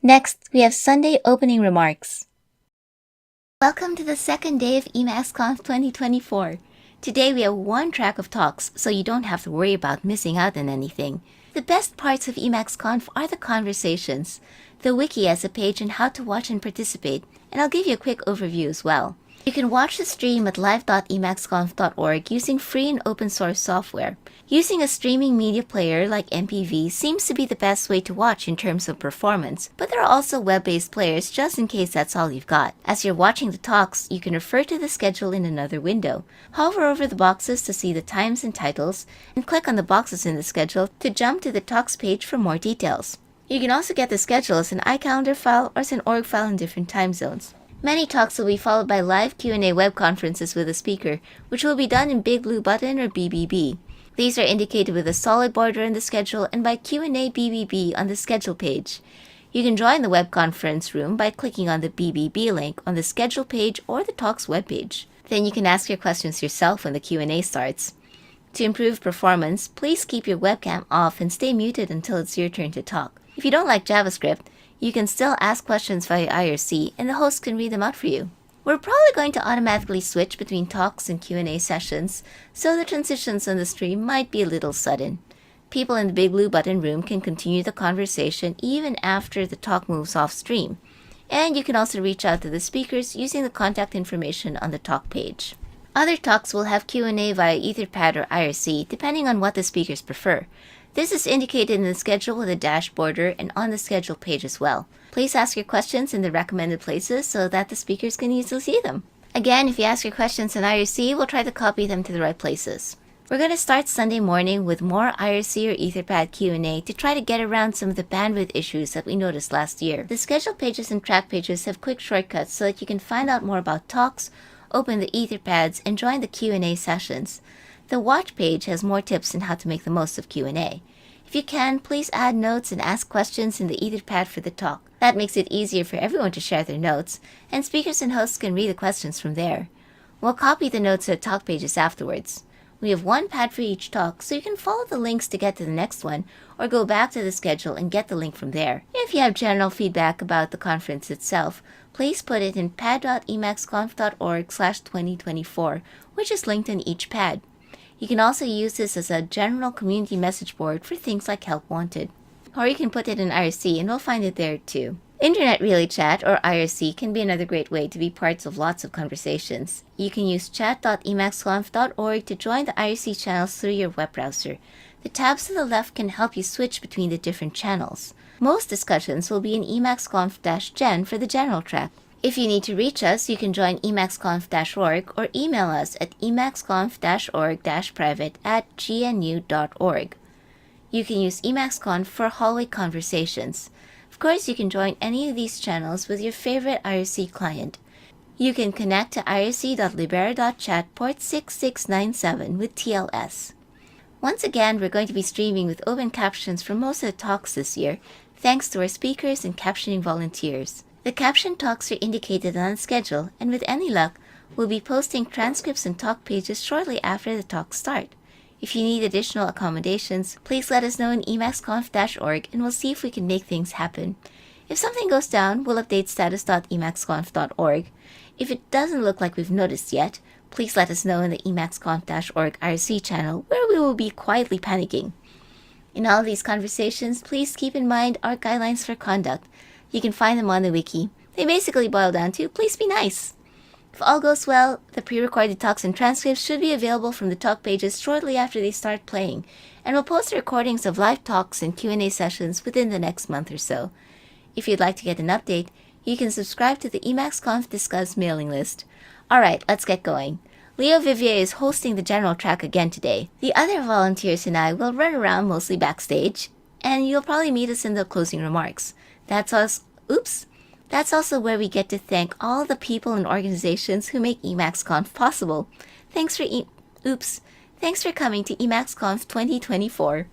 Next, we have Sunday opening remarks. Welcome to the second day of EmacsConf 2024. Today we have one track of talks, so you don't have to worry about missing out on anything. The best parts of EmacsConf are the conversations. The wiki has a page on how to watch and participate, and I'll give you a quick overview as well. You can watch the stream at live.emacsconf.org using free and open source software. Using a streaming media player like MPV seems to be the best way to watch in terms of performance, but there are also web-based players just in case that's all you've got. As you're watching the talks, you can refer to the schedule in another window. Hover over the boxes to see the times and titles, and click on the boxes in the schedule to jump to the talks page for more details. You can also get the schedule as an iCalendar file or as an org file in different time zones. Many talks will be followed by live Q&A web conferences with a speaker, which will be done in Big Blue Button or BBB. These are indicated with a solid border in the schedule and by Q&A BBB on the schedule page. You can join the web conference room by clicking on the BBB link on the schedule page or the talks webpage. Then you can ask your questions yourself when the Q&A starts. To improve performance, please keep your webcam off and stay muted until it's your turn to talk. If you don't like JavaScript, you can still ask questions via IRC and the host can read them out for you. We're probably going to automatically switch between talks and Q&A sessions, so the transitions on the stream might be a little sudden. People in the Big Blue Button room can continue the conversation even after the talk moves off stream. And you can also reach out to the speakers using the contact information on the talk page. Other talks will have Q&A via Etherpad or IRC, depending on what the speakers prefer. This is indicated in the schedule with a dash border and on the schedule page as well. Please ask your questions in the recommended places so that the speakers can easily see them. Again, if you ask your questions in IRC, we'll try to copy them to the right places. We're going to start Sunday morning with more IRC or Etherpad Q&A to try to get around some of the bandwidth issues that we noticed last year. The schedule pages and track pages have quick shortcuts so that you can find out more about talks, open the Etherpads, and join the Q&A sessions. The watch page has more tips on how to make the most of Q&A. If you can, please add notes and ask questions in the Etherpad for the talk. That makes it easier for everyone to share their notes, and speakers and hosts can read the questions from there. We'll copy the notes to the talk pages afterwards. We have one pad for each talk, so you can follow the links to get to the next one, or go back to the schedule and get the link from there. If you have general feedback about the conference itself, please put it in pad.emacsconf.org/2024, which is linked in each pad. You can also use this as a general community message board for things like Help Wanted. Or you can put it in IRC and we'll find it there too. Internet Relay Chat, or IRC, can be another great way to be parts of lots of conversations. You can use chat.emacsconf.org to join the IRC channels through your web browser. The tabs to the left can help you switch between the different channels. Most discussions will be in EmacsConf-Gen for the general track. If you need to reach us, you can join emacsconf-org or email us at emacsconf-org-private@gnu.org. You can use EmacsConf for hallway conversations. Of course, you can join any of these channels with your favorite IRC client. You can connect to irc.libera.chat port 6697 with TLS. Once again, we're going to be streaming with open captions for most of the talks this year, thanks to our speakers and captioning volunteers. The caption talks are indicated on the schedule, and with any luck, we'll be posting transcripts and talk pages shortly after the talks start. If you need additional accommodations, please let us know in emacsconf-org and we'll see if we can make things happen. If something goes down, we'll update status.emacsconf.org. If it doesn't look like we've noticed yet, please let us know in the emacsconf-org IRC channel, where we will be quietly panicking. In all of these conversations, please keep in mind our guidelines for conduct. You can find them on the wiki. They basically boil down to, please be nice. If all goes well, the pre-recorded talks and transcripts should be available from the talk pages shortly after they start playing, and we'll post the recordings of live talks and Q&A sessions within the next month or so. If you'd like to get an update, you can subscribe to the EmacsConf Discuss mailing list. Alright, let's get going. Leo Vivier is hosting the general track again today. The other volunteers and I will run around mostly backstage, and you'll probably meet us in the closing remarks. That's also where we get to thank all the people and organizations who make EmacsConf possible. Thanks for coming to EmacsConf 2024.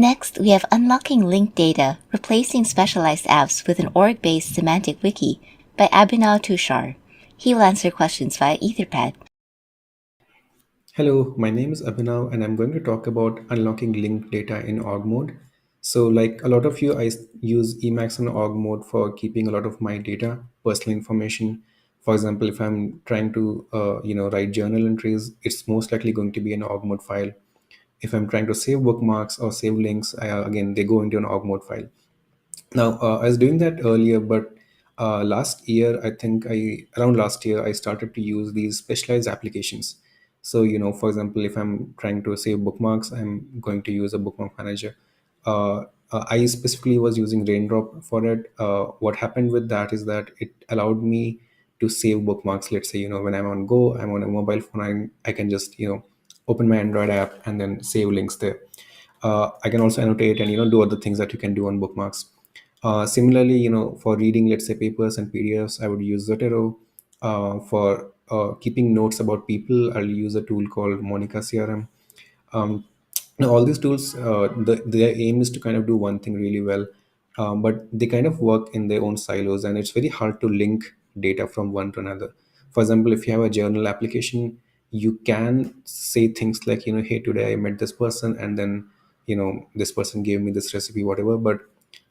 Next, we have unlocking linked data, replacing specialized apps with an org-based semantic wiki by Abhinav Tushar. He will answer questions via Etherpad. Hello, my name is Abhinav and I'm going to talk about unlocking linked data in org mode. So like a lot of you, use Emacs and org mode for keeping a lot of my data, personal information. For example, if I'm trying to, write journal entries, it's most likely going to be an org mode file. If I'm trying to save bookmarks or save links, again, they go into an org mode file. Now, I was doing that earlier, but last year, around last year, I started to use these specialized applications. So, for example, if I'm trying to save bookmarks, I'm going to use a bookmark manager. I specifically was using Raindrop for it. What happened with that is that it allowed me to save bookmarks. Let's say, when I'm on Go, I'm on a mobile phone, I can just, open my Android app and then save links there. I can also annotate and do other things that you can do on bookmarks. Similarly, for reading, let's say papers and PDFs, I would use Zotero. For keeping notes about people, I'll use a tool called Monica CRM. um, Now all these tools, their aim is to kind of do one thing really well, but they kind of work in their own silos, and it's very hard to link data from one to another. For example, if you have a journal application, you can say things like, hey, today I met this person, and then this person gave me this recipe, whatever. But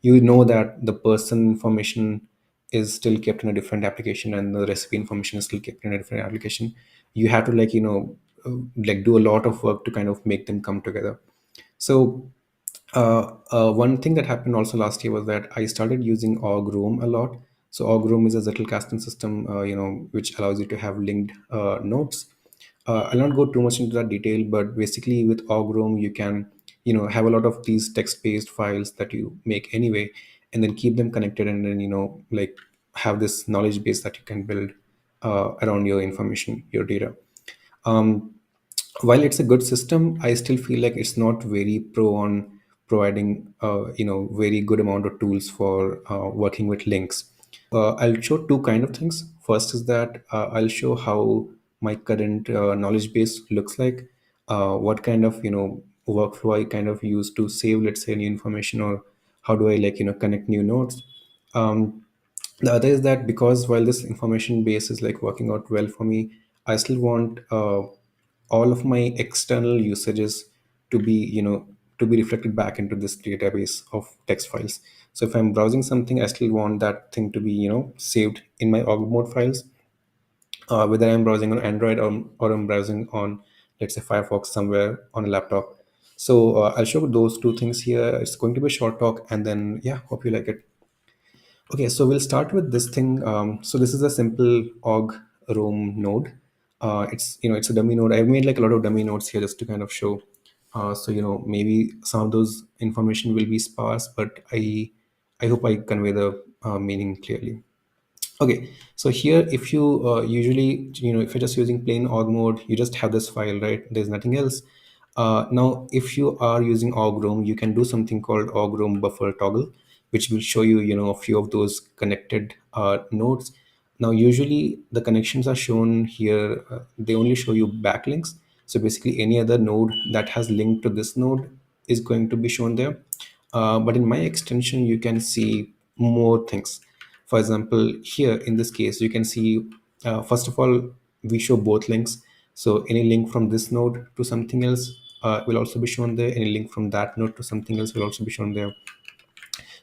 that the person information is still kept in a different application, and the recipe information is still kept in a different application. You have to like do a lot of work to kind of make them come together. So one thing that happened also last year was that I started using org-roam a lot. So org-roam is a Zettelkasten system, which allows you to have linked nodes. I'll not go too much into that detail, but basically with org-roam, you can, have a lot of these text-based files that you make anyway, and then keep them connected, and then, like have this knowledge base that you can build around your information, your data. Um, while it's a good system, I still feel like it's not very pro on providing very good amount of tools for working with links. I'll show two kind of things. First is that I'll show how my current knowledge base looks like, what kind of workflow I kind of use to save, let's say, any information, or how do I connect new nodes. um, the other is that because while this information base is like working out well for me, I still want all of my external usages to be to be reflected back into this database of text files. So if I'm browsing something, I still want that thing to be saved in my org mode files, whether I'm browsing on Android, or I'm browsing on, let's say, Firefox somewhere on a laptop. So I'll show those two things here. It's going to be a short talk, and then yeah, hope you like it. Okay, so we'll start with this thing. So this is a simple org roam node. It's a dummy node. I've made like a lot of dummy nodes here just to kind of show. So maybe some of those information will be sparse, but I hope I convey the meaning clearly. Okay, so here, if you usually, if you're just using plain org mode, you just have this file, right? There's nothing else. Now, if you are using org-roam, you can do something called org-roam buffer toggle, which will show you, a few of those connected nodes. Now, usually the connections are shown here. They only show you backlinks. So basically, any other node that has linked to this node is going to be shown there. But in my extension, you can see more things. For example, here in this case, you can see, first of all, we show both links. So any link from this node to something else will also be shown there. Any link from that node to something else will also be shown there.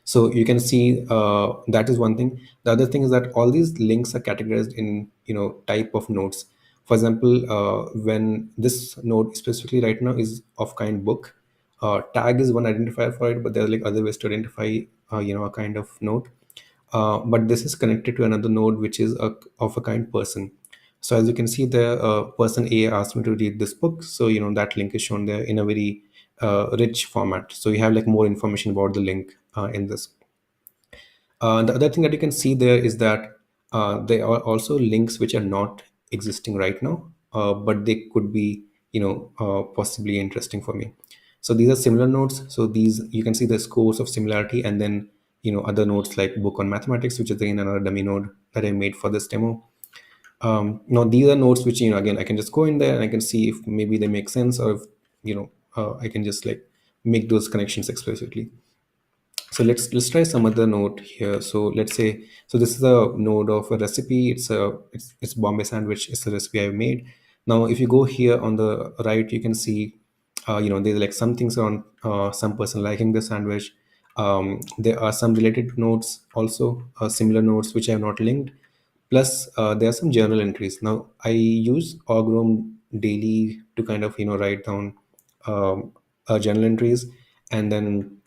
So you can see that is one thing. The other thing is that all these links are categorized in type of nodes. For example, when this node specifically right now is of kind book, tag is one identifier for it, but there are like other ways to identify a kind of node. But this is connected to another node which is of a kind person. So as you can see there, person A asked me to read this book, so that link is shown there in a very rich format. So you have like more information about the link in this. The other thing that you can see there is that there are also links which are not existing right now, but they could be, possibly interesting for me. So these are similar nodes. So these, you can see the scores of similarity, and then other nodes like book on mathematics, which is again another dummy node that I made for this demo. Now these are nodes which again I can just go in there and I can see if maybe they make sense, or if I can just like make those connections explicitly. So let's try some other node here. So let's say, so this is a node of a recipe. It's Bombay sandwich. It's a recipe I've made. Now if you go here on the right, you can see there's like some things on some person liking the sandwich. There are some related nodes also, similar nodes which I have not linked. Plus there are some journal entries. Now I use Ogrom daily to kind of write down journal entries. And then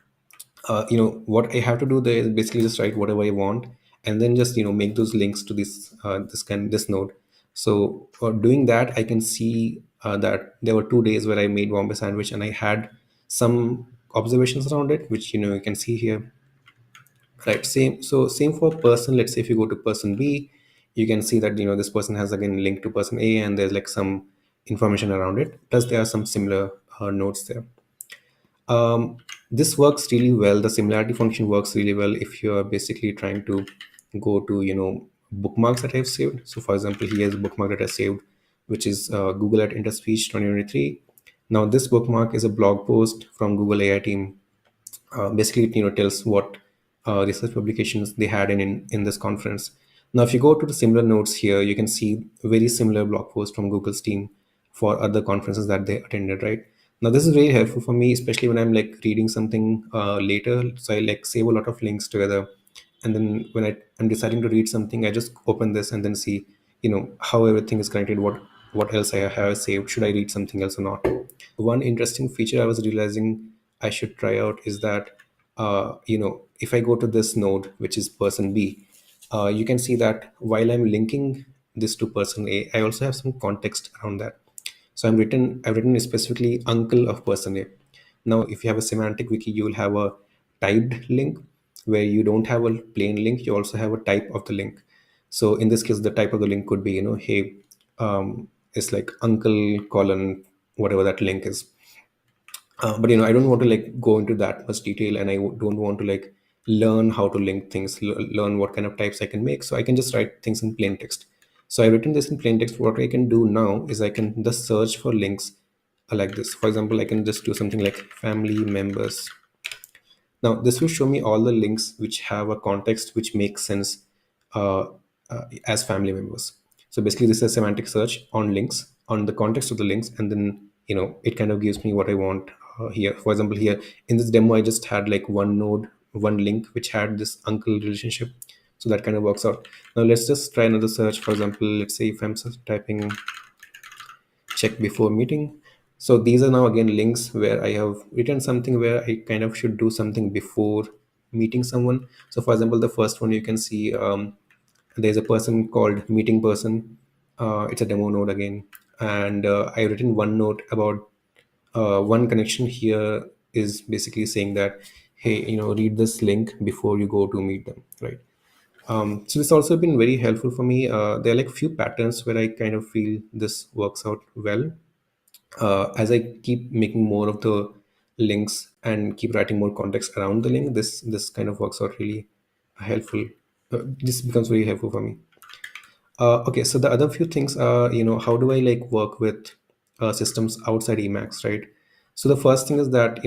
what I have to do there is basically just write whatever I want, and then just make those links to this node. So doing that, I can see that there were 2 days where I made Bombay sandwich, and I had some observations around it, which you can see here. Right, same for person. Let's say if you go to person B, you can see that this person has again linked to person A, and there's like some information around it. Plus there are some similar nodes there. This works really well. The similarity function works really well if you're basically trying to go to bookmarks that I've saved. So for example, here's a bookmark that I saved, which is Google at Interspeech 2023. Now this bookmark is a blog post from Google AI team. Basically it tells what research publications they had in this conference. Now if you go to the similar notes here, you can see very similar blog posts from Google's team for other conferences that they attended, right? Now this is very helpful for me, especially when I'm like reading something later. So I like save a lot of links together, and then when I'm deciding to read something, I just open this and then see how everything is connected, what else I have saved, should I read something else or not. One interesting feature I was realizing I should try out is that if I go to this node, which is person B, you can see that while I'm linking this to person A, I also have some context around that. So I've written specifically uncle of person A. Now if you have a semantic wiki, you will have a typed link where you don't have a plain link, you also have a type of the link. So in this case, the type of the link could be hey, it's like uncle colon whatever that link is. But I don't want to like go into that much detail, and don't want to like learn how to link things, learn what kind of types I can make. So I can just write things in plain text. So I've written this in plain text. What I can do now is I can just search for links like this. For example, I can just do something like family members. Now, this will show me all the links which have a context which makes sense uh, as family members. So basically, this is a semantic search on links, on the context of the links, and then it kind of gives me what I want here. For example, here in this demo, I just had like one node, one link which had this uncle relationship. So that kind of works out. Now let's just try another search. For example, let's say if I'm typing check before meeting. So these are now again links where I have written something where I kind of should do something before meeting someone. So for example, the first one you can see there's a person called meeting person. It's a demo node again. And I've written one note about one connection here is basically saying that, hey, read this link before you go to meet them, right? So this also been very helpful for me. There are like few patterns where I kind of feel this works out well. As I keep making more of the links and keep writing more context around the link, this kind of works out really helpful. This becomes very helpful for me. Okay, so the other few things are, how do I like work with systems outside Emacs, right? So the first thing is that,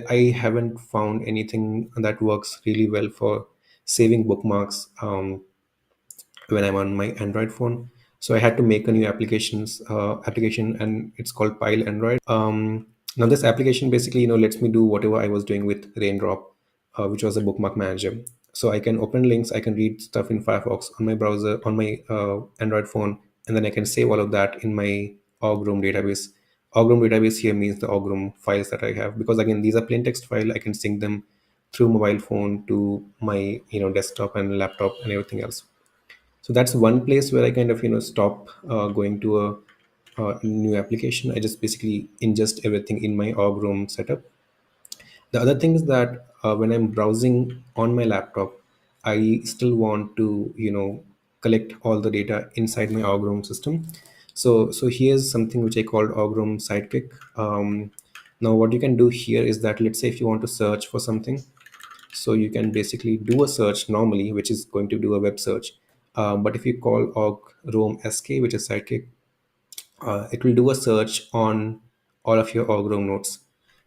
I haven't found anything that works really well for saving bookmarks when I'm on my Android phone. So I had to make a new application, and it's called Pile Android. Now this application basically lets me do whatever I was doing with Raindrop, which was a bookmark manager. So I can open links, I can read stuff in Firefox on my browser on my Android phone, and then I can save all of that in my Ogrom database. Ogrom database here means the Ogrom files that I have, because again these are plain text file. I can sync them through mobile phone to my desktop and laptop and everything else. So that's one place where I kind of stop going to a new application. I just basically ingest everything in my org room setup. The other thing is that when I'm browsing on my laptop, I still want to collect all the data inside my org room system. So here's something which I called org room sidekick. Now what you can do here is that, let's say if you want to search for something, so you can basically do a search normally, which is going to do a web search. But if you call org roam sk, which is sidekick, it will do a search on all of your org roam nodes.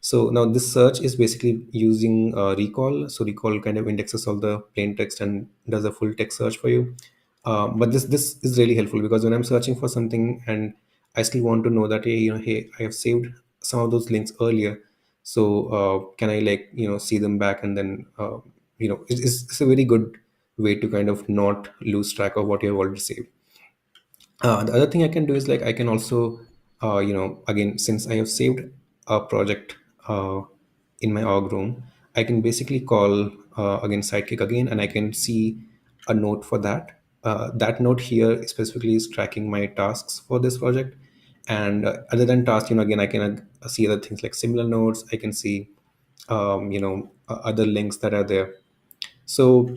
So now this search is basically using recall. So recall kind of indexes all the plain text and does a full text search for you. But this is really helpful because when I'm searching for something and I still want to know that, hey, hey, I have saved some of those links earlier. So can I, like, see them back, and then it's a very good way to kind of not lose track of what you have already saved. The other thing I can do is, like, I can also, again, since I have saved a project in my org room, I can basically call again sidekick again, and I can see a note for that. That note here specifically is tracking my tasks for this project. And other than tasks, again, I can see other things like similar notes. I can see, other links that are there. So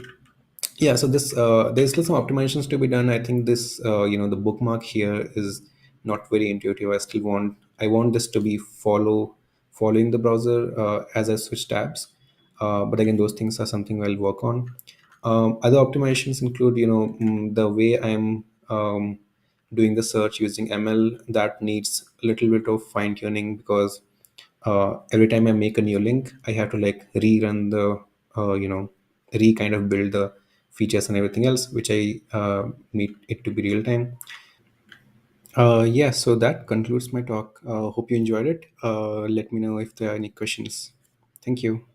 yeah, so this there's still some optimizations to be done. I think this the bookmark here is not very intuitive. I want this to be following the browser as I switch tabs. But again, those things are something I'll work on. Other optimizations include, the way I'm doing the search using ML. That needs a little bit of fine tuning, because every time I make a new link, I have to, like, rerun the re kind of build the features and everything else, which I need it to be real time. Yeah, so that concludes my talk. Hope you enjoyed it. Let me know if there are any questions. Thank you.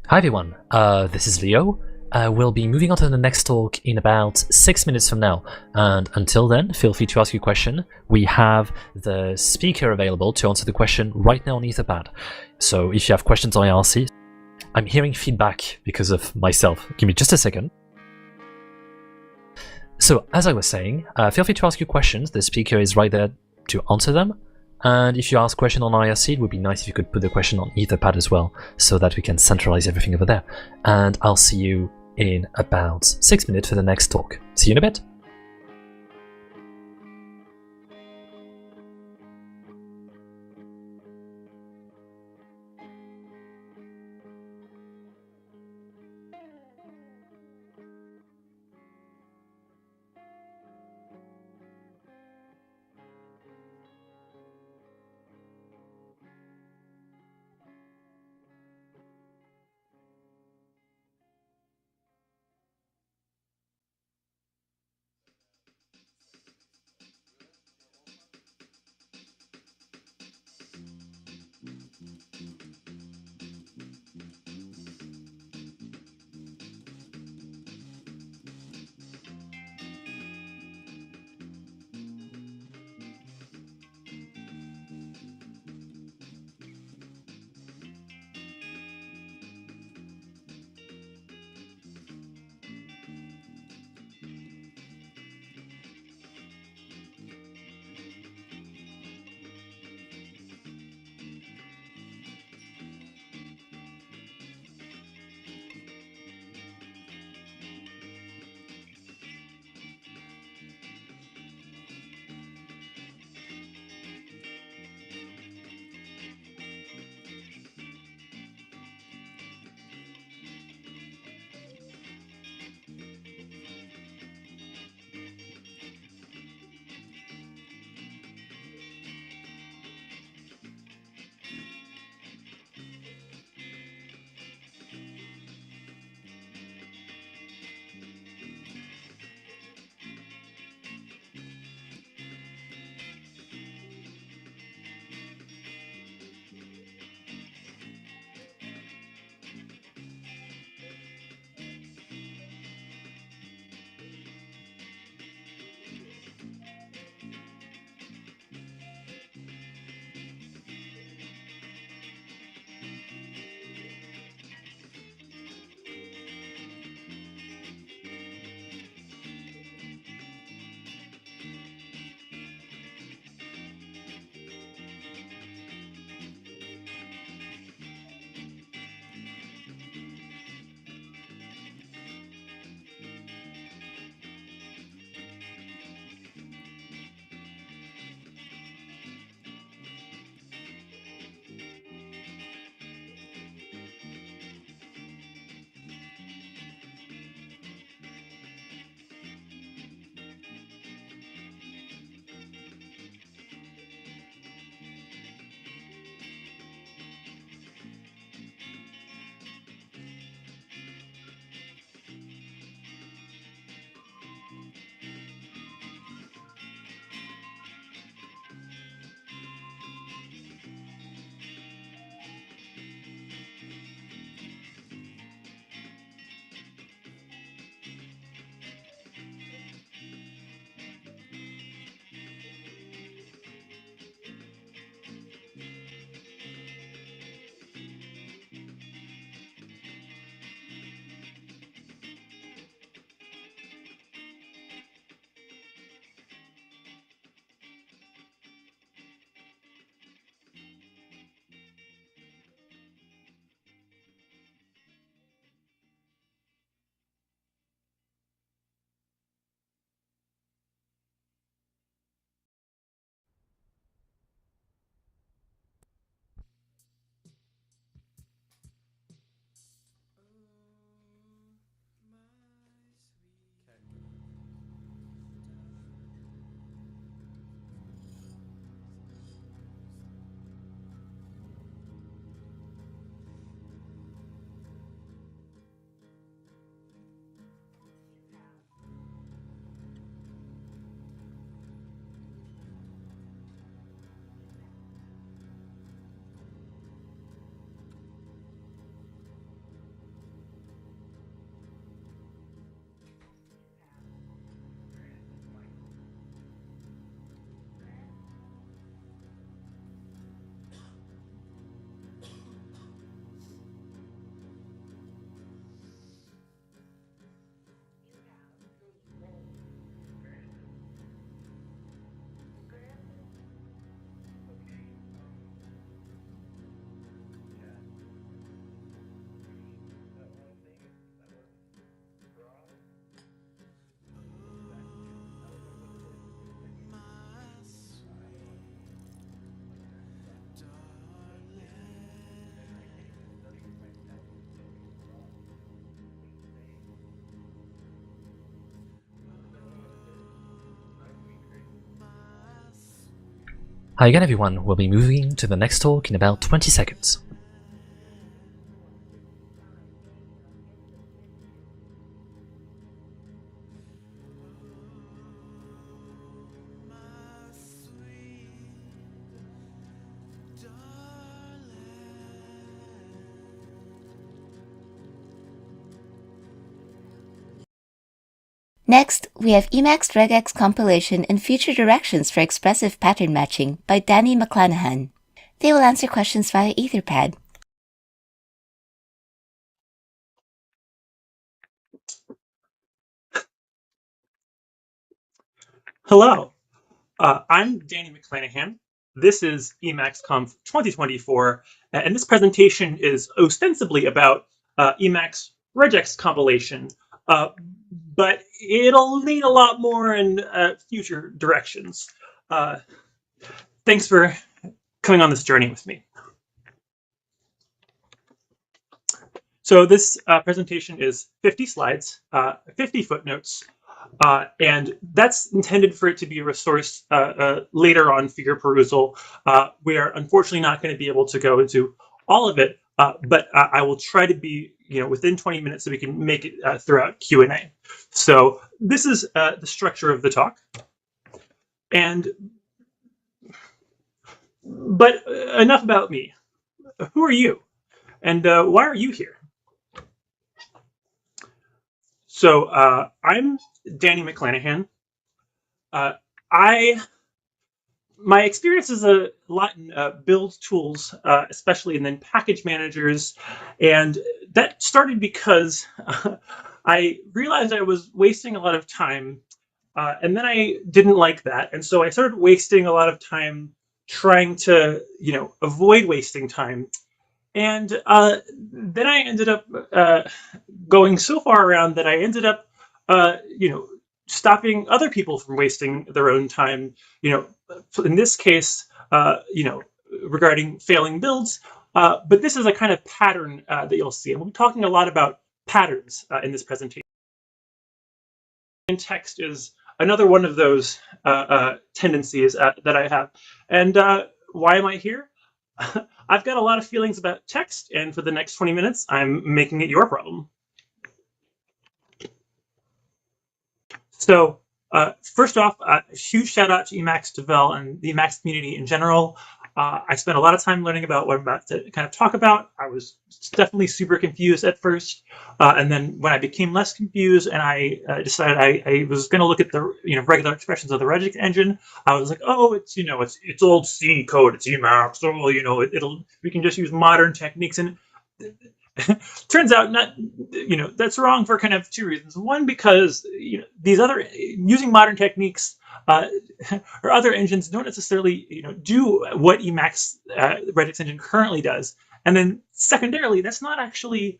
Hi everyone, this is Leo. We'll be moving on to the next talk in about 6 minutes from now, and until then, feel free to ask your question. We have the speaker available to answer the question right now on Etherpad. So if you have questions on IRC, I'm hearing feedback because of myself. Give me just a second. So as I was saying, feel free to ask your questions. The speaker is right there to answer them. And if you ask a question on IRC, it would be nice if you could put the question on Etherpad as well, so that we can centralize everything over there. And I'll see you in about 6 minutes for the next talk. See you in a bit. Hi again everyone, we'll be moving to the next talk in about 20 seconds. Next, we have Emacs regex compilation and future directions for expressive pattern matching by Danny McClanahan. They will answer questions via Etherpad. Hello, I'm Danny McClanahan. This is EmacsConf 2024, and this presentation is ostensibly about Emacs regex compilation, but it'll need a lot more in future directions. Thanks for coming on this journey with me. So this presentation is 50 slides, 50 footnotes, and that's intended for it to be a resource later on for your perusal. We are unfortunately not going to be able to go into all of it, but I will try to be within 20 minutes so we can make it throughout Q&A. So this is the structure of the talk. But enough about me. Who are you? And why are you here? So I'm Danny McClanahan. My experience is a lot in build tools, especially, and then package managers. And that started because I realized I was wasting a lot of time. And then I didn't like that. And so I started wasting a lot of time trying to, avoid wasting time. And then I ended up going so far around that I ended up, stopping other people from wasting their own time. In this case, regarding failing builds. But this is a kind of pattern that you'll see. And we'll be talking a lot about patterns in this presentation. And text is another one of those tendencies that I have. And why am I here? I've got a lot of feelings about text, and for the next 20 minutes, I'm making it your problem. So first off, a huge shout out to Emacs Devel and the Emacs community in general. I spent a lot of time learning about what I'm about to kind of talk about. I was definitely super confused at first. And then when I became less confused and I decided I was going to look at the regular expressions of the regex engine, I was like, oh, it's old C code, it's Emacs. Oh, we can just use modern techniques. And turns out that's wrong for kind of two reasons. One, because these other using modern techniques or other engines don't necessarily do what Emacs regex engine currently does. And then secondarily, that's not actually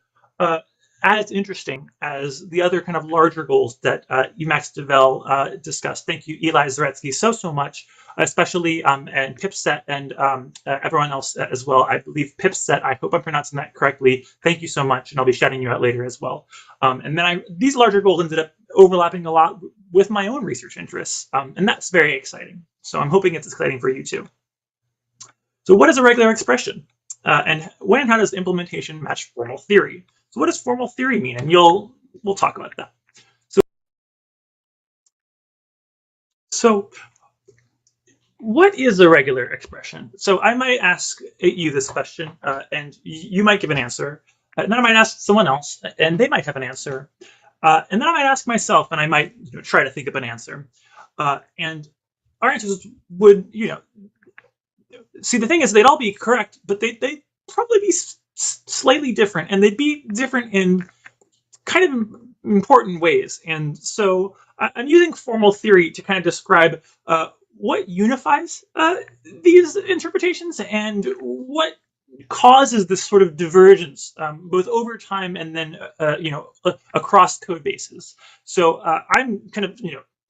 as interesting as the other kind of larger goals that Emacs Devel discussed. Thank you, Eli Zaretsky, so much, especially and Pipset and everyone else as well. I believe Pipset, I hope I'm pronouncing that correctly. Thank you so much, and I'll be shouting you out later as well. And then these larger goals ended up overlapping a lot with my own research interests, and that's very exciting. So I'm hoping it's exciting for you too. So what is a regular expression? And when and how does implementation match formal theory? So what does formal theory mean? And we'll talk about that. So what is a regular expression? So I might ask you this question, and you might give an answer. And then I might ask someone else, and they might have an answer. And then I might ask myself, and I might try to think of an answer. And our answers would, see, the thing is, they'd all be correct, but they'd probably be slightly different, and they'd be different in kind of important ways. And so I'm using formal theory to kind of describe what unifies these interpretations and what causes this sort of divergence, both over time and then across code bases. So I'm kind of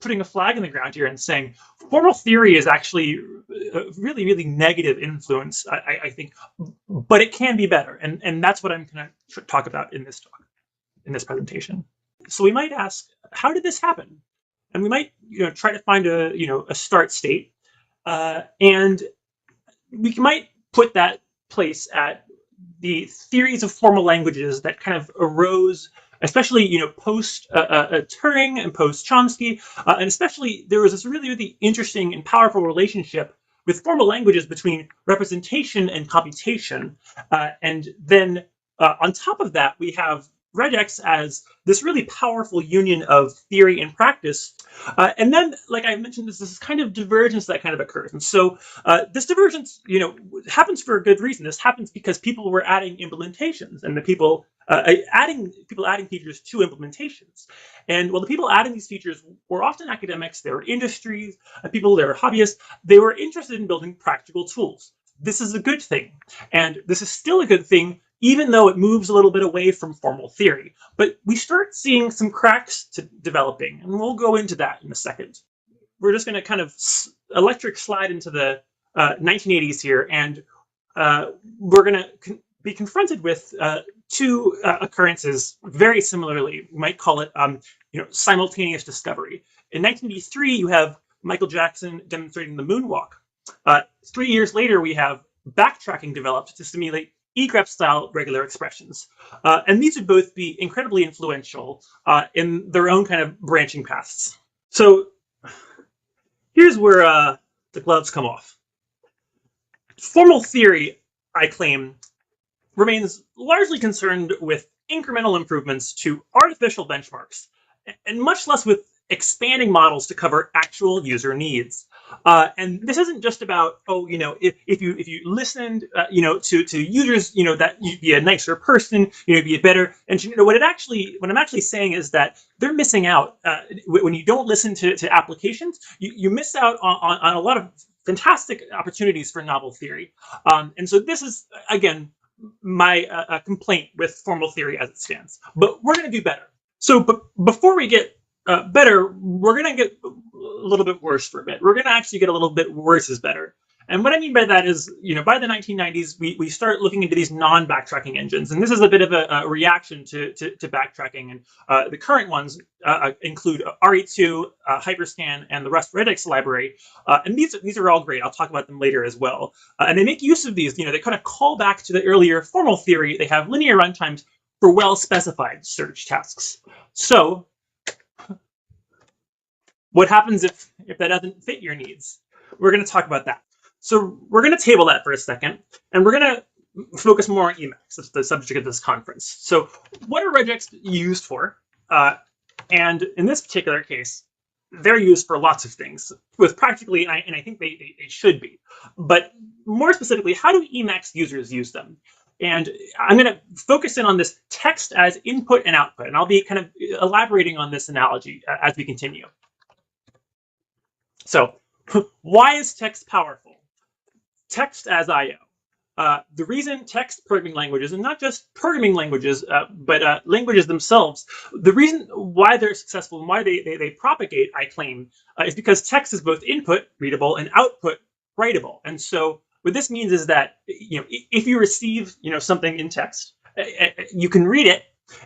putting a flag in the ground here and saying formal theory is actually a really, really negative influence, I think, but it can be better, and that's what I'm going to talk about in this talk, in this presentation. So we might ask, how did this happen? And we might try to find a start state, and we might put that place at the theories of formal languages that kind of arose, especially post Turing and post Chomsky, and especially there was this really, really interesting and powerful relationship with formal languages between representation and computation, and then on top of that we have regex as this really powerful union of theory and practice. And then, like I mentioned, this kind of divergence that kind of occurs. And so this divergence, happens for a good reason. This happens because people were adding implementations, and the people adding features to implementations. And while the people adding these features were often academics, they were industries, people, they were hobbyists, they were interested in building practical tools. This is a good thing. And this is still a good thing, even though it moves a little bit away from formal theory. But we start seeing some cracks developing, and we'll go into that in a second. We're just going to kind of electric slide into the 1980s here, and we're going to be confronted with two occurrences very similarly. We might call it simultaneous discovery. In 1983, you have Michael Jackson demonstrating the moonwalk. 3 years later, we have backtracking developed to simulate egrep-style regular expressions. And these would both be incredibly influential in their own kind of branching paths. So here's where the gloves come off. Formal theory, I claim, remains largely concerned with incremental improvements to artificial benchmarks, and much less with expanding models to cover actual user needs. And this isn't just about, if you listened, to users, that you'd be a nicer person, be a better engineer. What I'm actually saying is that they're missing out when you don't listen to applications. You miss out on a lot of fantastic opportunities for novel theory. And so this is, again, my complaint with formal theory as it stands. But we're going to do better. So before we get better, we're going to get a little bit worse for a bit. We're going to actually get a little bit worse is better. And what I mean by that is, by the 1990s, we start looking into these non-backtracking engines. And this is a bit of a reaction to backtracking. And the current ones include RE2, Hyperscan, and the Rust regex library. And these are all great. I'll talk about them later as well. And they make use of these. They kind of call back to the earlier formal theory. They have linear runtimes for well-specified search tasks. So what happens if that doesn't fit your needs? We're going to talk about that. So we're going to table that for a second, and we're going to focus more on Emacs. That's the subject of this conference. So what are regex used for? And in this particular case, they're used for lots of things, with practically, and I think they should be. But more specifically, how do Emacs users use them? And I'm going to focus in on this text as input and output, and I'll be kind of elaborating on this analogy as we continue. So why is text powerful? Text as I/O. The reason text programming languages, and not just programming languages, but languages themselves, the reason why they're successful and why they propagate, I claim, is because text is both input, readable, and output, writable. And so what this means is that, if you receive, something in text, you can read it,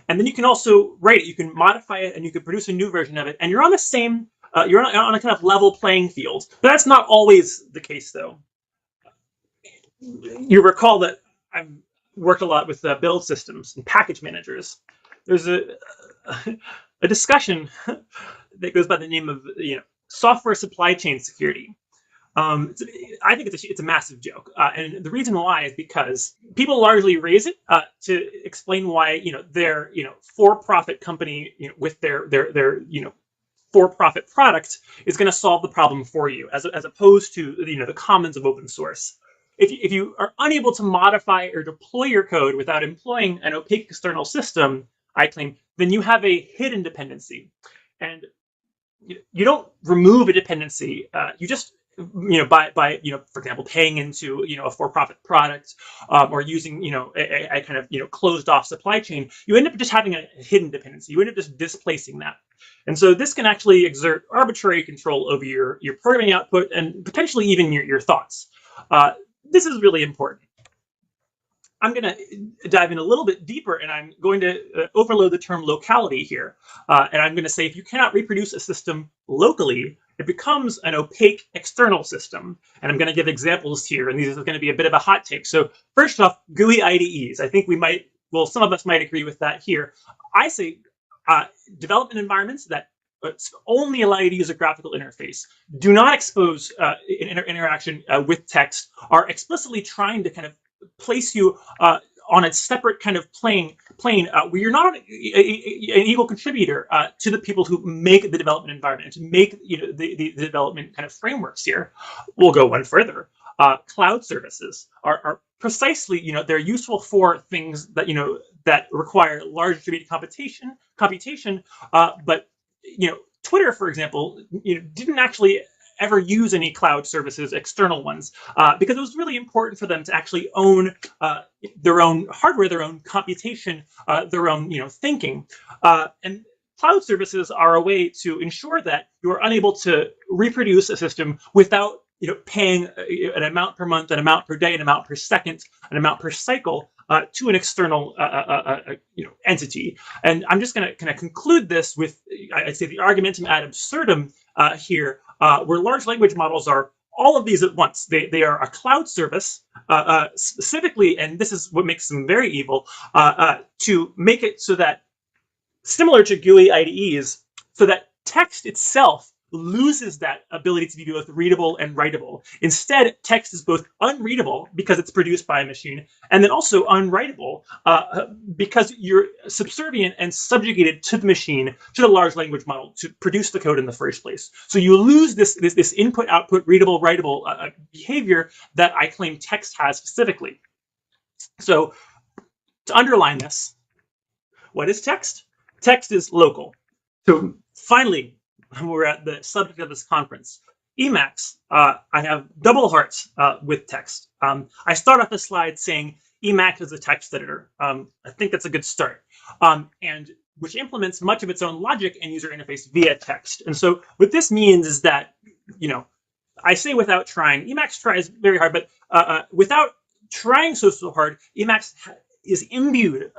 and then you can also write it. You can modify it, and you can produce a new version of it. And you're on the same, you're on a kind of level playing field. But that's not always the case, though. You recall that I've worked a lot with build systems and package managers. There's a discussion that goes by the name of software supply chain security. I think it's a massive joke, and the reason why is because people largely raise it to explain why their for-profit company with their for-profit product is going to solve the problem for you, as opposed to the commons of open source. If you are unable to modify or deploy your code without employing an opaque external system, I claim, then you have a hidden dependency. And you don't remove a dependency. You just, by for example, paying into a for-profit product or using a kind of closed off supply chain, you end up just having a hidden dependency. You end up just displacing that. And so this can actually exert arbitrary control over your programming output and potentially even your thoughts. This is really important. I'm going to dive in a little bit deeper, and I'm going to overload the term locality here. And I'm going to say if you cannot reproduce a system locally, it becomes an opaque external system. And I'm going to give examples here, and these are going to be a bit of a hot take. So first off, GUI IDEs. I think we might, well, some of us might agree with that here. I say development environments that only allow you to use a graphical interface, do not expose interaction with text, are explicitly trying to kind of place you on a separate kind of plane where you're not an equal contributor to the people who make the development environment, to make the development kind of frameworks here. We'll go one further. Cloud services are precisely, they're useful for things that that require large distributed computation, but Twitter, for example, didn't actually ever use any cloud services, external ones, because it was really important for them to actually own their own hardware, their own computation, their own thinking. And cloud services are a way to ensure that you are unable to reproduce a system without paying an amount per month, an amount per day, an amount per second, an amount per cycle to an external entity. And I'm just going to conclude this with, I'd say, the argumentum ad absurdum here, where large language models are all of these at once. They are a cloud service, specifically, and this is what makes them very evil, to make it so that, similar to GUI IDEs, so that text itself loses that ability to be both readable and writable. Instead, text is both unreadable because it's produced by a machine, and then also unwritable because you're subservient and subjugated to the machine, to the large language model, to produce the code in the first place. So you lose this input-output, readable, writable behavior that I claim text has specifically. So to underline this, what is text? Text is local. So finally, we're at the subject of this conference. Emacs, I have double hearts with text. I start off the slide saying Emacs is a text editor. I think that's a good start, and which implements much of its own logic and user interface via text. And so what this means is that, I say without trying. Emacs tries very hard, but without trying so hard, Emacs is imbued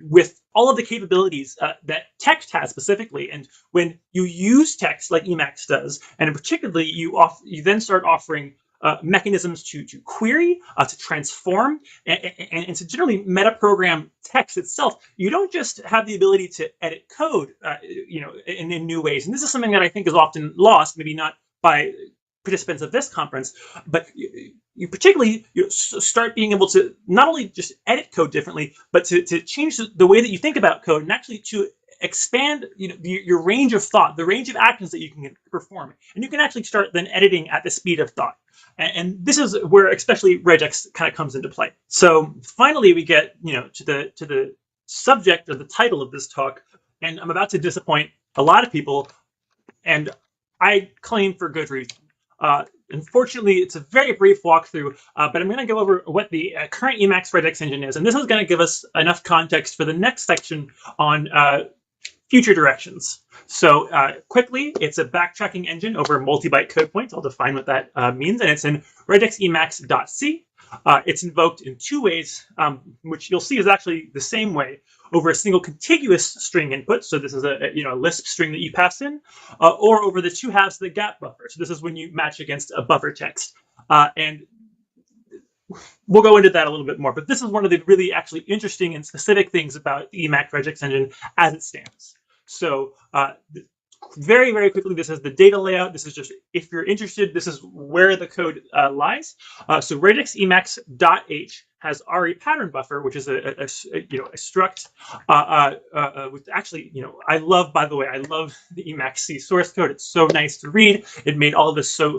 with all of the capabilities that text has specifically. And when you use text like Emacs does, and particularly you then start offering mechanisms to query, to transform, and to generally metaprogram text itself, you don't just have the ability to edit code, in new ways. And this is something that I think is often lost, maybe not by participants of this conference, but you particularly start being able to not only just edit code differently, but to change the way that you think about code, and actually to expand your range of thought, the range of actions that you can perform. And you can actually start then editing at the speed of thought. And this is where especially regex kind of comes into play. So finally, we get to the subject of the title of this talk, and I'm about to disappoint a lot of people, and I claim for good reason. Unfortunately, it's a very brief walkthrough, but I'm going to go over what the current Emacs regex engine is, and this is going to give us enough context for the next section on future directions. So quickly, it's a backtracking engine over multi-byte code points. I'll define what that means, and it's in regex emacs.c. It's invoked in two ways, which you'll see is actually the same way over a single contiguous string input. So this is a Lisp string that you pass in, or over the two halves of the gap buffer. So this is when you match against a buffer text. And we'll go into that a little bit more. But this is one of the really actually interesting and specific things about the Emacs regex engine as it stands. So very, very quickly, this is the data layout. This is just, if you're interested, this is where the code lies. So regex emacs.h has RE pattern buffer, which is a struct. With actually, I love the Emacs C source code. It's so nice to read. It made all of this so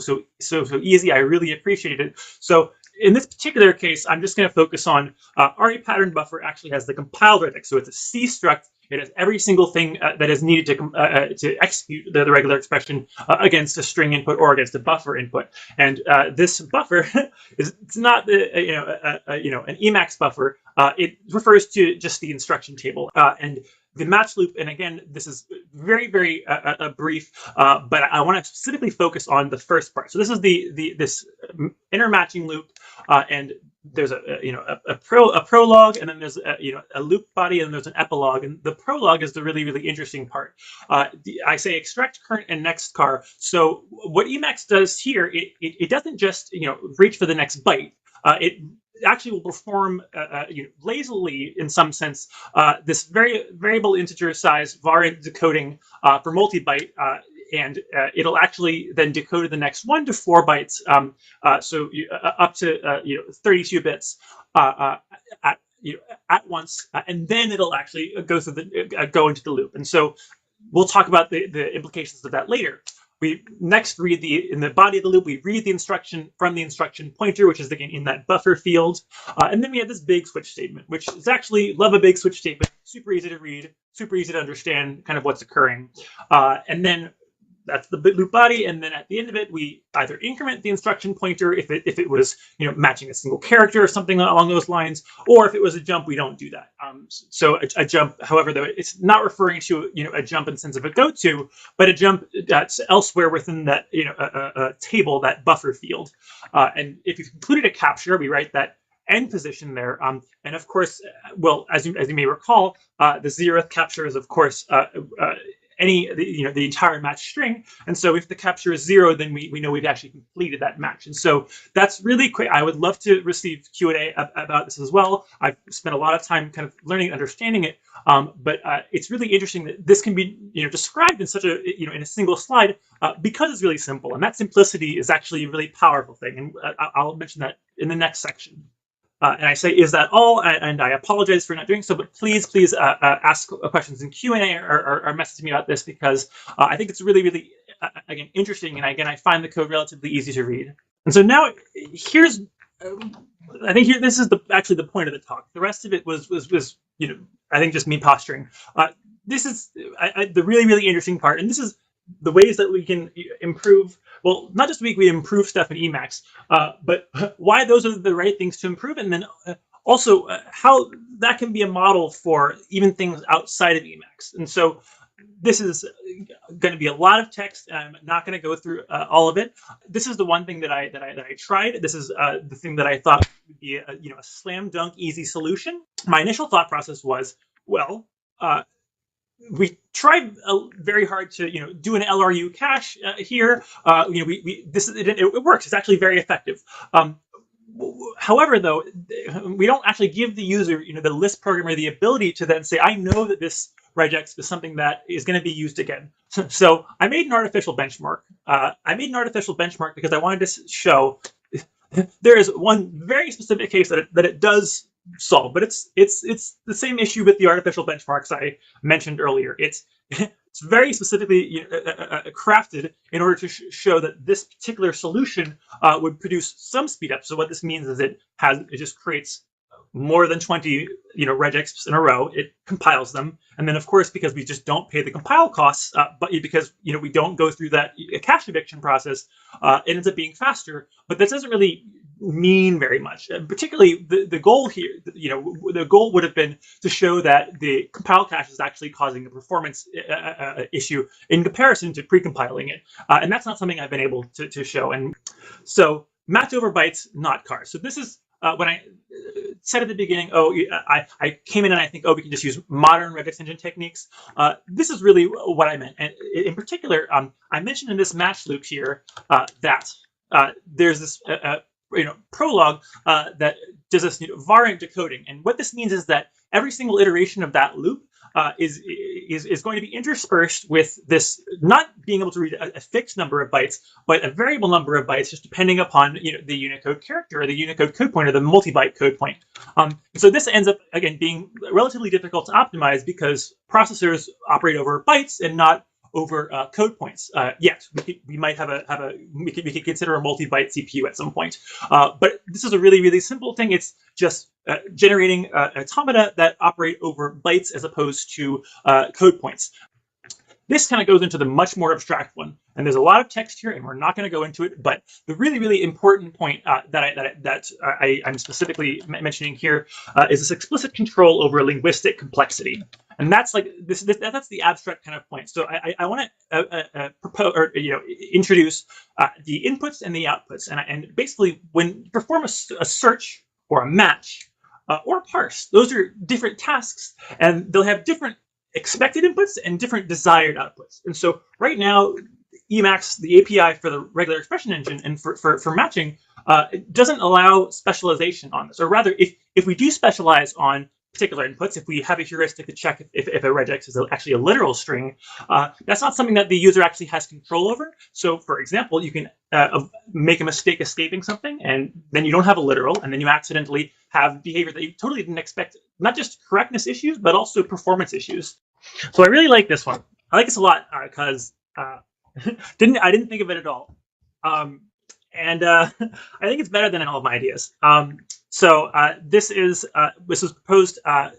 easy. I really appreciated it. So in this particular case, I'm just going to focus on RE pattern buffer actually has the compiled regex. So it's a C struct. It has every single thing that is needed to execute the regular expression against a string input or against a buffer input. And this buffer it's not an Emacs buffer. It refers to just the instruction table and the match loop. And again, this is very, very brief, but I want to specifically focus on the first part. So this is this inner matching loop, and there's a prologue, and then there's a loop body, and there's an epilogue. And the prologue is the really interesting part. I say extract current and next car. So what Emacs does here, it doesn't just reach for the next byte. It actually will perform lazily, in some sense, this variable integer size var decoding for multi-byte. And it'll actually then decode the next 1 to 4 bytes, so up to 32 bits at once, and then it'll actually go into the loop. And so we'll talk about the implications of that later. We next read in the body of the loop, we read the instruction from the instruction pointer, which is again in that buffer field. And then we have this big switch statement, which is actually, love a big switch statement, super easy to read, super easy to understand kind of what's occurring. And then that's the loop body, and then at the end of it, we either increment the instruction pointer if it was matching a single character or something along those lines, or if it was a jump, we don't do that. So a jump, however, though, it's not referring to a jump in the sense of a go-to, but a jump that's elsewhere within that a table, that buffer field. And if you've concluded a capture, we write that end position there. And of course, well, as you may recall, the 0th capture is of course the entire match string. And so if the capture is 0, then we know we've actually completed that match. And so that's really quick. I would love to receive Q&A about this as well. I've spent a lot of time kind of learning and understanding it, but it's really interesting that this can be described in such a in a single slide because it's really simple, and that simplicity is actually a really powerful thing. And I'll mention that in the next section. And I say, is that all? And I apologize for not doing so, but please ask questions in Q&A or message me about this, because I think it's really, again, interesting. And again, I find the code relatively easy to read. And so now here's, I think this is actually the point of the talk. The rest of it was I think just me posturing. This is the really interesting part. And this is the ways that we can improve. Well, not just we improve stuff in Emacs, but why those are the right things to improve, and then also how that can be a model for even things outside of Emacs. And so this is going to be a lot of text, and I'm not going to go through all of it. This is the one thing that I tried. This is the thing that I thought would be a slam dunk easy solution. My initial thought process was, well, we tried very hard to do an LRU cache here. It works. It's actually very effective. However, though, we don't actually give the user, the Lisp programmer, the ability to then say, I know that this regex is something that is going to be used again. So I made an artificial benchmark. Because I wanted to show there is one very specific case that it does solve, but it's the same issue with the artificial benchmarks I mentioned earlier. It's very specifically crafted in order to show that this particular solution would produce some speed up. So what this means is it just creates more than 20 regexes in a row. It compiles them, and then of course, because we just don't pay the compile costs, but because we don't go through that cache eviction process, it ends up being faster. But this doesn't really mean very much. Particularly the goal here, the goal would have been to show that the compile cache is actually causing a performance issue in comparison to pre-compiling it, and that's not something I've been able to show. And so match over bytes, not cars. So this is when I said at the beginning, I came in and I think, we can just use modern regex engine techniques. This is really what I meant. And in particular, I mentioned in this match loop here that there's this prologue that does this var decoding. And what this means is that every single iteration of that loop is going to be interspersed with this not being able to read a fixed number of bytes, but a variable number of bytes, just depending upon the Unicode character or the Unicode code point or the multi-byte code point. So this ends up again being relatively difficult to optimize because processors operate over bytes and not over code points. Yes, we might have we could consider a multi-byte CPU at some point, but this is a really simple thing. It's just generating automata that operate over bytes as opposed to code points. This kind of goes into the much more abstract one, and there's a lot of text here, and we're not going to go into it. But the really important point that I'm specifically mentioning here is this explicit control over linguistic complexity, and that's like that's the abstract kind of point. So I want to propose or introduce the inputs and the outputs, and basically when you perform a search or a match or a parse. Those are different tasks, and they'll have different expected inputs and different desired outputs. And so right now, Emacs, the API for the regular expression engine and for matching, it doesn't allow specialization on this. Or rather, if we do specialize on particular inputs, if we have a heuristic to check if a regex is actually a literal string, that's not something that the user actually has control over. So for example, you can make a mistake escaping something, and then you don't have a literal, and then you accidentally have behavior that you totally didn't expect, not just correctness issues, but also performance issues. So I really like this one. I like this a lot because I didn't think of it at all. And I think it's better than all of my ideas. So this was proposed, at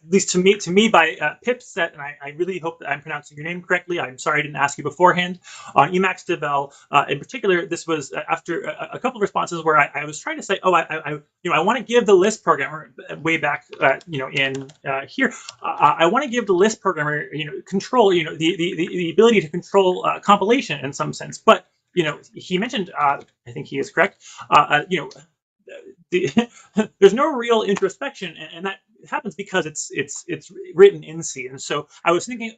least to me by Pipset, and I really hope that I'm pronouncing your name correctly. I'm sorry I didn't ask you beforehand. On Emacs Devel, in particular, this was after a couple of responses where I was trying to say, I want to give the Lisp programmer way back, in here. I want to give the Lisp programmer, control, the ability to control compilation in some sense, but he mentioned, I think he is correct, there's no real introspection, and that happens because it's written in C. And so I was thinking,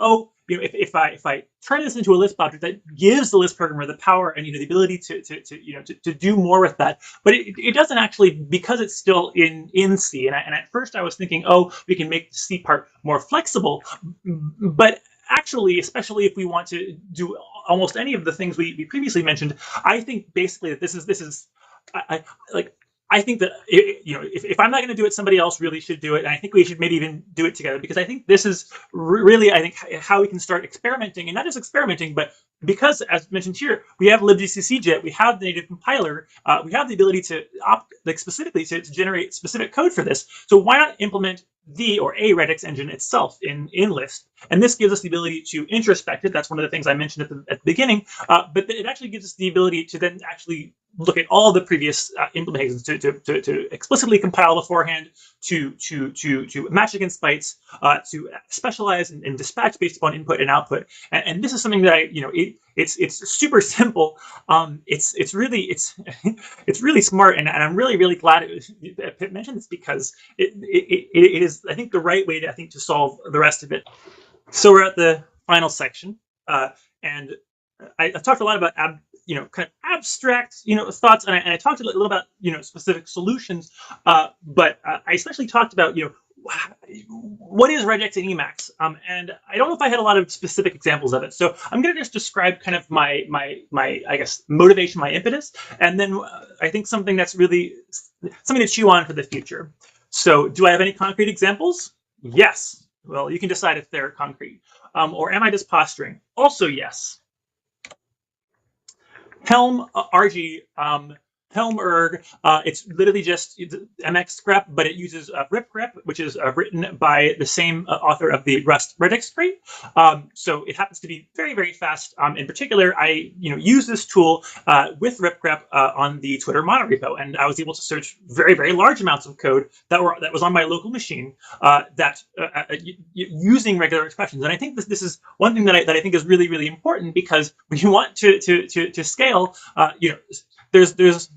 if I turn this into a Lisp object, that gives the Lisp programmer the power and the ability to do more with that. But it doesn't actually, because it's still in C. And at first I was thinking, we can make the C part more flexible, but actually, especially if we want to do almost any of the things we previously mentioned, I think basically that this is I think that if I'm not going to do it, somebody else really should do it, and I think we should maybe even do it together, because I think this is really how we can start experimenting, and not just experimenting, but because, as mentioned here, we have libgccjet, we have the native compiler, we have the ability to specifically to generate specific code for this. So why not implement the or a regex engine itself in Lisp? And this gives us the ability to introspect it. That's one of the things I mentioned at the beginning. But it actually gives us the ability to then actually look at all the previous implementations, to explicitly compile beforehand, to match against bytes, to specialize and dispatch based upon input and output. And this is something that it's super simple. It's really smart, and I'm really glad Pip mentioned this, because it is, I think, the right way to solve the rest of it. So we're at the final section, and I've talked a lot about kind of abstract thoughts, and I talked a little about specific solutions, but I especially talked about what is regex in Emacs, and I don't know if I had a lot of specific examples of it, so I'm going to just describe kind of my I guess motivation, my impetus, and then I think something that's really something to chew on for the future. So do I have any concrete examples? Yes. Well, you can decide if they're concrete. Or am I just posturing? Also yes. Helm RG, Helm erg, it's literally just MX grep, but it uses rip grep, which is written by the same author of the Rust regex tree. So it happens to be very fast. In particular, I use this tool with rip grep on the Twitter monorepo, and I was able to search very large amounts of code that was on my local machine using regular expressions. And I think this is one thing that I think is really important, because when you want to scale, there's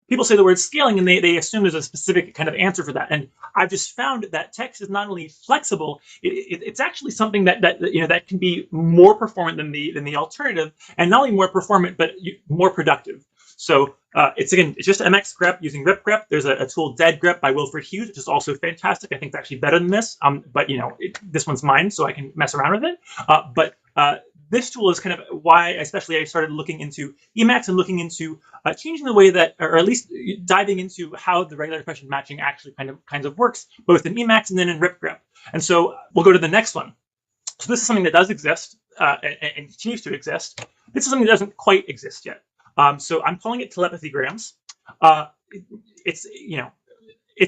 people say the word scaling, and they assume there's a specific kind of answer for that. And I've just found that text is not only flexible, it's actually something that can be more performant than the alternative, and not only more performant, but more productive. So it's just MX grep using rip grep. There's a tool dead grep by Wilfred Hughes, which is also fantastic. I think it's actually better than this, but this one's mine, so I can mess around with it. But this tool is kind of why, especially, I started looking into Emacs and looking into changing the way that, or at least diving into how the regular expression matching actually kind of works, both in Emacs and then in rip grep. And so we'll go to the next one. So this is something that does exist and continues to exist. This is something that doesn't quite exist yet. So I'm calling it telepathygrams. It's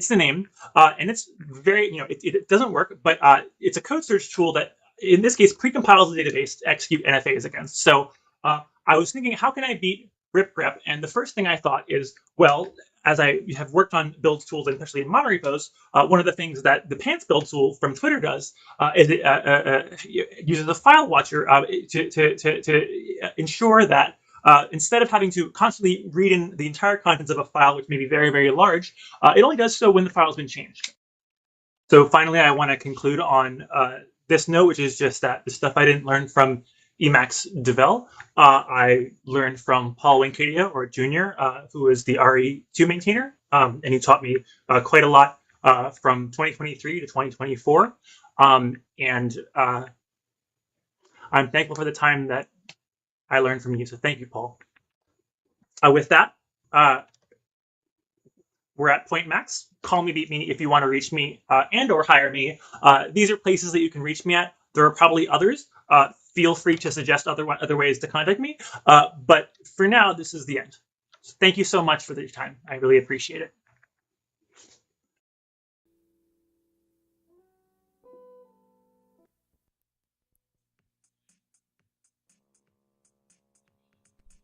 the name, and it's very it doesn't work, but it's a code search tool that, in this case, precompiles the database to execute NFAs against. So I was thinking, how can I beat rip grep? And the first thing I thought is, well, as I have worked on build tools, and especially in monorepos, one of the things that the pants build tool from Twitter does is it uses a file watcher to ensure that instead of having to constantly read in the entire contents of a file, which may be very, very large, it only does so when the file has been changed. So finally, I want to conclude on this note, which is just that the stuff I didn't learn from Emacs Devel, I learned from Paul Wincadia, or Junior, who is the RE2 maintainer, and he taught me quite a lot from 2023 to 2024. And I'm thankful for the time that I learned from you. So thank you, Paul. With that, we're at Point Max. Call me, beat me if you want to reach me and or hire me. These are places that you can reach me at. There are probably others. Feel free to suggest other ways to contact me. But for now, this is the end. So thank you so much for your time. I really appreciate it.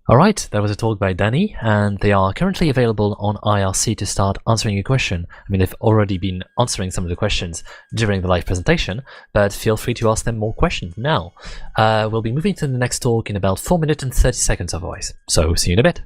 Alright, that was a talk by Danny, and they are currently available on IRC to start answering your question. I mean, they've already been answering some of the questions during the live presentation, but feel free to ask them more questions now. We'll be moving to the next talk in about 4 minutes and 30 seconds otherwise, so see you in a bit.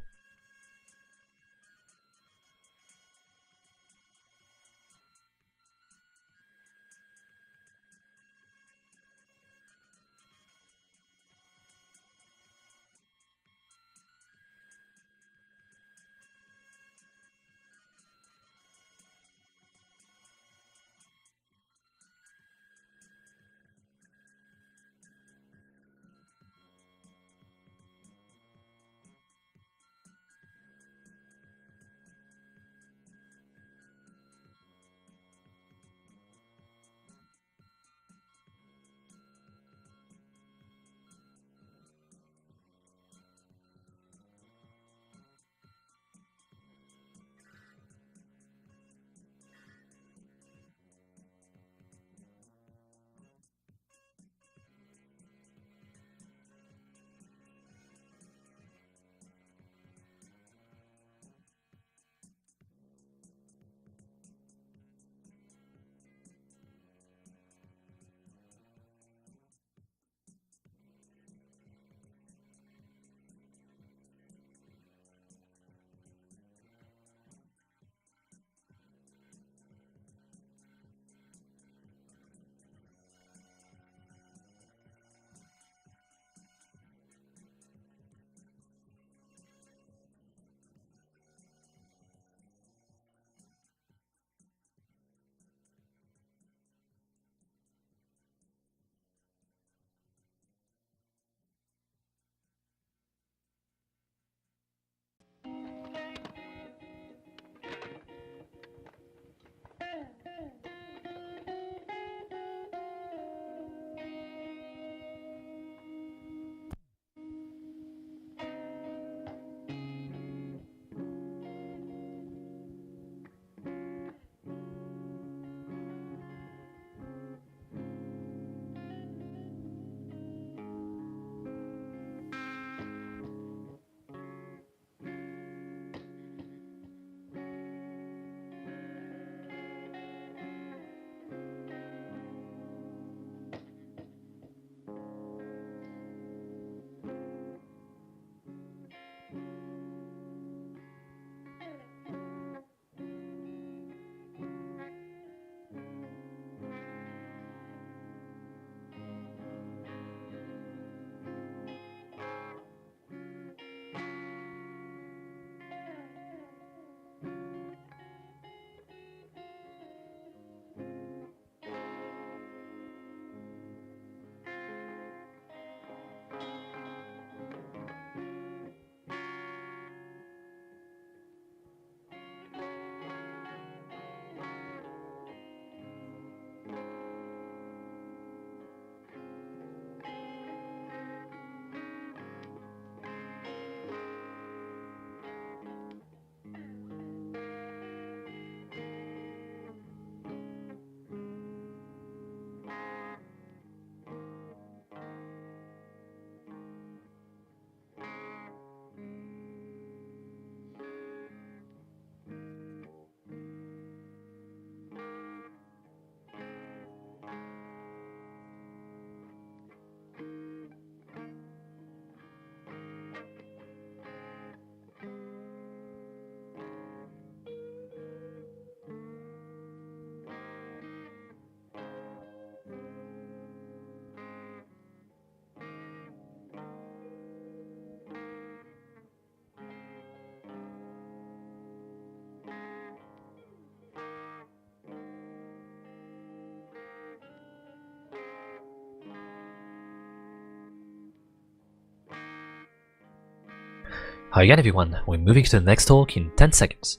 Hi again everyone, we're moving to the next talk in 10 seconds.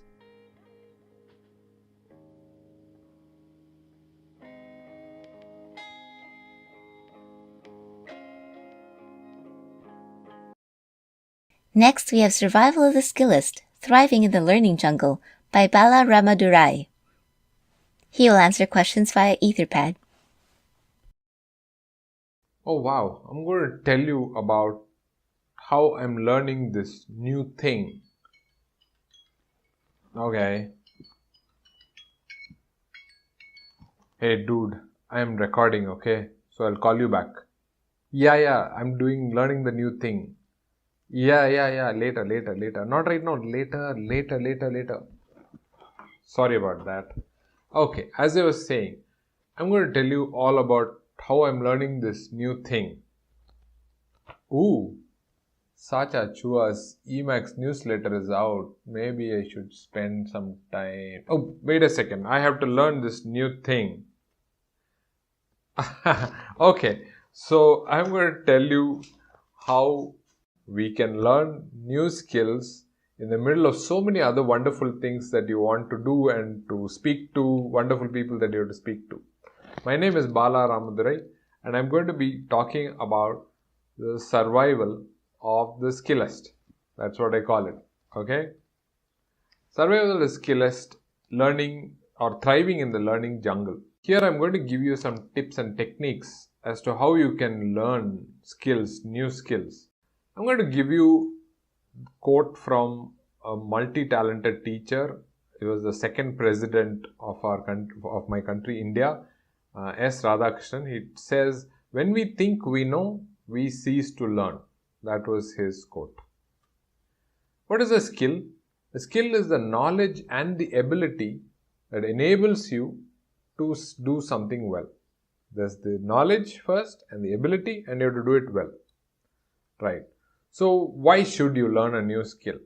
Next, we have Survival of the Skillest, Thriving in the Learning Jungle by Bala Ramadurai. He will answer questions via Etherpad. Oh wow, I'm going to tell you about how I'm learning this new thing. Okay. Hey dude, I am recording, okay? So I'll call you back. Yeah, I'm learning the new thing. Yeah, later. Not right now, later. Sorry about that. Okay, as I was saying, I'm going to tell you all about how I'm learning this new thing. Ooh, Sacha Chua's Emacs newsletter is out. Maybe I should spend some time. Oh, wait a second. I have to learn this new thing. Okay, so I'm going to tell you how we can learn new skills in the middle of so many other wonderful things that you want to do and to speak to wonderful people that you have to speak to. My name is Bala Ramadurai and I'm going to be talking about the survival of the skillest. That's what I call it. Okay? Survival of the skillest, learning or thriving in the learning jungle. Here I'm going to give you some tips and techniques as to how you can learn skills, new skills. I'm going to give you a quote from a multi-talented teacher. He was the second president of my country, India, S. Radhakrishnan. He says, "When we think we know, we cease to learn." That was his quote. What is a skill? A skill is the knowledge and the ability that enables you to do something well. There's the knowledge first and the ability, and you have to do it well. Right. So why should you learn a new skill?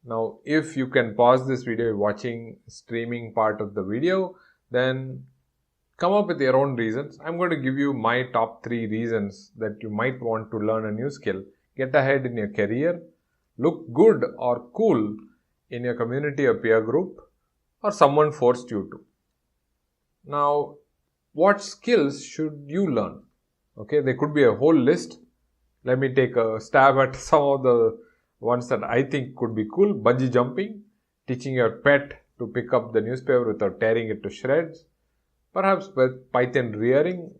Now, if you can pause this video watching streaming part of the video, then come up with your own reasons. I'm going to give you my top 3 reasons that you might want to learn a new skill, get ahead in your career, look good or cool in your community or peer group, or someone forced you to. Now, what skills should you learn? Okay, there could be a whole list. Let me take a stab at some of the ones that I think could be cool. Bungee jumping, teaching your pet to pick up the newspaper without tearing it to shreds. Perhaps with Python coding,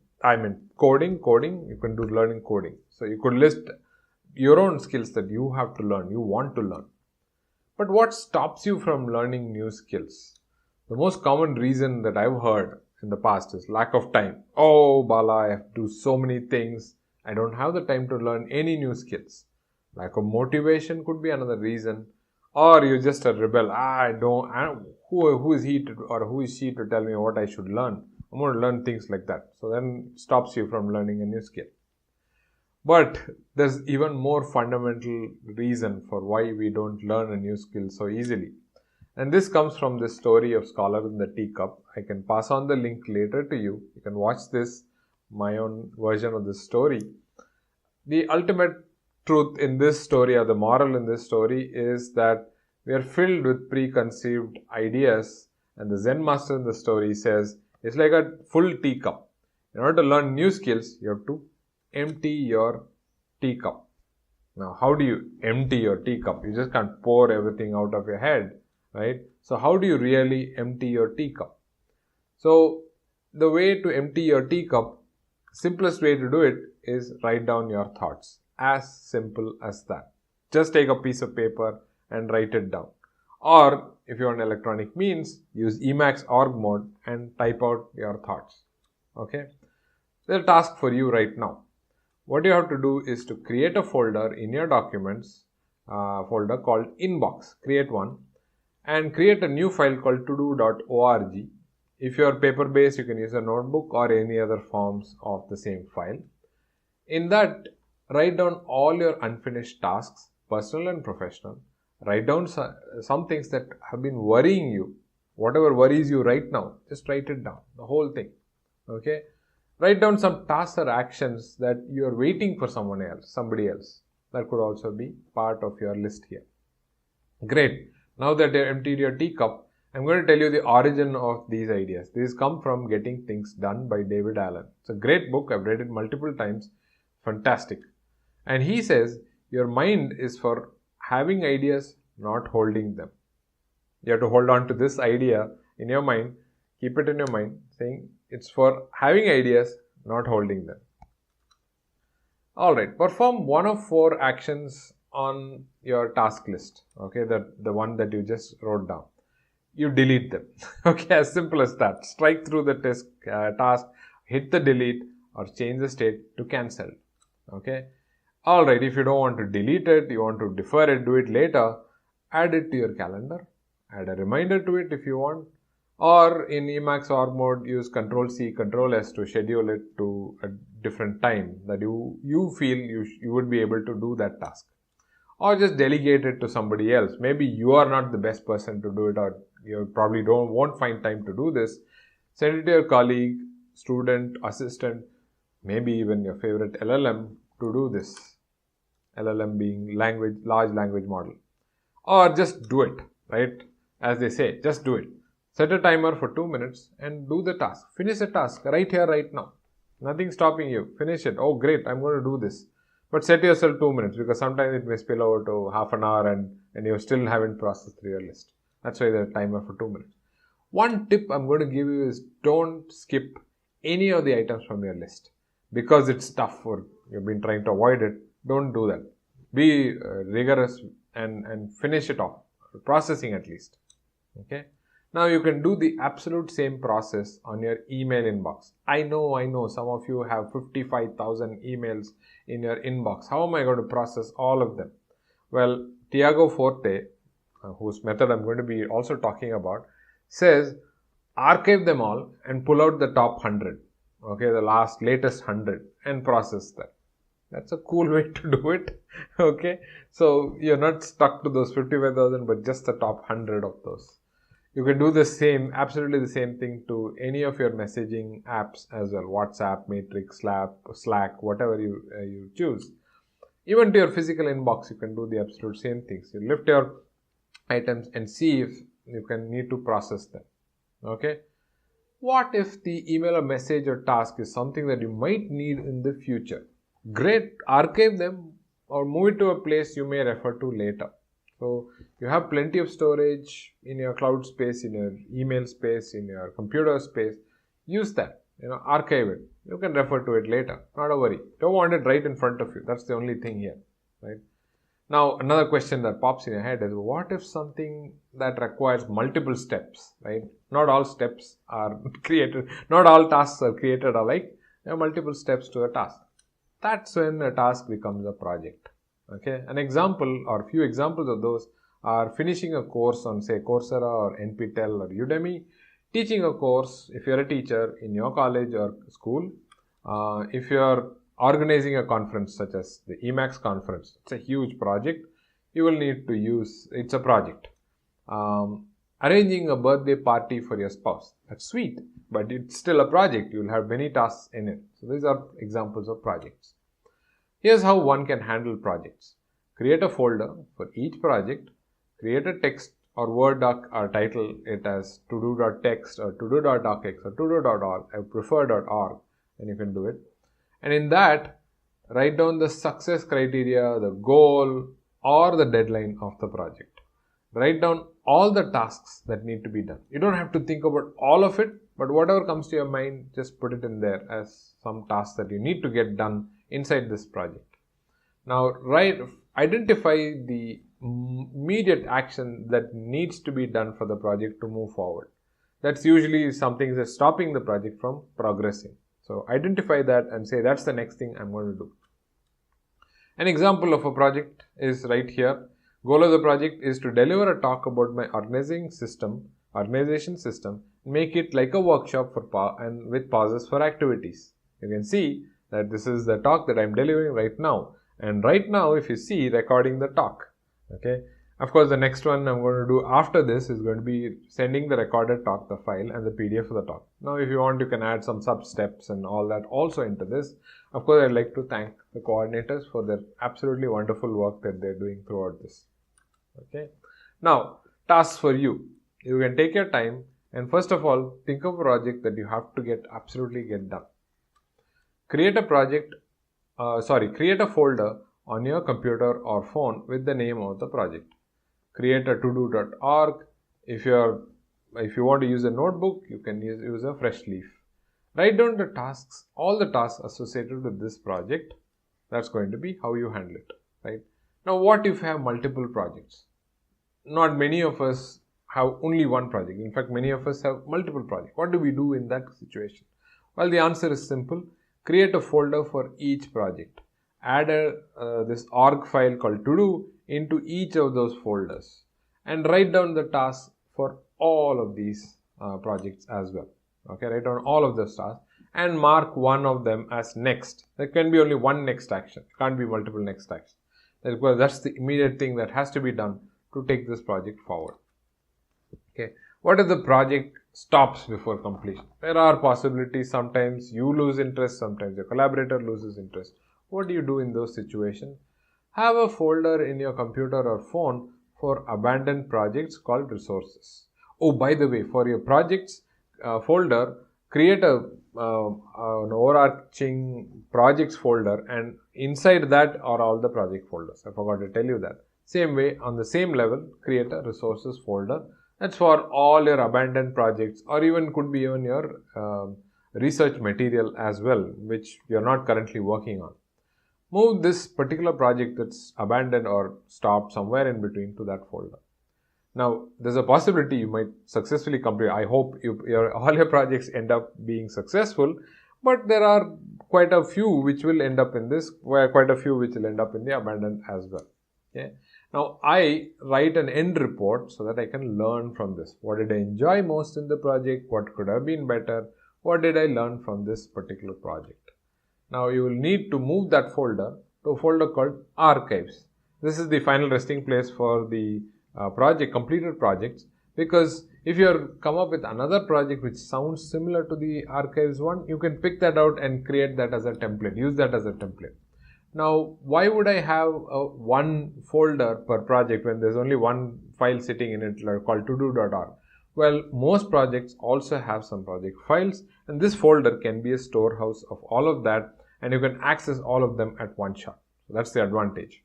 you can do learning coding. So you could list your own skills that you have to learn, you want to learn. But what stops you from learning new skills? The most common reason that I've heard in the past is lack of time. Oh, Bala, I have to do so many things. I don't have the time to learn any new skills. Lack of motivation could be another reason. Or you're just a rebel. Who is he or who is she to tell me what I should learn? I'm going to learn things like that. So then it stops you from learning a new skill. But there's even more fundamental reason for why we don't learn a new skill so easily. And this comes from the story of Scholar in the Teacup. I can pass on the link later to you. You can watch this, my own version of this story. The ultimate truth in this story, or the moral in this story, is that we are filled with preconceived ideas, and the Zen master in the story says it's like a full teacup. In order to learn new skills, you have to empty your teacup. Now, how do you empty your teacup? You just can't pour everything out of your head, right? So how do you really empty your teacup? So the way to empty your teacup, simplest way to do it is write down your thoughts. As simple as that. Just take a piece of paper and write it down. Or if you're on electronic means, use Emacs org mode and type out your thoughts. Okay. There's a task for you right now. What you have to do is to create a folder in your documents folder called inbox. Create one and create a new file called todo.org. If you are paper based, you can use a notebook or any other forms of the same file. In that, write down all your unfinished tasks, personal and professional. Write down some things that have been worrying you. Whatever worries you right now, just write it down, the whole thing. Okay. Write down some tasks or actions that you are waiting for somebody else. That could also be part of your list here. Great. Now that you've emptied your teacup, I'm going to tell you the origin of these ideas. These come from Getting Things Done by David Allen. It's a great book. I've read it multiple times. Fantastic. And he says, your mind is for having ideas, not holding them. You have to hold on to this idea in your mind, keep it in your mind, saying it's for having ideas, not holding them. Alright, perform one of 4 actions on your task list. Okay, the one that you just wrote down. You delete them. Okay, as simple as that. Strike through the task, hit the delete or change the state to cancel. Okay. Alright, if you don't want to delete it, you want to defer it, do it later, add it to your calendar. Add a reminder to it if you want. Or in Emacs org mode, use Ctrl+C, Ctrl+S to schedule it to a different time that you feel you would be able to do that task. Or just delegate it to somebody else. Maybe you are not the best person to do it, or you probably won't find time to do this. Send it to your colleague, student, assistant, maybe even your favorite LLM to do this. LLM being large language model. Or just do it, right? As they say, just do it. Set a timer for 2 minutes and do the task. Finish the task right here, right now. Nothing stopping you. Finish it. Oh, great, I'm going to do this. But set yourself 2 minutes, because sometimes it may spill over to half an hour and you still haven't processed through your list. That's why there's a timer for 2 minutes. One tip I'm going to give you is don't skip any of the items from your list. Because it's tough or you've been trying to avoid it, don't do that. Be rigorous and finish it off. Processing at least. Okay. Now you can do the absolute same process on your email inbox. I know some of you have 55,000 emails in your inbox. How am I going to process all of them? Well, Tiago Forte, whose method I'm going to be also talking about, says archive them all and pull out the top 100. Okay, the latest 100 and process that. That's a cool way to do it. Okay, so you're not stuck to those 55,000, but just the top 100 of those. You can do the same, absolutely the same thing to any of your messaging apps as well. WhatsApp, Matrix, Slack, whatever you choose. Even to your physical inbox, you can do the absolute same things. You lift your items and see if you can need to process them. Okay. What if the email or message or task is something that you might need in the future? Great, archive them or move it to a place you may refer to later. So you have plenty of storage in your cloud space, in your email space, in your computer space. Use that, archive it. You can refer to it later, not a worry. Don't want it right in front of you. That's the only thing here, right? Now, another question that pops in your head is, what if something that requires multiple steps, right? Not all steps are created, not all tasks are created alike. There are multiple steps to a task. That's when a task becomes a project. Okay, an example or few examples of those are finishing a course on, say, Coursera or NPTEL or Udemy, teaching a course if you're a teacher in your college or school, if you're organizing a conference such as the Emacs conference. It's a huge project. You will need to use, it's a project. Arranging a birthday party for your spouse. That's sweet, but it's still a project. You'll have many tasks in it. So these are examples of projects. Here's how one can handle projects. Create a folder for each project, create a text or Word doc or title it as todo.txt or todo.docx or todo.org. I prefer .org, and you can do it. And in that, write down the success criteria, the goal or the deadline of the project. Write down all the tasks that need to be done. You don't have to think about all of it, but whatever comes to your mind, just put it in there as some tasks that you need to get done inside this project. Now, identify the immediate action that needs to be done for the project to move forward. That's usually something that's stopping the project from progressing. So identify that and say, that's the next thing I'm going to do. An example of a project is right here. Goal of the project is to deliver a talk about my organization system, make it like a workshop and with pauses for activities. You can see that this is the talk that I'm delivering right now. And right now, if you see, recording the talk. Okay. Of course, the next one I'm going to do after this is going to be sending the recorded talk, the file, and the PDF of the talk. Now, if you want, you can add some sub steps and all that also into this. Of course, I'd like to thank the coordinators for their absolutely wonderful work that they're doing throughout this. Okay. Now, tasks for you. You can take your time and first of all, think of a project that you have to absolutely get done. Create a create a folder on your computer or phone with the name of the project. Create a todo.org. If you want to use a notebook, you can use a fresh leaf. Write down the tasks, all the tasks associated with this project. That's going to be how you handle it, right? Now, what if you have multiple projects? Not many of us have only one project. In fact, many of us have multiple projects. What do we do in that situation? Well, the answer is simple. Create a folder for each project. Add this org file called to-do into each of those folders and write down the tasks for all of these projects as well. Okay, write down all of those tasks and mark one of them as next. There can be only one next action. It can't be multiple next actions. That's the immediate thing that has to be done to take this project forward. Okay, what if the project stops before completion? There are possibilities. Sometimes you lose interest, sometimes your collaborator loses interest. What do you do in those situations? Have a folder in your computer or phone for abandoned projects called resources. Oh, by the way, for your projects folder, create an overarching projects folder, and inside that are all the project folders. I forgot to tell you that. Same way, on the same level, create a resources folder. That's for all your abandoned projects, or even could be even your research material as well, which you're not currently working on. Move this particular project that's abandoned or stopped somewhere in between to that folder. Now, there's a possibility you might successfully complete. I hope all your projects end up being successful, but there are quite a few which will end up in this, quite a few which will end up in the abandoned as well. Okay. Now, I write an end report so that I can learn from this. What did I enjoy most in the project? What could have been better? What did I learn from this particular project? Now, you will need to move that folder to a folder called archives. This is the final resting place for the completed projects, because if you come up with another project which sounds similar to the archives one, you can pick that out and create that as a template, use that as a template. Now, why would I have one folder per project when there's only one file sitting in it called todo.org? Well, most projects also have some project files, and this folder can be a storehouse of all of that, and you can access all of them at one shot. So that's the advantage.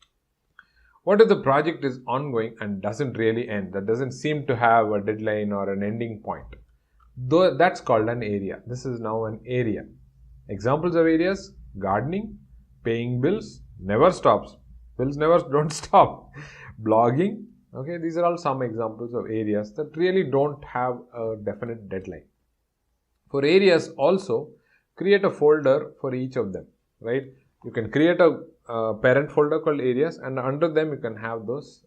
What if the project is ongoing and doesn't really end? That doesn't seem to have a deadline or an ending point. Though that's called an area. This is now an area. Examples of areas: gardening, paying bills, never stops. Bills never don't stop. Blogging. Okay, these are all some examples of areas that really don't have a definite deadline. For areas also, create a folder for each of them, right? You can create a parent folder called areas, and under them you can have those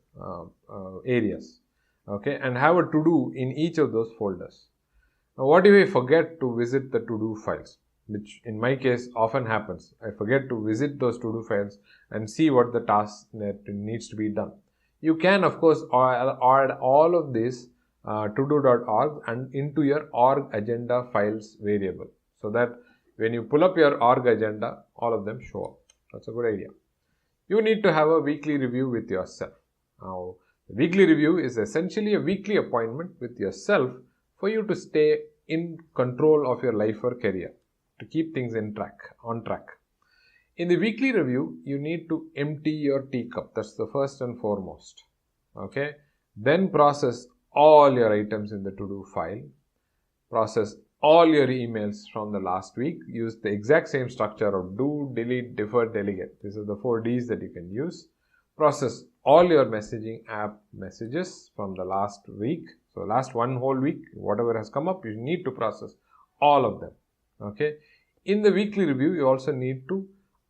areas, okay, and have a to-do in each of those folders. Now, what if I forget to visit the to-do files, which in my case often happens? I forget to visit those to-do files and see what the task that needs to be done. You can, of course, add all of this todo.org and into your org agenda files variable, so that when you pull up your org agenda, all of them show up. That's a good idea. You need to have a weekly review with yourself. Now, the weekly review is essentially a weekly appointment with yourself for you to stay in control of your life or career, to keep things on track. In the weekly review, you need to empty your teacup. That's the first and foremost. Okay. Then process all your items in the to-do file. Process all your emails from the last week. Use the exact same structure of do, delete, defer, delegate. These are the 4 Ds that you can use. Process all your messaging app messages from the last week. So last one whole week, whatever has come up, you need to process all of them. Okay. In the weekly review, you also need to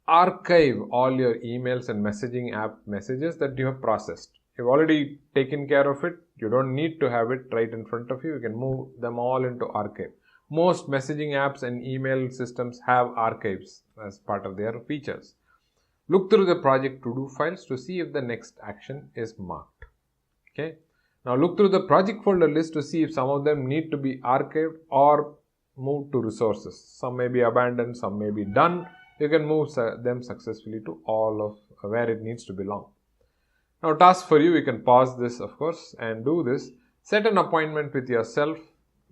archive all your emails and messaging app messages that you have processed. You've already taken care of it. You don't need to have it right in front of you. You can move them all into archive. Most messaging apps and email systems have archives as part of their features. Look through the project to-do files to see if the next action is marked. Okay. Now look through the project folder list to see if some of them need to be archived or moved to resources. Some may be abandoned, some may be done. You can move them successfully to all of where it needs to belong. Now, task for you, you can pause this, of course, and do this. Set an appointment with yourself,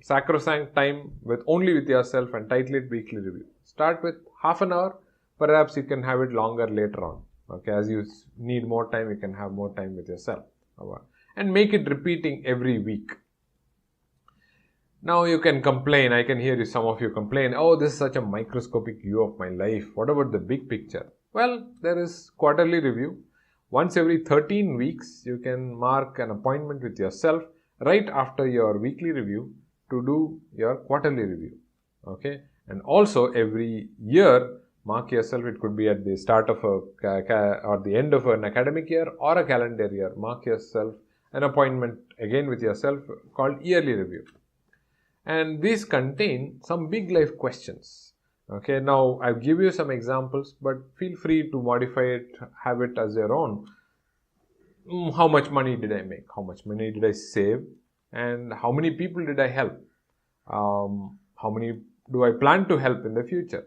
sacrosanct time only with yourself, and title it weekly review. Start with half an hour. Perhaps you can have it longer later on. Okay, as you need more time, you can have more time with yourself. And make it repeating every week. Now you can complain. I can hear some of you complain, oh, this is such a microscopic view of my life. What about the big picture? Well, there is quarterly review. Once every 13 weeks, you can mark an appointment with yourself right after your weekly review to do your quarterly review. Okay, and also every year, mark yourself. It could be at the start of or the end of an academic year or a calendar year. Mark yourself an appointment again with yourself called yearly review. And these contain some big life questions. Okay, now I'll give you some examples, but feel free to modify it, have it as your own. How much money did I make? How much money did I save? And how many people did I help? How many do I plan to help in the future?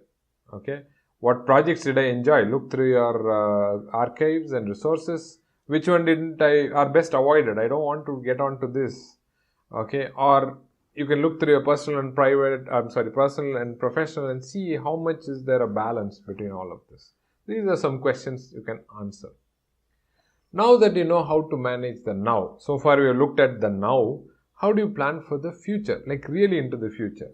Okay, what projects did I enjoy? Look through your archives and resources. Which one didn't are best avoided? I don't want to get onto this. Okay, or you can look through your personal and personal and professional and see how much is there a balance between all of this. These are some questions you can answer. Now that you know how to manage the now, so far we have looked at the now, how do you plan for the future, like really into the future?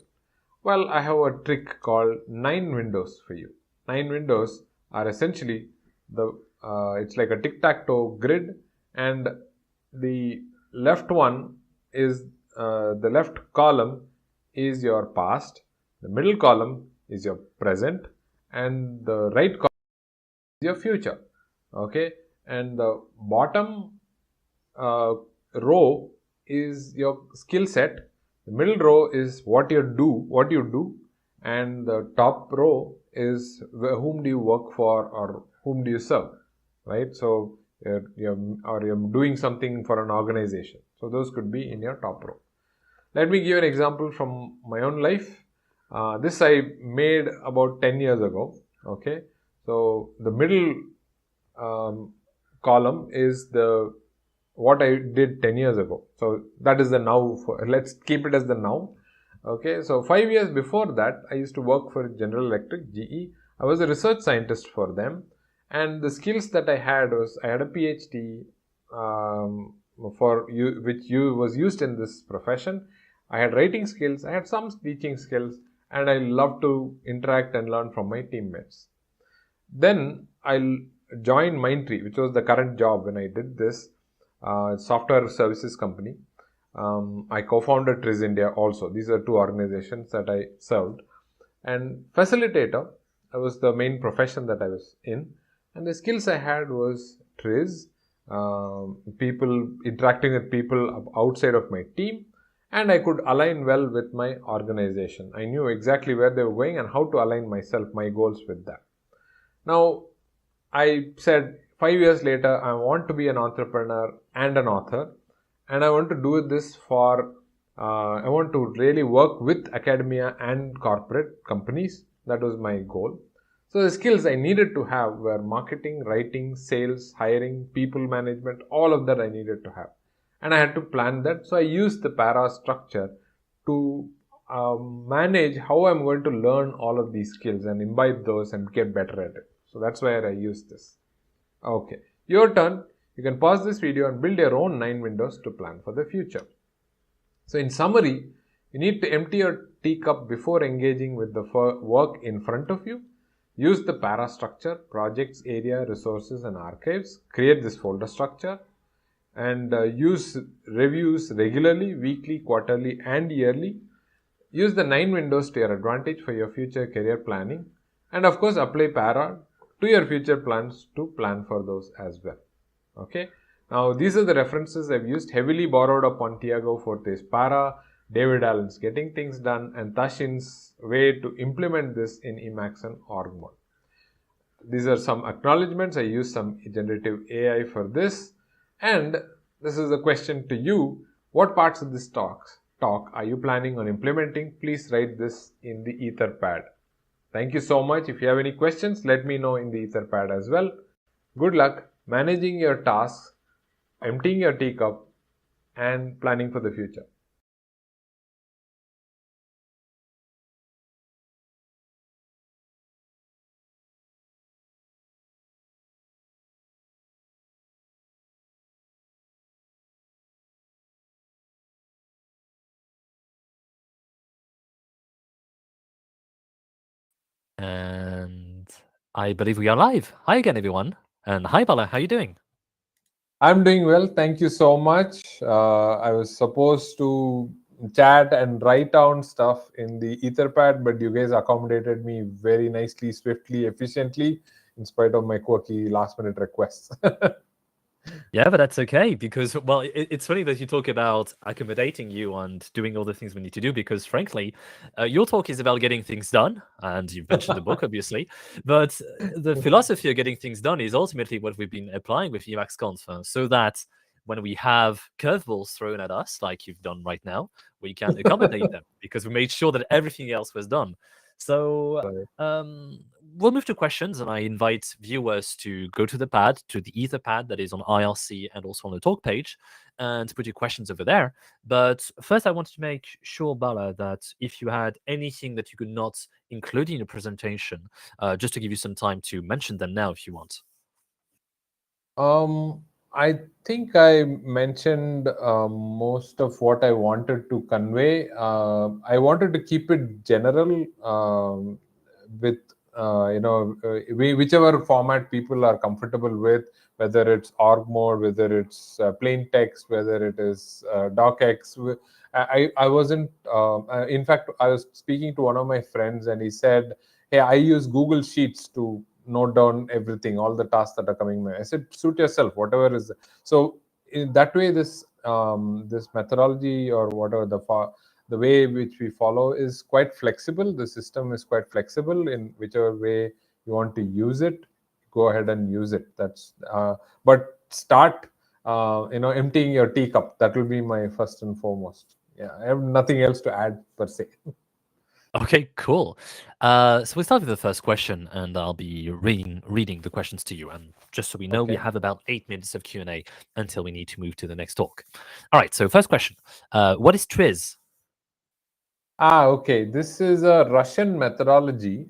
Well, I have a trick called 9 windows for you. 9 windows are essentially it's like a tic-tac-toe grid, and the left one is the left column is your past, the middle column is your present, and the right column is your future. Okay, and the bottom row is your skill set, the middle row is what you do, and the top row is whom do you work for or whom do you serve, right? So you're doing something for an organization. So those could be in your top row. Let me give you an example from my own life. This I made about 10 years ago. Okay, so the middle column is what I did 10 years ago. So that is the now. Let's keep it as the now. Okay, so 5 years before that, I used to work for General Electric, GE. I was a research scientist for them, and the skills that I had was I had a PhD which was used in this profession. I had writing skills, I had some teaching skills, and I loved to interact and learn from my teammates. Then I joined Mindtree, which was the current job when I did this software services company. I co-founded Triz India also. These are 2 organizations that I served. And facilitator was the main profession that I was in. And the skills I had was Triz, interacting with people outside of my team, and I could align well with my organization. I knew exactly where they were going and how to align my goals with that. Now, I said 5 years later, I want to be an entrepreneur and an author, and I want to do this I want to really work with academia and corporate companies. That was my goal. So the skills I needed to have were marketing, writing, sales, hiring, people management, all of that I needed to have. And I had to plan that. So I used the para structure to manage how I'm going to learn all of these skills and imbibe those and get better at it. So that's where I use this. Okay, your turn. You can pause this video and build your own 9 windows to plan for the future. So in summary, you need to empty your teacup before engaging with the work in front of you. Use the para structure, projects, area, resources and archives. Create this folder structure and use reviews regularly, weekly, quarterly and yearly. Use the 9 windows to your advantage for your future career planning, and of course apply para to your future plans to plan for those as well. Okay, now these are the references I've used, heavily borrowed upon Tiago Forte's para, David Allen's Getting Things Done, and Tashin's way to implement this in Emacs and org mode. These are some acknowledgements. I use some generative AI for this, and this is a question to you. What parts of this talk are you planning on implementing? Please write this in the Etherpad. Thank you so much. If you have any questions, let me know in the Etherpad as well. Good luck managing your tasks emptying your teacup, and planning for the future. And I believe we are live. Hi again, everyone. And hi, Bala. How are you doing? I'm doing well. Thank you so much. I was supposed to chat and write down stuff in the Etherpad, but you guys accommodated me very nicely, swiftly, efficiently, in spite of my quirky last minute requests. Yeah, but that's okay because, well, it's funny that you talk about accommodating you and doing all the things we need to do because, frankly, your talk is about getting things done. And you've mentioned the book, obviously. But the philosophy of getting things done is ultimately what we've been applying with EmacsConf so that when we have curveballs thrown at us, like you've done right now, we can accommodate them because we made sure that everything else was done. So we'll move to questions, and I invite viewers to go to the pad, to the Etherpad that is on IRC and also on the talk page, and put your questions over there. But first, I wanted to make sure, Bala, that if you had anything that you could not include in your presentation, just to give you some time to mention them now if you want. I think I mentioned most of what I wanted to convey. I wanted to keep it general with whichever format people are comfortable with, whether it's org mode, whether it's plain text, whether it is docx. I wasn't. In fact, I was speaking to one of my friends, and he said, "Hey, I use Google Sheets to note down everything, all the tasks that are coming my." I said, "Suit yourself, whatever is." So in that way, this methodology or whatever the way which we follow is quite flexible. The system is quite flexible in whichever way you want to use it. Go ahead and use it. That's but start emptying your teacup. That will be my first and foremost. Yeah, I have nothing else to add per se. Okay, cool. So we start with the first question, and I'll be reading the questions to you. And just so we know, we Okay. have about 8 minutes of Q&A until we need to move to the next talk. All right, so first question. What is Triz? Okay. This is a Russian methodology.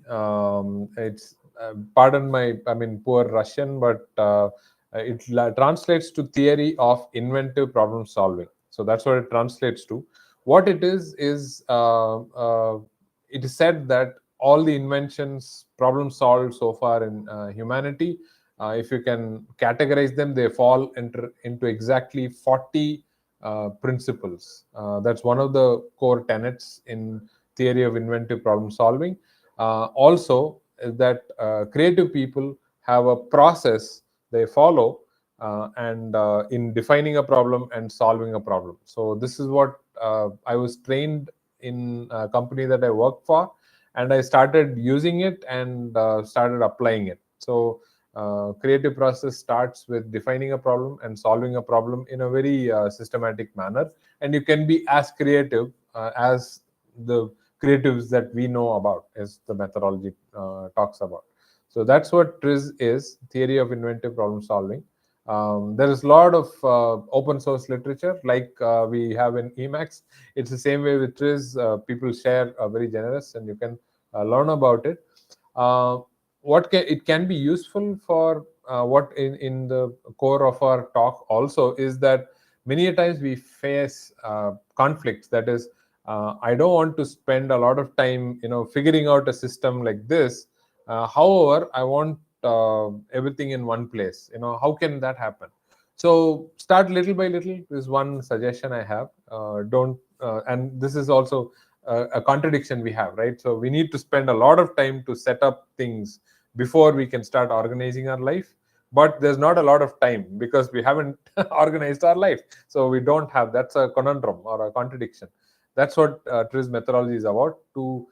It's pardon my, poor Russian, but it translates to theory of inventive problem solving. So that's what it translates to. What it is it is said that all the inventions, problem solved so far in humanity, if you can categorize them, they fall into exactly 40 principles. That's one of the core tenets in theory of inventive problem solving. Also, that creative people have a process they follow and in defining a problem and solving a problem. So this is what I was trained in a company that I work for, and I started using it and started applying it. So creative process starts with defining a problem and solving a problem in a very systematic manner, and you can be as creative as the creatives that we know about, as the methodology talks about. So that's what TRIZ is, theory of inventive problem solving. There is a lot of open source literature like we have in Emacs. It's the same way with TRIZ. People share very generous, and you can learn about it. It can be useful for what in the core of our talk also is that many a times we face conflicts. That is, I don't want to spend a lot of time figuring out a system like this. However, I want everything in one place. How can that happen? So start little by little is one suggestion I have. Don't and this is also a contradiction we have, right? So we need to spend a lot of time to set up things before we can start organizing our life, but there's not a lot of time because we haven't organized our life, so we don't have. That's a conundrum or a contradiction. That's what TRIZ methodology is about, to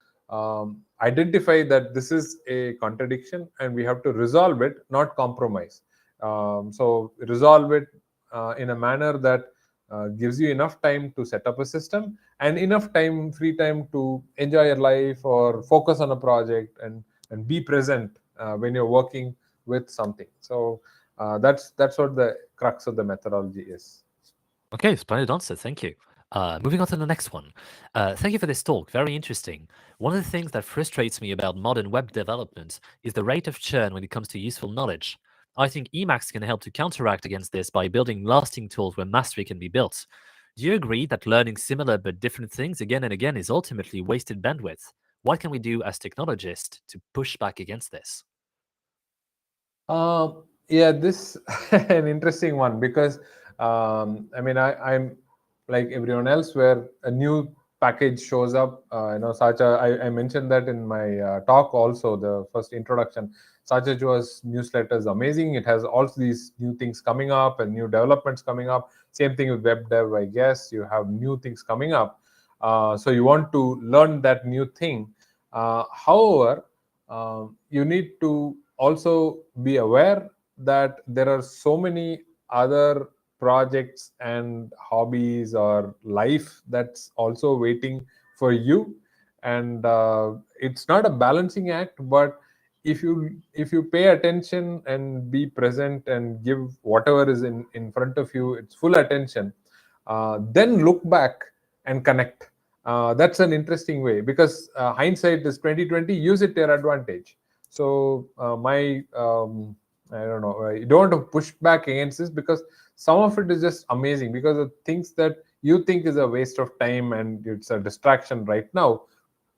identify that this is a contradiction and we have to resolve it, not compromise. So resolve it in a manner that gives you enough time to set up a system and enough time, free time, to enjoy your life or focus on a project and be present when you're working with something. So that's what the crux of the methodology is. Okay, splendid answer. Thank you. Moving on to the next one. Thank you for this talk. Very interesting. One of the things that frustrates me about modern web development is the rate of churn when it comes to useful knowledge. I think Emacs can help to counteract against this by building lasting tools where mastery can be built. Do you agree that learning similar but different things again and again is ultimately wasted bandwidth? What can we do as technologists to push back against this? Yeah, this an interesting one because I mean I'm like everyone else where a new package shows up. I mentioned that in my talk also, the first introduction. Sachajua's newsletter is amazing. It has all these new things coming up and new developments coming up. Same thing with web dev, I guess. You have new things coming up. So you want to learn that new thing. However, you need to also be aware that there are so many other projects and hobbies or life that's also waiting for you, and it's not a balancing act, but if you pay attention and be present and give whatever is in front of you its full attention, then look back and connect. That's an interesting way because hindsight is 2020. Use it to your advantage. So I don't know. You don't want to push back against this because some of it is just amazing, because the things that you think is a waste of time and it's a distraction right now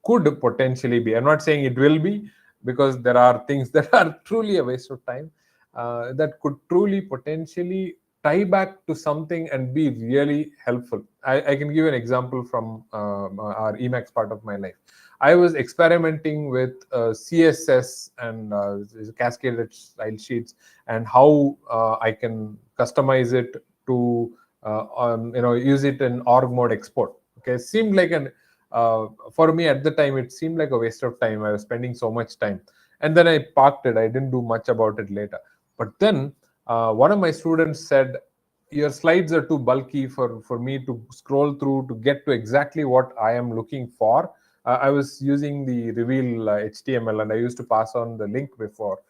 could potentially be. I'm not saying it will be, because there are things that are truly a waste of time that could truly potentially tie back to something and be really helpful. I can give an example from our Emacs part of my life. I was experimenting with CSS and cascaded style sheets, and how I can customize it to use it in org mode export. Okay, seemed like an for me at the time it seemed like a waste of time. I was spending so much time, and then I parked it. I didn't do much about it later. But then one of my students said, your slides are too bulky for me to scroll through to get to exactly what I am looking for. I was using the reveal HTML, and I used to pass on the link before.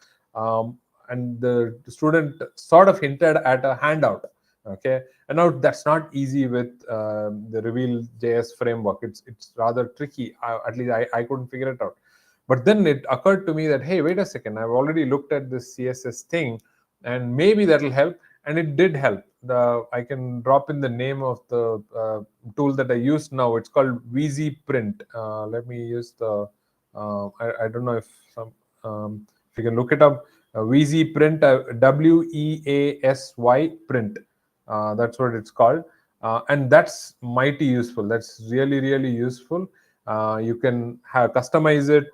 And the student sort of hinted at a handout. Okay, and now that's not easy with the reveal JS framework. It's rather tricky. At least I couldn't figure it out. But then it occurred to me that, hey, wait a second, I've already looked at this CSS thing, and maybe that'll help. And it did help. I can drop in the name of the tool that I use now. It's called VZ Print. Let me use the. I don't know if you can look it up. VZ Print, WEASY Print. That's what it's called, and that's mighty useful. That's really useful. You can customize it.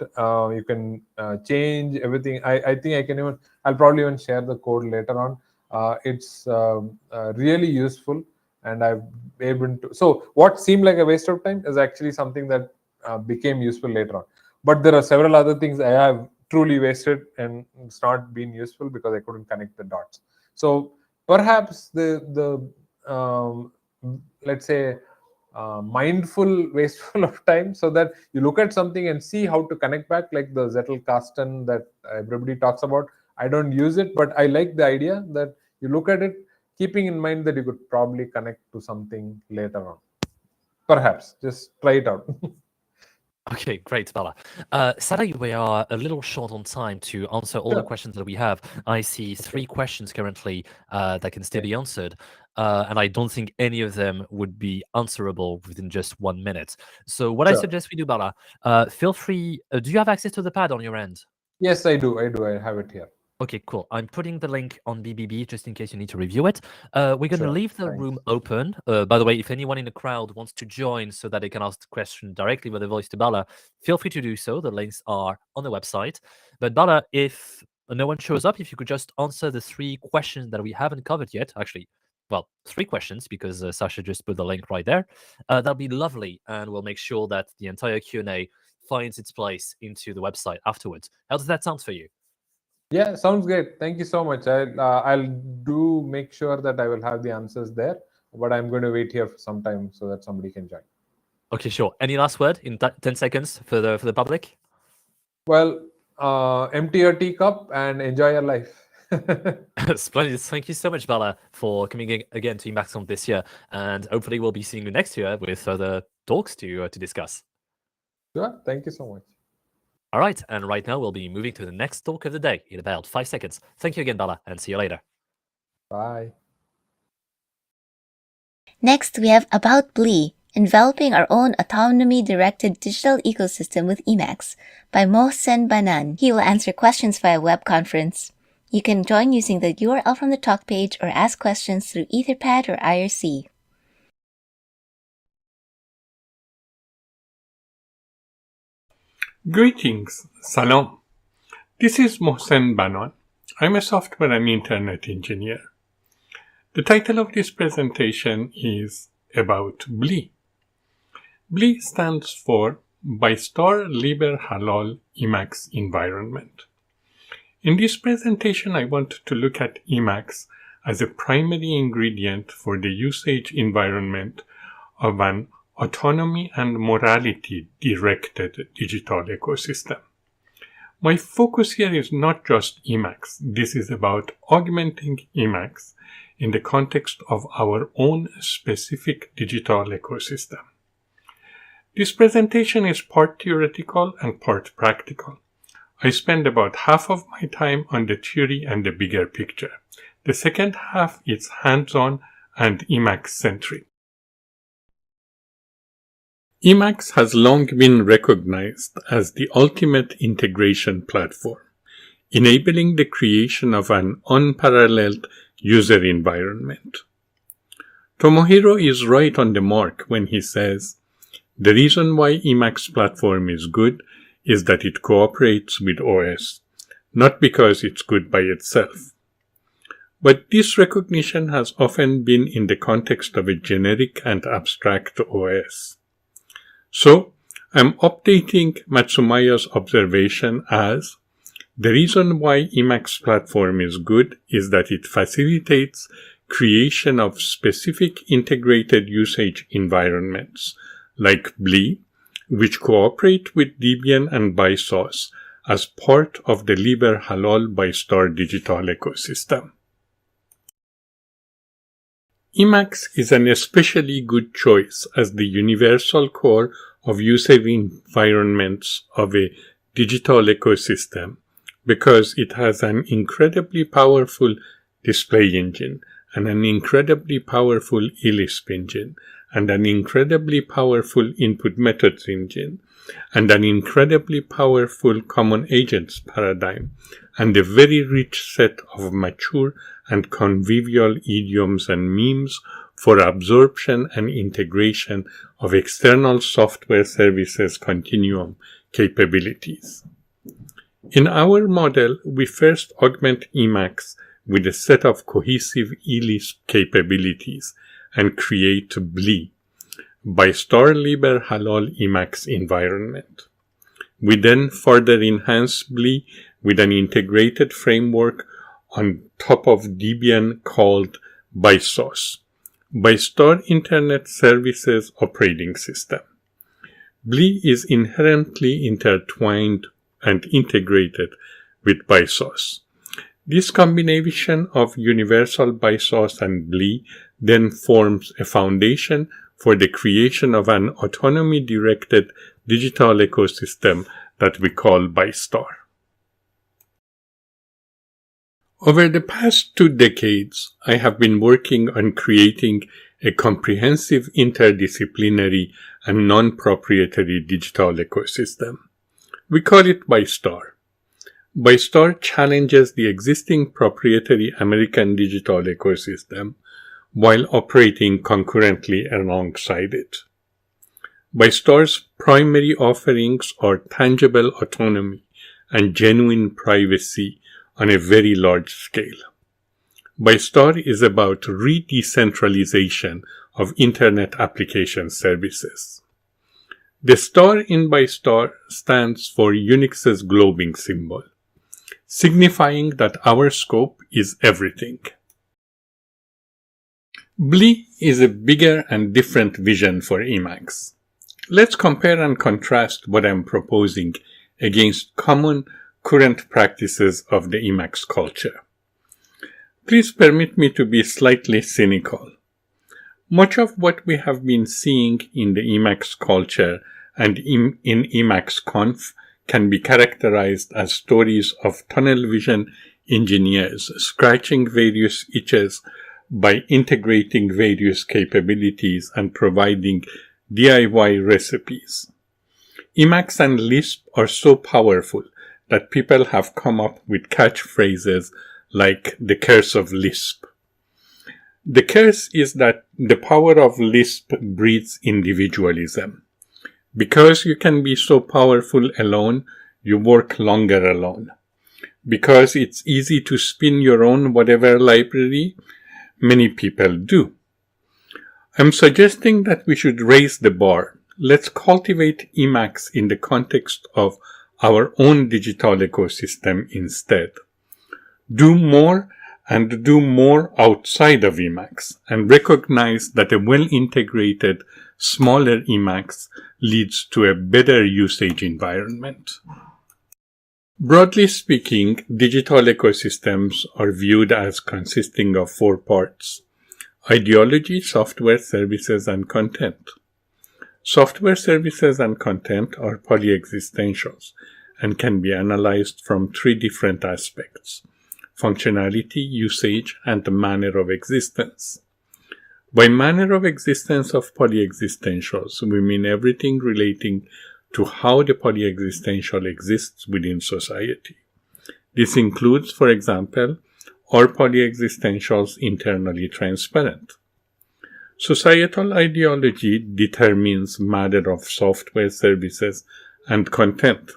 You can change everything. I think I can even. I'll probably even share the code later on. It's really useful, and I've able to. So what seemed like a waste of time is actually something that became useful later on. But there are several other things I have truly wasted, and it's not been useful because I couldn't connect the dots. So perhaps the let's say mindful wasteful of time, so that you look at something and see how to connect back, like the Zettelkasten that everybody talks about. I don't use it, but I like the idea that you look at it keeping in mind that you could probably connect to something later on. Perhaps just try it out. Okay, great, Bala. Sadly, we are a little short on time to answer all the questions that we have. I see 3 questions currently that can still be answered, and I don't think any of them would be answerable within just 1 minute. So what I suggest we do, Bala, feel free. Do you have access to the pad on your end? Yes, I do. I have it here. Okay, cool. I'm putting the link on BBB just in case you need to review it. We're going to leave the room open. By the way, if anyone in the crowd wants to join so that they can ask the question directly with a voice to Bala, feel free to do so. The links are on the website. But Bala, if no one shows up, if you could just answer the 3 questions that we haven't covered yet, actually, well, 3 questions, because Sasha just put the link right there, that'll be lovely. And we'll make sure that the entire Q&A finds its place into the website afterwards. How does that sound for you? Yeah, sounds great. Thank you so much. I'll do make sure that I will have the answers there, but I'm going to wait here for some time so that somebody can join. Okay, sure. Any last word in 10 seconds for the public? Well, empty your teacup and enjoy your life. Splendid. Thank you so much, Bala, for coming again to EmacsConf this year. And hopefully we'll be seeing you next year with further talks to discuss. Sure, thank you so much. All right, and right now we'll be moving to the next talk of the day in about 5 seconds. Thank you again, Bala, and see you later. Bye. Next, we have About Blee, Enveloping Our Own Autonomy-Directed Digital Ecosystem with Emacs by Mohsen Banan. He will answer questions via web conference. You can join using the URL from the talk page or ask questions through Etherpad or IRC. Greetings, Salam. This is Mohsen Banan. I'm a software and internet engineer. The title of this presentation is About Blee. Blee stands for By-Star Liber Halal Emacs Environment. In this presentation, I want to look at Emacs as a primary ingredient for the usage environment of an autonomy and morality-directed digital ecosystem. My focus here is not just Emacs. This is about augmenting Emacs in the context of our own specific digital ecosystem. This presentation is part theoretical and part practical. I spend about half of my time on the theory and the bigger picture. The second half is hands-on and Emacs-centric. Emacs has long been recognized as the ultimate integration platform, enabling the creation of an unparalleled user environment. Tomohiro is right on the mark when he says, "The reason why Emacs platform is good is that it cooperates with OS, not because it's good by itself." But this recognition has often been in the context of a generic and abstract OS. So, I'm updating Matsumaya's observation as, the reason why Emacs platform is good is that it facilitates creation of specific integrated usage environments, like Blee, which cooperate with Debian and BySauce as part of the Liber Halal By-Star digital ecosystem. Emacs is an especially good choice as the universal core of user environments of a digital ecosystem because it has an incredibly powerful display engine and an incredibly powerful eLisp engine and an incredibly powerful input methods engine and an incredibly powerful common agents paradigm and a very rich set of mature and convivial idioms and memes for absorption and integration of external software services continuum capabilities. In our model, we first augment Emacs with a set of cohesive eLisp capabilities and create Blee, By-Star Liber Halal Emacs environment. We then further enhance Blee with an integrated framework on top of Debian called BySauce, By-Star Internet Services Operating System. Blee is inherently intertwined and integrated with BySauce. This combination of universal BySauce and Blee then forms a foundation for the creation of an autonomy-directed digital ecosystem that we call By-Star. Over the past 2 decades, I have been working on creating a comprehensive interdisciplinary and non-proprietary digital ecosystem. We call it By-Star. By-Star challenges the existing proprietary American digital ecosystem while operating concurrently alongside it. By-Star's primary offerings are tangible autonomy and genuine privacy on a very large scale. By-Star is about re-decentralization of Internet application services. The star in By-Star stands for Unix's globing symbol, signifying that our scope is everything. Blee is a bigger and different vision for Emacs. Let's compare and contrast what I'm proposing against common current practices of the Emacs culture. Please permit me to be slightly cynical. Much of what we have been seeing in the Emacs culture and in EmacsConf can be characterized as stories of tunnel vision engineers scratching various itches by integrating various capabilities and providing DIY recipes. Emacs and Lisp are so powerful that people have come up with catchphrases like the curse of Lisp. The curse is that the power of Lisp breeds individualism. Because you can be so powerful alone, you work longer alone. Because it's easy to spin your own whatever library, many people do. I'm suggesting that we should raise the bar. Let's cultivate Emacs in the context of our own digital ecosystem instead. Do more and do more outside of Emacs, and recognize that a well-integrated, smaller Emacs leads to a better usage environment. Broadly speaking, digital ecosystems are viewed as consisting of 4 parts: ideology, software, services, and content. Software services and content are polyexistentials and can be analyzed from 3 different aspects: functionality, usage, and the manner of existence. By manner of existence of polyexistentials, we mean everything relating to how the polyexistential exists within society. This includes, for example, are polyexistentials internally transparent? Societal ideology determines manner of software services and content,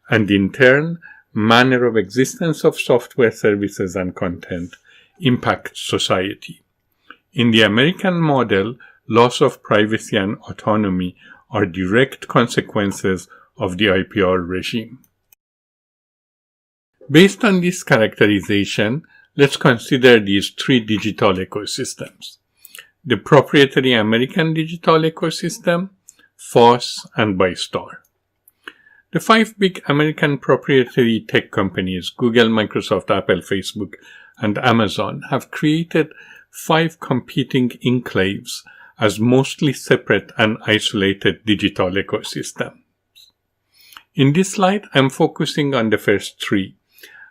and in turn, manner of existence of software services and content impacts society. In the American model, loss of privacy and autonomy are direct consequences of the IPR regime. Based on this characterization, let's consider these 3 digital ecosystems: the proprietary American digital ecosystem, FOSS, and ByStar. The 5 big American proprietary tech companies, Google, Microsoft, Apple, Facebook, and Amazon, have created 5 competing enclaves as mostly separate and isolated digital ecosystems. In this slide, I'm focusing on the first 3,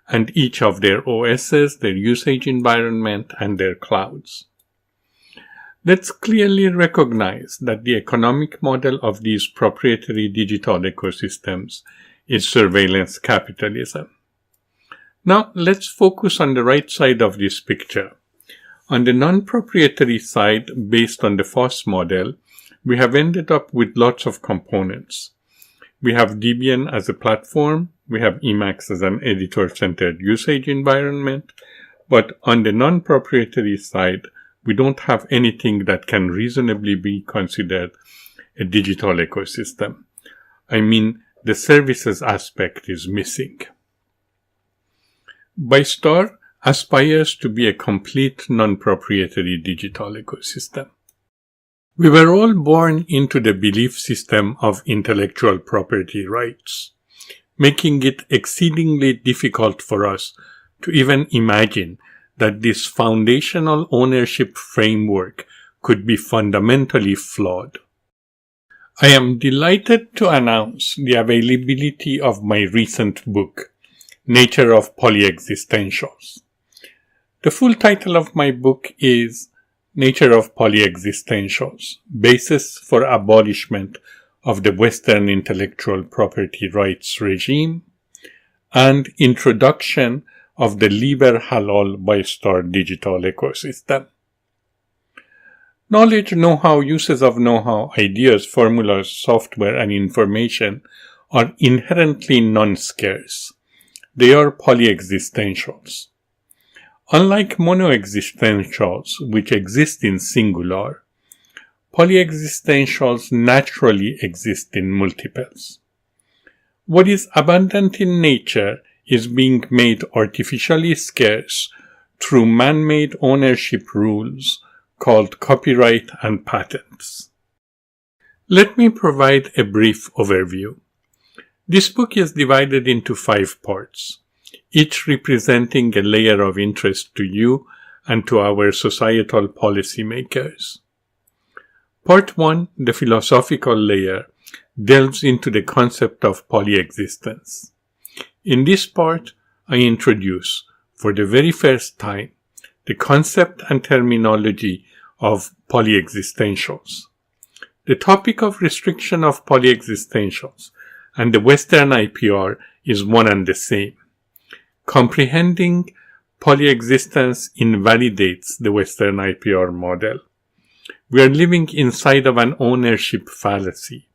and each of their OSs, their usage environment, and their clouds. Let's clearly recognize that the economic model of these proprietary digital ecosystems is surveillance capitalism. Now, let's focus on the right side of this picture. On the non-proprietary side, based on the FOSS model, we have ended up with lots of components. We have Debian as a platform, we have Emacs as an editor-centered usage environment, but on the non-proprietary side, we don't have anything that can reasonably be considered a digital ecosystem. I mean, the services aspect is missing. ByStar aspires to be a complete non-proprietary digital ecosystem. We were all born into the belief system of intellectual property rights, making it exceedingly difficult for us to even imagine that this foundational ownership framework could be fundamentally flawed. I am delighted to announce the availability of my recent book, Nature of Polyexistentials. The full title of my book is Nature of Polyexistentials, Basis for Abolishment of the Western Intellectual Property Rights Regime, and Introduction of the Liber Halal ByStar digital ecosystem. Knowledge, know-how, uses of know-how, ideas, formulas, software, and information are inherently non-scarce. They are polyexistentials. Unlike monoexistentials, which exist in singular, polyexistentials naturally exist in multiples. What is abundant in nature is being made artificially scarce through man-made ownership rules called copyright and patents. Let me provide a brief overview. This book is divided into 5 parts. each representing a layer of interest to you and to our societal policymakers. Part 1, the philosophical layer, delves into the concept of polyexistence. In this part, I introduce, for the very first time, the concept and terminology of polyexistentials. The topic of restriction of polyexistentials and the Western IPR is one and the same. Comprehending polyexistence invalidates the Western IPR model. We are living inside of an ownership fallacy.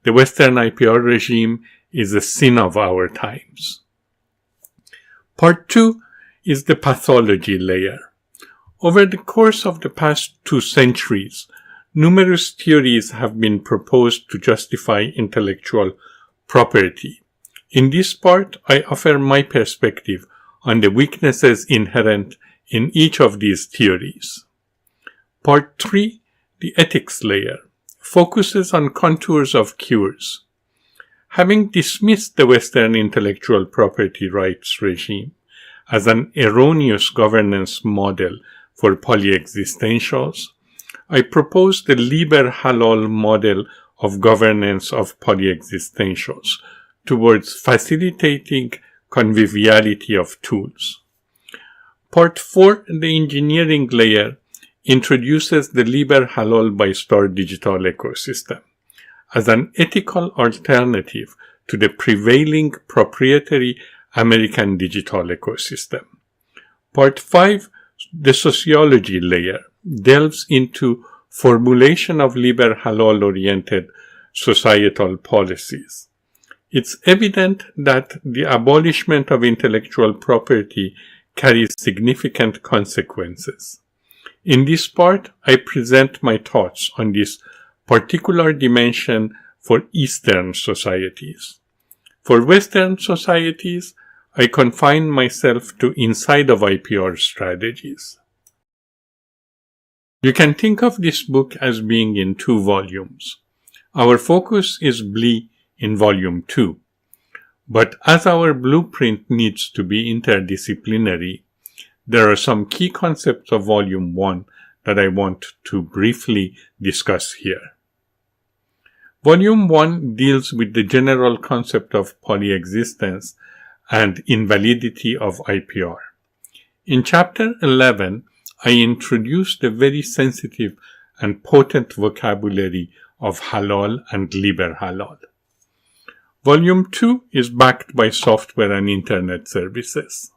The Western IPR regime is a sin of our times. Part 2 is the pathology layer. Over the course of the past 2 centuries, numerous theories have been proposed to justify intellectual property. In this part, I offer my perspective on the weaknesses inherent in each of these theories. Part 3, the ethics layer, focuses on contours of cures. Having dismissed the Western intellectual property rights regime as an erroneous governance model for polyexistentials, I propose the Liber Halal model of governance of polyexistentials towards facilitating conviviality of tools. Part 4, the engineering layer, introduces the Liber Halal by Star digital ecosystem as an ethical alternative to the prevailing proprietary American digital ecosystem. Part 5, the sociology layer, delves into formulation of Liber Halal-oriented societal policies. It's evident that the abolishment of intellectual property carries significant consequences. In this part, I present my thoughts on this particular dimension for Eastern societies. For Western societies, I confine myself to inside of IPR strategies. You can think of this book as being in 2 volumes. Our focus is BLE in volume 2. But as our blueprint needs to be interdisciplinary, there are some key concepts of volume 1 that I want to briefly discuss here. Volume 1 deals with the general concept of polyexistence and invalidity of IPR. In chapter 11, I introduced the very sensitive and potent vocabulary of halal and liber halal. Volume 2 is backed by software and internet services.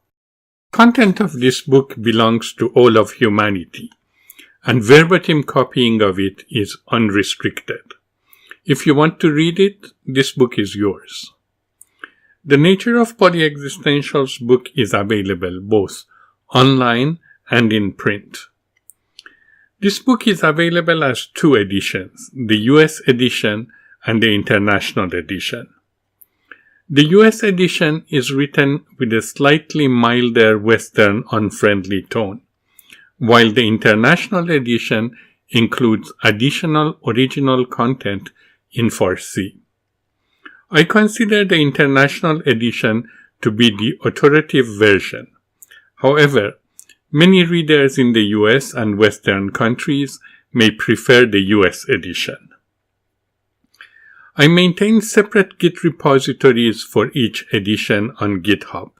Content of this book belongs to all of humanity, and verbatim copying of it is unrestricted. If you want to read it, this book is yours. The Nature of Polyexistentials book is available both online and in print. This book is available as 2 editions, the US edition and the international edition. The US edition is written with a slightly milder Western unfriendly tone, while the international edition includes additional original content in Farsi. I consider the international edition to be the authoritative version. However, many readers in the US and Western countries may prefer the US edition. I maintain separate Git repositories for each edition on GitHub.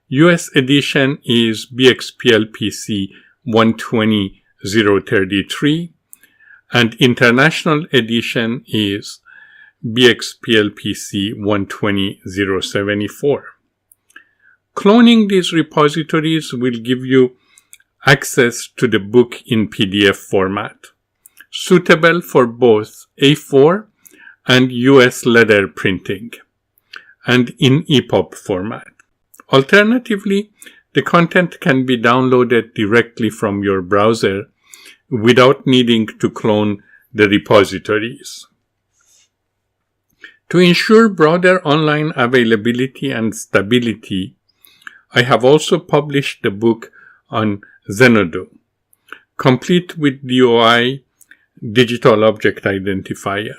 US edition is BXPLPC 120.033 and international edition is BXPLPC 120.074. Cloning these repositories will give you access to the book in PDF format, suitable for both A4 and US leather printing, and in EPUB format. Alternatively, the content can be downloaded directly from your browser without needing to clone the repositories. To ensure broader online availability and stability, I have also published the book on Zenodo, complete with DOI Digital Object Identifier.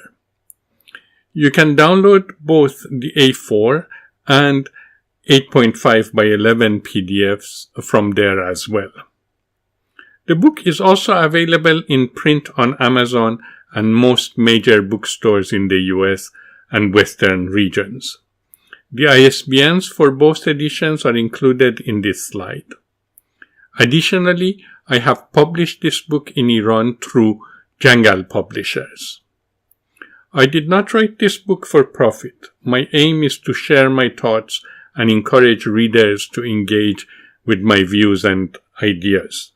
You can download both the A4 and 8.5 by 11 PDFs from there as well. The book is also available in print on Amazon and most major bookstores in the US and Western regions. The ISBNs for both editions are included in this slide. Additionally, I have published this book in Iran through Jangal Publishers. I did not write this book for profit. My aim is to share my thoughts and encourage readers to engage with my views and ideas.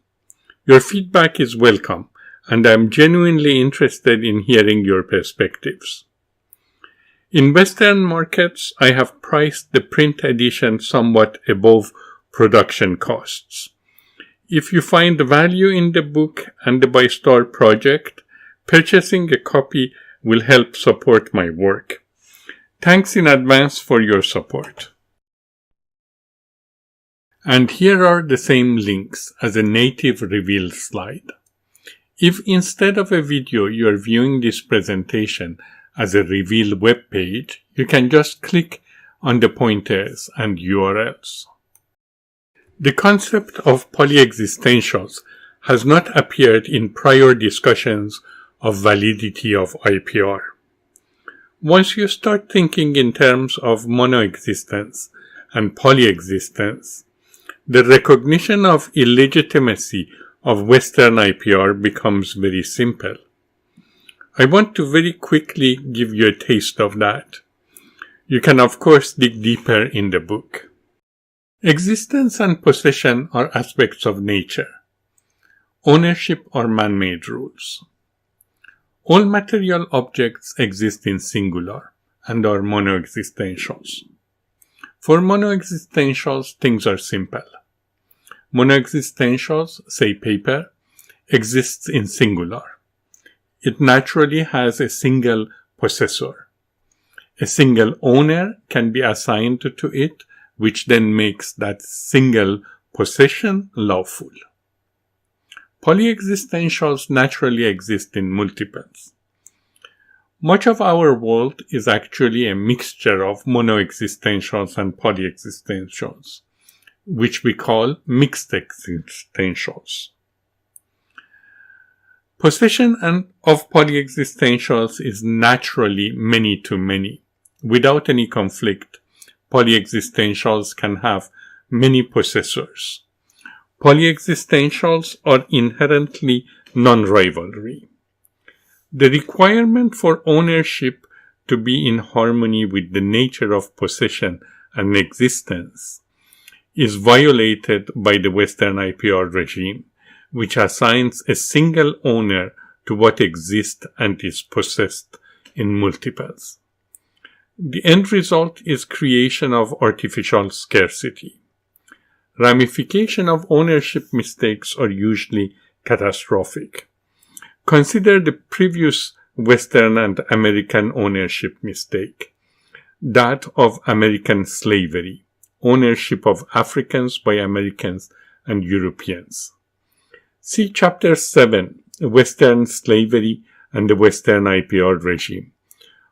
Your feedback is welcome, and I am genuinely interested in hearing your perspectives. In Western markets, I have priced the print edition somewhat above production costs. If you find value in the book and the BuyStar project, purchasing a copy will help support my work. Thanks in advance for your support. And here are the same links as a native reveal slide. If instead of a video you are viewing this presentation as a reveal web page, you can just click on the pointers and URLs. The concept of polyexistentials has not appeared in prior discussions of validity of IPR. Once you start thinking in terms of monoexistence and polyexistence, the recognition of illegitimacy of Western IPR becomes very simple. I want to very quickly give you a taste of that. You can of course dig deeper in the book. Existence and possession are aspects of nature. Ownership are man-made rules. All material objects exist in singular and are monoexistentials. For monoexistentials, things are simple. Monoexistentials, say paper, exists in singular. It naturally has a single possessor. A single owner can be assigned to it, which then makes that single possession lawful. Polyexistentials naturally exist in multiples. Much of our world is actually a mixture of monoexistentials and polyexistentials, which we call mixed existentials. Possession of polyexistentials is naturally many to many. Without any conflict, polyexistentials can have many possessors. Polyexistentials are inherently non-rivalry. The requirement for ownership to be in harmony with the nature of possession and existence is violated by the Western IPR regime, which assigns a single owner to what exists and is possessed in multiples. The end result is creation of artificial scarcity. Ramifications of ownership mistakes are usually catastrophic. Consider the previous Western and American ownership mistake, that of American slavery, ownership of Africans by Americans and Europeans. See Chapter 7, Western Slavery and the Western IPR Regime,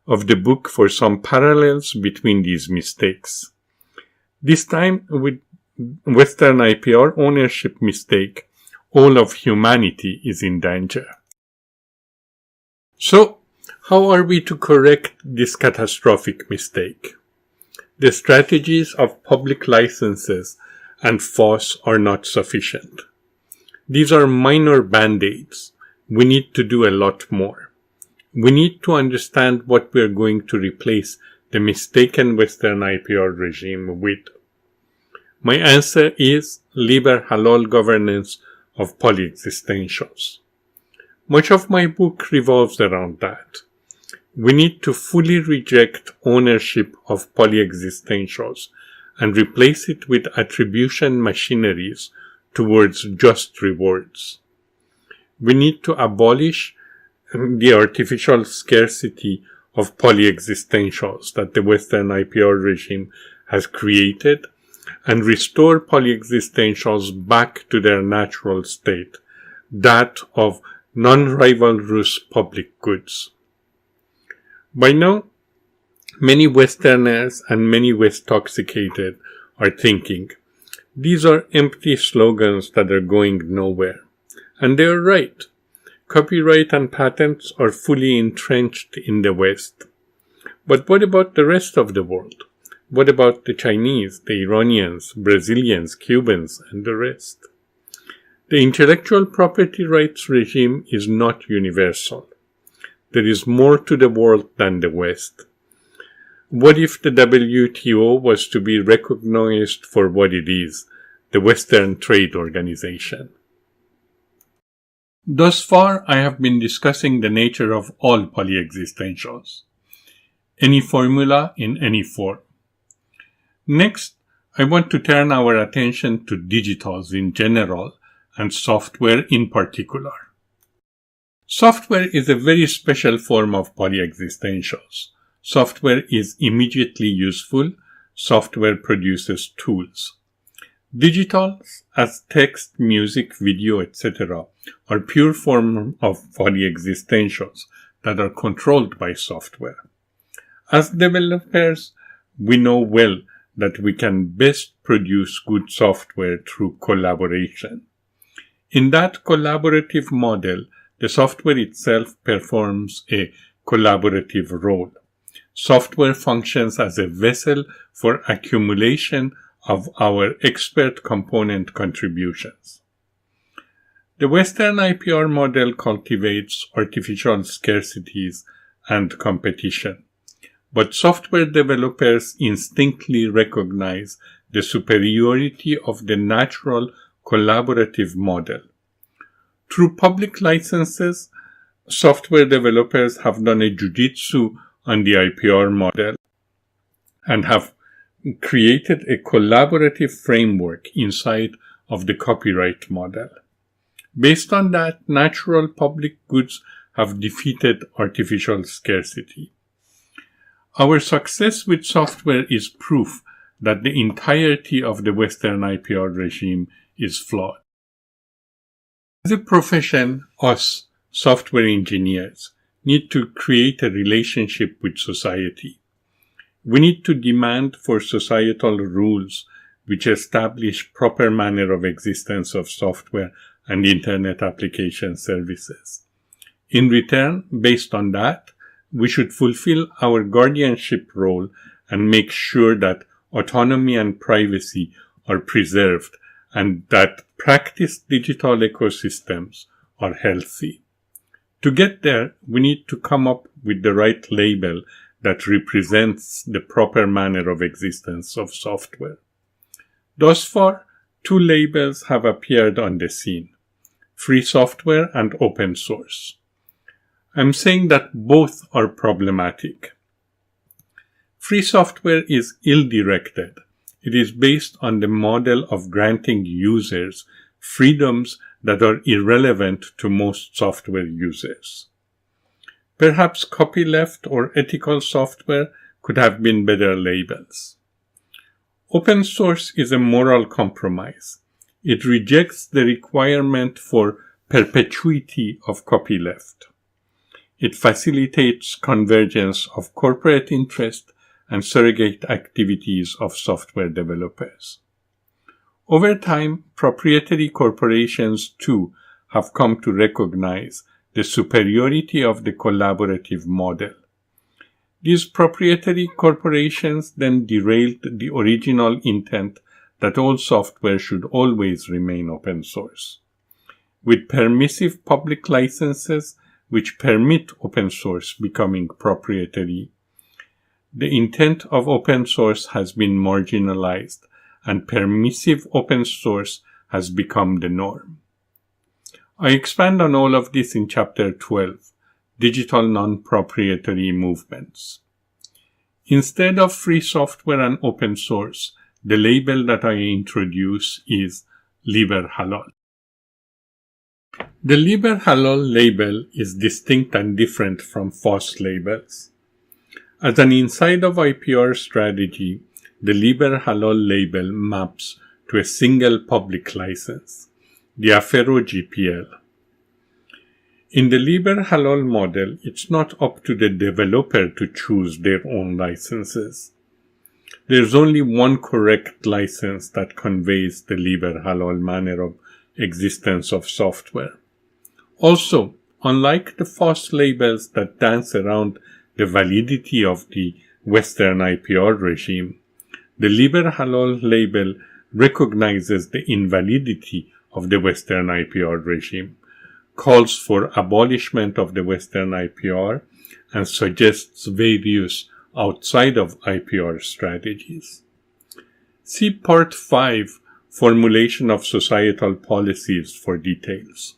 of the book for some parallels between these mistakes. This time with Western IPR ownership mistake, all of humanity is in danger. So, how are we to correct this catastrophic mistake? The strategies of public licenses and FOSS are not sufficient. These are minor band-aids. We need to do a lot more. We need to understand what we are going to replace the mistaken Western IPR regime with. My answer is liber halal governance of polyexistentials. Much of my book revolves around that. We need to fully reject ownership of polyexistentials and replace it with attribution machineries towards just rewards. We need to abolish the artificial scarcity of polyexistentials that the Western IPR regime has created and restore polyexistentials back to their natural state, that of non-rivalrous public goods. By now, many Westerners and many West-toxicated are thinking. These are empty slogans that are going nowhere. And they are right. Copyright and patents are fully entrenched in the West. But what about the rest of the world? What about the Chinese, the Iranians, Brazilians, Cubans, and the rest? The intellectual property rights regime is not universal. There is more to the world than the West. What if the WTO was to be recognized for what it is, the Western Trade Organization? Thus far, I have been discussing the nature of all polyexistentials, any formula in any form. Next, I want to turn our attention to digitals in general and software in particular. Software is a very special form of polyexistentials. Software is immediately useful. Software produces tools. Digitals, as text, music, video, etc., are pure forms of polyexistentials that are controlled by software. As developers, we know well that we can best produce good software through collaboration. In that collaborative model, the software itself performs a collaborative role. Software functions as a vessel for accumulation of our expert component contributions. The Western IPR model cultivates artificial scarcities and competition, but software developers instinctively recognize the superiority of the natural collaborative model. Through public licenses, software developers have done a jujitsu on the IPR model and have created a collaborative framework inside of the copyright model. Based on that, natural public goods have defeated artificial scarcity. Our success with software is proof that the entirety of the Western IPR regime is flawed. As a profession, us, software engineers, need to create a relationship with society. We need to demand for societal rules which establish proper manner of existence of software and Internet application services. In return, based on that, we should fulfill our guardianship role and make sure that autonomy and privacy are preserved and that practiced digital ecosystems are healthy. To get there, we need to come up with the right label that represents the proper manner of existence of software. Thus far, two labels have appeared on the scene: free software and open source. I'm saying that both are problematic. Free software is ill-directed. It is based on the model of granting users freedoms that are irrelevant to most software users. Perhaps copyleft or ethical software could have been better labels. Open source is a moral compromise. It rejects the requirement for perpetuity of copyleft. It facilitates convergence of corporate interest and surrogate activities of software developers. Over time, proprietary corporations too have come to recognize the superiority of the collaborative model. These proprietary corporations then derailed the original intent that all software should always remain open source. With permissive public licenses which permit open source becoming proprietary, the intent of open source has been marginalized and permissive open source has become the norm. I expand on all of this in Chapter 12, Digital Non-Proprietary Movements. Instead of free software and open source, the label that I introduce is Liber Halal. The Liber Halal label is distinct and different from FOSS labels. As an inside of IPR strategy, the Liber Halal label maps to a single public license, the Affero GPL. In the Liber Halal model, it's not up to the developer to choose their own licenses. There's only one correct license that conveys the liber halal manner of existence of software. Also, unlike the false labels that dance around the validity of the Western IPR regime, the liber halal label recognizes the invalidity of the Western IPR regime, calls for abolishment of the Western IPR, and suggests various outside of IPR strategies. See Part 5, Formulation of Societal Policies for details.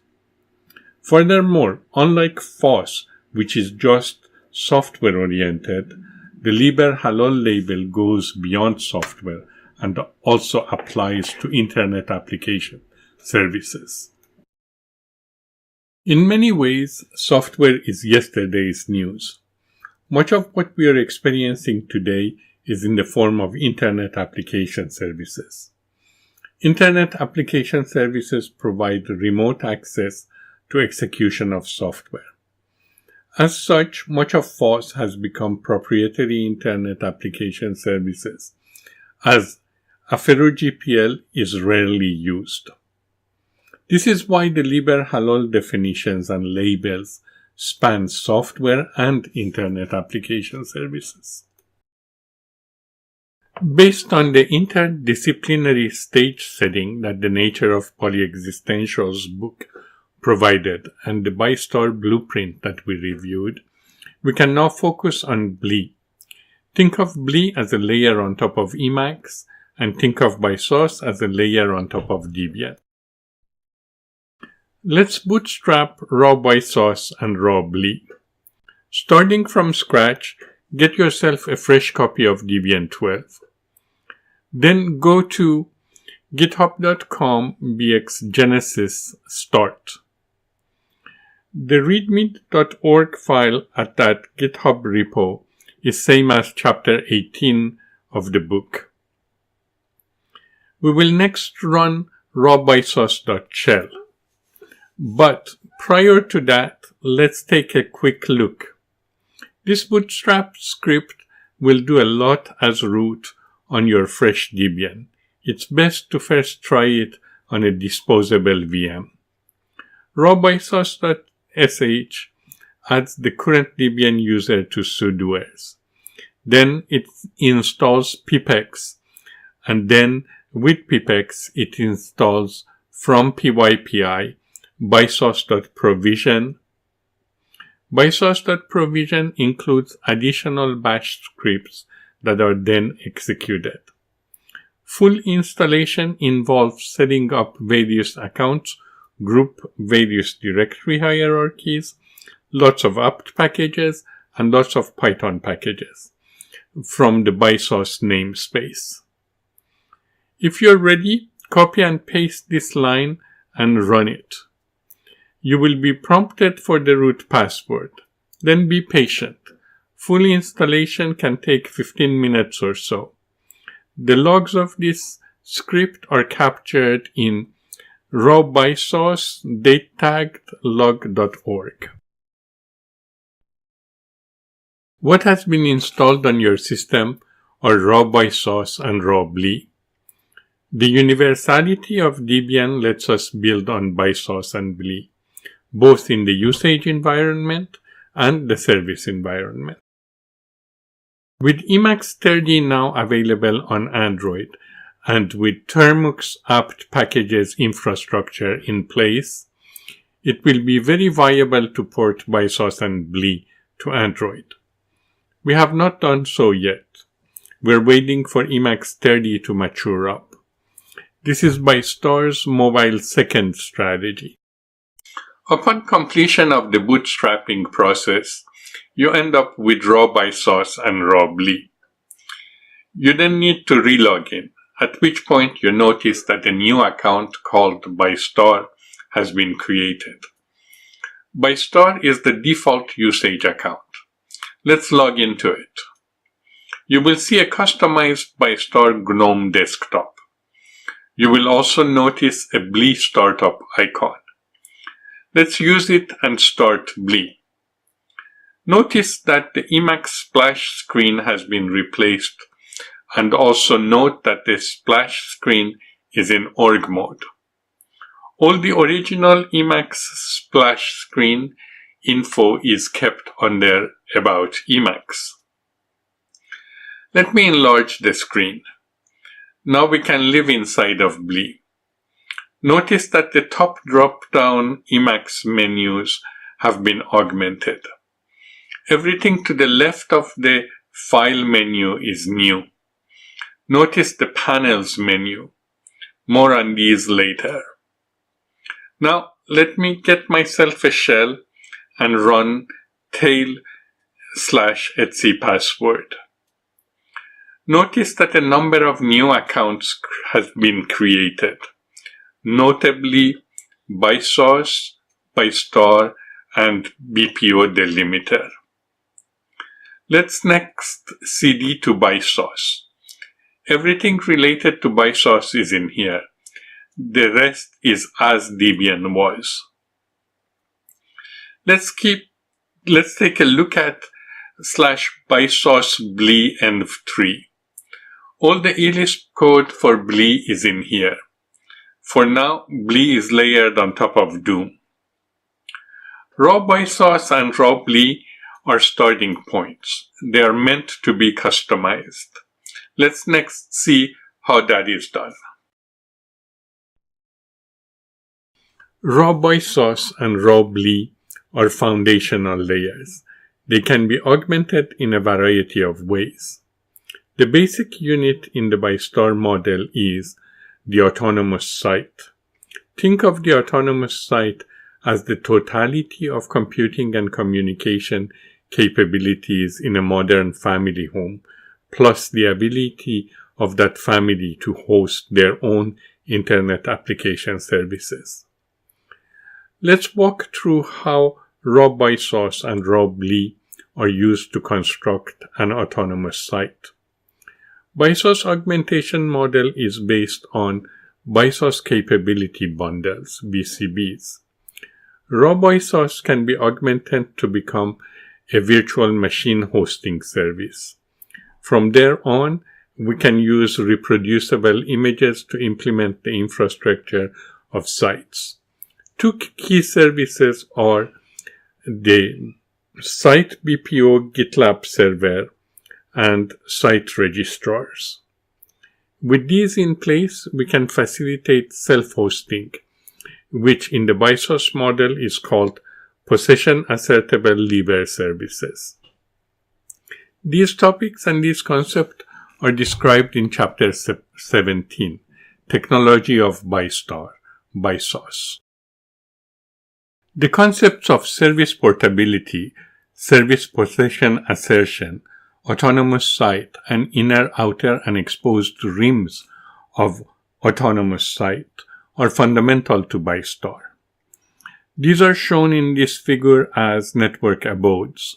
Furthermore, unlike FOSS, which is just software-oriented, the liber halal label goes beyond software and also applies to Internet application services. In many ways, software is yesterday's news. Much of what we are experiencing today is in the form of Internet application services. Internet application services provide remote access to execution of software. As such, much of FOSS has become proprietary Internet application services, as AFERO-GPL is rarely used. This is why the liber halal definitions and labels span software and Internet application services. Based on the interdisciplinary stage setting that the Nature of Polyexistentials book provided and the BISTAR blueprint that we reviewed, we can now focus on BLE. Think of BLE as a layer on top of Emacs, and think of BISOS as a layer on top of Debian. Let's bootstrap raw BISOS and raw BLE. Starting from scratch, get yourself a fresh copy of Debian 12. Then go to github.com/genesis start. The readme.org file at that GitHub repo is same as chapter 18 of the book. We will next run raw_bisos.shell. But prior to that, let's take a quick look. This bootstrap script will do a lot as root on your fresh Debian. It's best to first try it on a disposable VM. Raw_bisos.sh adds the current Debian user to sudoers. Then it installs pipex, and then with pipex it installs from pypi bisos.provision. Bisos.provision includes additional bash scripts that are then executed. Full installation involves setting up various accounts, group various directory hierarchies, lots of apt packages, and lots of Python packages from the BISOS namespace. If you're ready, copy and paste this line and run it. You will be prompted for the root password. Then be patient. Full installation can take 15 minutes or so. The logs of this script are captured in raw_bisos datetagged log.org. What has been installed on your system are raw_bisos and raw BLE. The universality of Debian lets us build on BISOS and BLE, both in the usage environment and the service environment. With Emacs 30 now available on Android, and with Termux apt packages infrastructure in place, it will be very viable to port BISOS and BLE to Android. We have not done so yet. We're waiting for Emacs 30 to mature up. This is BISTAR's mobile second strategy. Upon completion of the bootstrapping process, you end up with raw BISOS and raw BLE. You then need to relog in, at which point you notice that a new account called BISTAR has been created. BISTAR is the default usage account. Let's log into it. You will see a customized BISTAR GNOME desktop. You will also notice a BLE startup icon. Let's use it and start BLE. Notice that the Emacs splash screen has been replaced and also note that the splash screen is in org mode. All the original Emacs splash screen info is kept under About Emacs. Let me enlarge the screen. Now we can live inside of BLE. Notice that the top drop-down Emacs menus have been augmented. Everything to the left of the File menu is new. Notice the Panels menu. More on these later. Now let me get myself a shell and run tail/etc password. Notice that a number of new accounts have been created, notably by source, by star, and BPO delimiter. Let's next cd to by source. Everything related to by source is in here. The rest is as Debian was. Let's take a look at /bysource BLE env3. All the ELISP code for BLE is in here. For now, BLE is layered on top of Doom. Raw bysource and raw BLE are starting points. They are meant to be customized. Let's next see how that is done. Raw bysource and raw BLE are foundational layers. They can be augmented in a variety of ways. The basic unit in the ByStar model is the autonomous site. Think of the autonomous site as the totality of computing and communication capabilities in a modern family home, plus the ability of that family to host their own internet application services. Let's walk through how raw bysource and raw BLE are used to construct an autonomous site. BySource augmentation model is based on BySource capability bundles, BCBs. Raw BySource can be augmented to become a virtual machine hosting service. From there on, we can use reproducible images to implement the infrastructure of sites. Two key services are the Site BPO GitLab server and site registrars. With these in place, we can facilitate self-hosting, which in the BySource model is called Possession Assertable Lever Services. These topics and these concepts are described in Chapter 17, Technology of ByStar, BySource. The concepts of service portability, service possession assertion, autonomous site, and inner, outer, and exposed rims of autonomous site are fundamental to ByStar. These are shown in this figure as network abodes.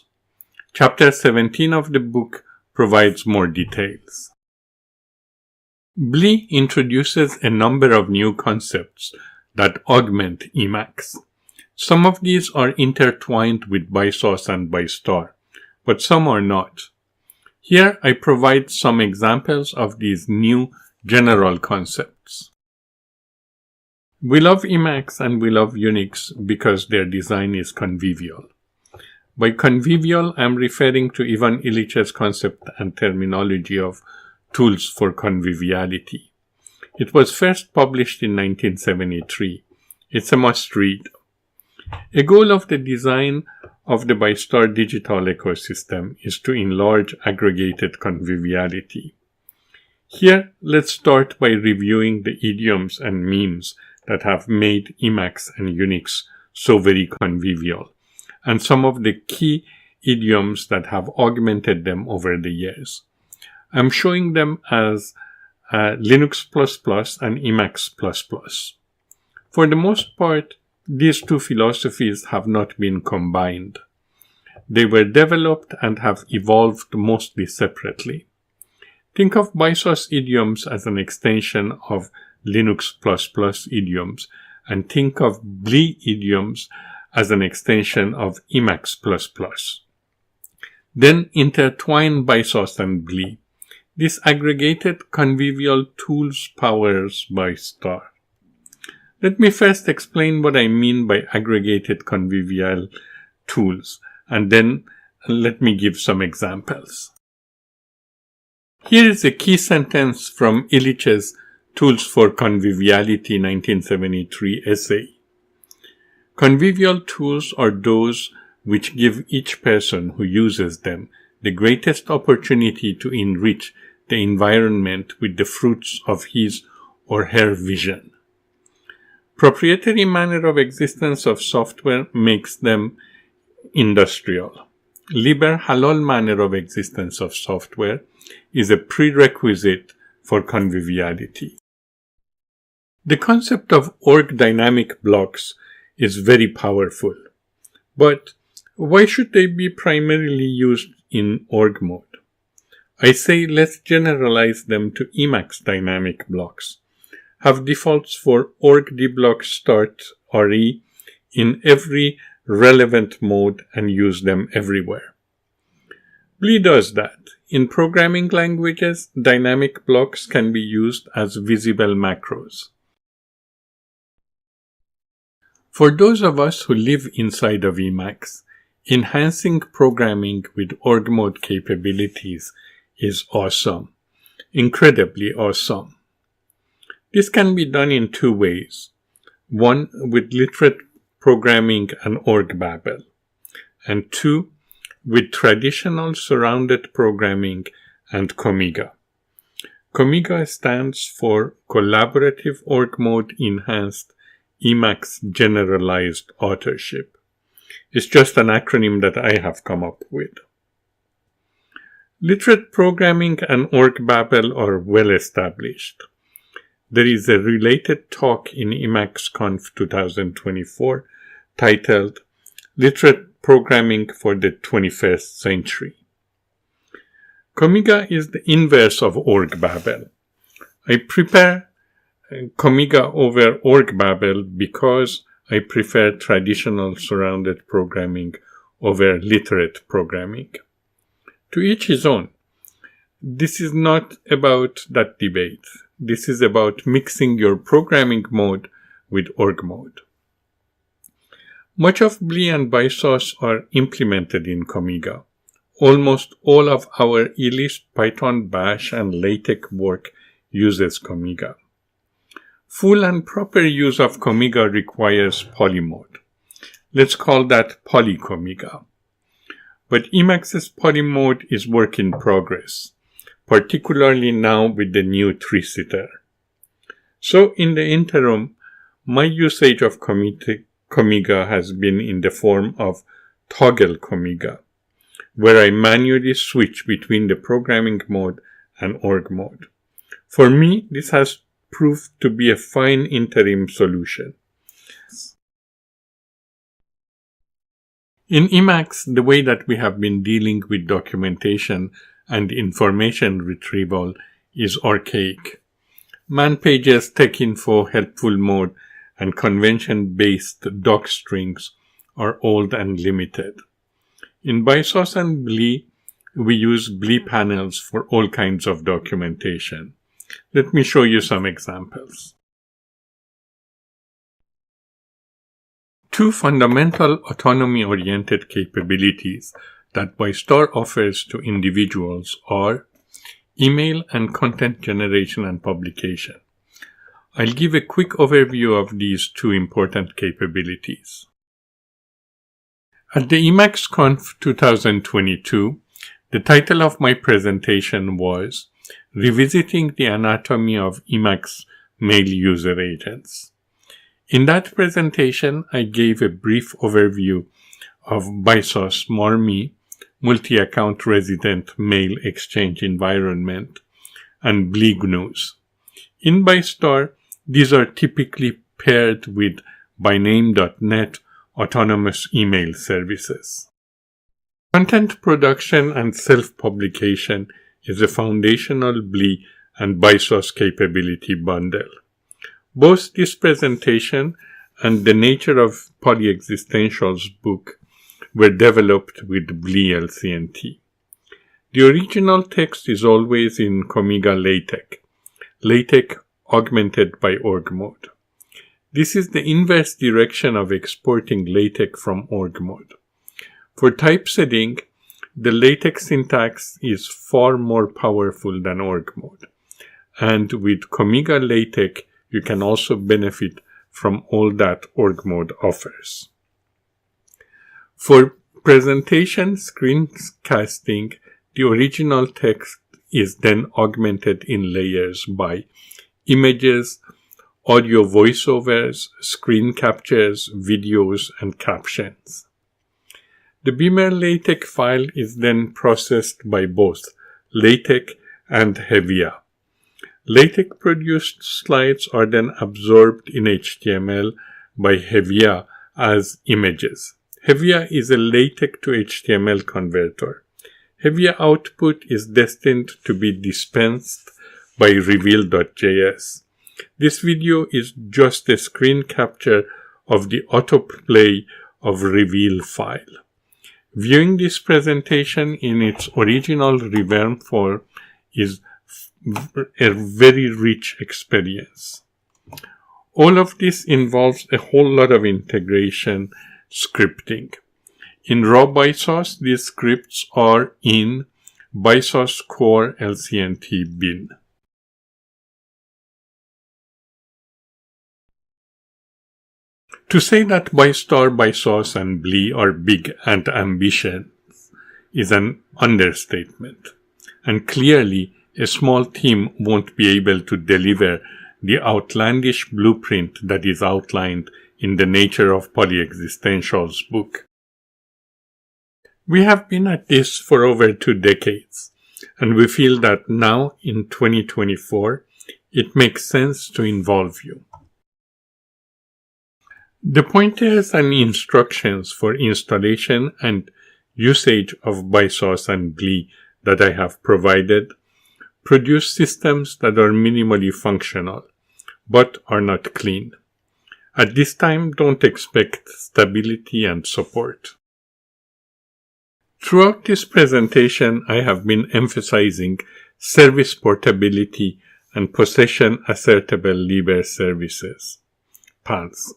Chapter 17 of the book provides more details. BLE introduces a number of new concepts that augment Emacs. Some of these are intertwined with BySource and ByStar, but some are not. Here I provide some examples of these new general concepts. We love Emacs and we love Unix because their design is convivial. By convivial, I'm referring to Ivan Illich's concept and terminology of tools for conviviality. It was first published in 1973. It's a must-read. A goal of the design of the ByStar digital ecosystem is to enlarge aggregated conviviality. Here, let's start by reviewing the idioms and memes that have made Emacs and Unix so very convivial, and some of the key idioms that have augmented them over the years. I'm showing them as Linux++ and Emacs++. For the most part, these two philosophies have not been combined. They were developed and have evolved mostly separately. Think of BySource idioms as an extension of Linux++ idioms, and think of BLE idioms as an extension of Emacs++. Then intertwine BySource and BLE. This aggregated convivial tools powers by star. Let me first explain what I mean by aggregated convivial tools, and then let me give some examples. Here is a key sentence from Illich's Tools for Conviviality 1973 essay. Convivial tools are those which give each person who uses them the greatest opportunity to enrich the environment with the fruits of his or her vision. Proprietary manner of existence of software makes them industrial. Liber halal manner of existence of software is a prerequisite for conviviality. The concept of org dynamic blocks is very powerful, but why should they be primarily used in org mode? I say let's generalize them to Emacs dynamic blocks. Have defaults for org-dblock start RE in every relevant mode and use them everywhere. BLE does that. In programming languages, dynamic blocks can be used as visible macros. For those of us who live inside of Emacs, enhancing programming with org mode capabilities is awesome, incredibly awesome. This can be done in two ways. One, with literate programming and org babel, and two, with traditional surrounded programming and Comiga. Comiga stands for Collaborative Org Mode Enhanced Emacs Generalized Authorship. It's just an acronym that I have come up with. Literate programming and org babel are well established. There is a related talk in EmacsConf 2024 titled Literate Programming for the 21st Century. Comiga is the inverse of org babel. I prefer Comiga over org babel because I prefer traditional surrounded programming over literate programming. To each his own. This is not about that debate. This is about mixing your programming mode with org mode. Much of BLE and BISOS are implemented in Comiga. Almost all of our eLisp, Python, Bash, and LaTeX work uses Comiga. Full and proper use of Comiga requires polymode. Let's call that polycomiga. But Emacs's polymode is work in progress, particularly now with the new 3-sitter. So in the interim, my usage of Comiga has been in the form of toggle Comiga, where I manually switch between the programming mode and org mode. For me, this has proved to be a fine interim solution. In Emacs, the way that we have been dealing with documentation and information retrieval is archaic. Man pages, TechInfo, helpful mode, and convention-based doc strings are old and limited. In BISOS and BLE, we use BLE panels for all kinds of documentation. Let me show you some examples. Two fundamental autonomy-oriented capabilities that ByStar offers to individuals are email and content generation and publication. I'll give a quick overview of these two important capabilities. At the EmacsConf 2022, the title of my presentation was Revisiting the Anatomy of Emacs Mail User Agents. In that presentation, I gave a brief overview of BISOS MARMI, multi-account resident mail exchange environment, and BLE GNUs. In ByStar, these are typically paired with byname.net autonomous email services. Content production and self-publication is a foundational BLE and BISOS capability bundle. Both this presentation and the Nature of Polyexistentials book were developed with BLE LCNT. The original text is always in Comiga LaTeX, LaTeX augmented by org mode. This is the inverse direction of exporting LaTeX from org mode. For typesetting, the LaTeX syntax is far more powerful than org mode. And with Comiga LaTeX, you can also benefit from all that org mode offers. For presentation screencasting, the original text is then augmented in layers by images, audio voiceovers, screen captures, videos, and captions. The Beamer LaTeX file is then processed by both LaTeX and Hevia. LaTeX-produced slides are then absorbed in HTML by Hevia as images. Hevia is a LaTeX to HTML converter. Hevia output is destined to be dispensed by reveal.js. This video is just a screen capture of the autoplay of reveal file. Viewing this presentation in its original reverb form is a very rich experience. All of this involves a whole lot of integration scripting. In raw BySauce, these scripts are in BySauce core LCNT bin. To say that ByStar, BySauce, and BLE are big and ambitious is an understatement, and clearly a small team won't be able to deliver the outlandish blueprint that is outlined in the Nature of Polyexistentials book. We have been at this for over 2 decades, and we feel that now in 2024, it makes sense to involve you. The pointers and instructions for installation and usage of BySauce and BLE that I have provided produce systems that are minimally functional, but are not clean. At this time, don't expect stability and support. Throughout this presentation, I have been emphasizing service portability and possession assertable libre services, PALS.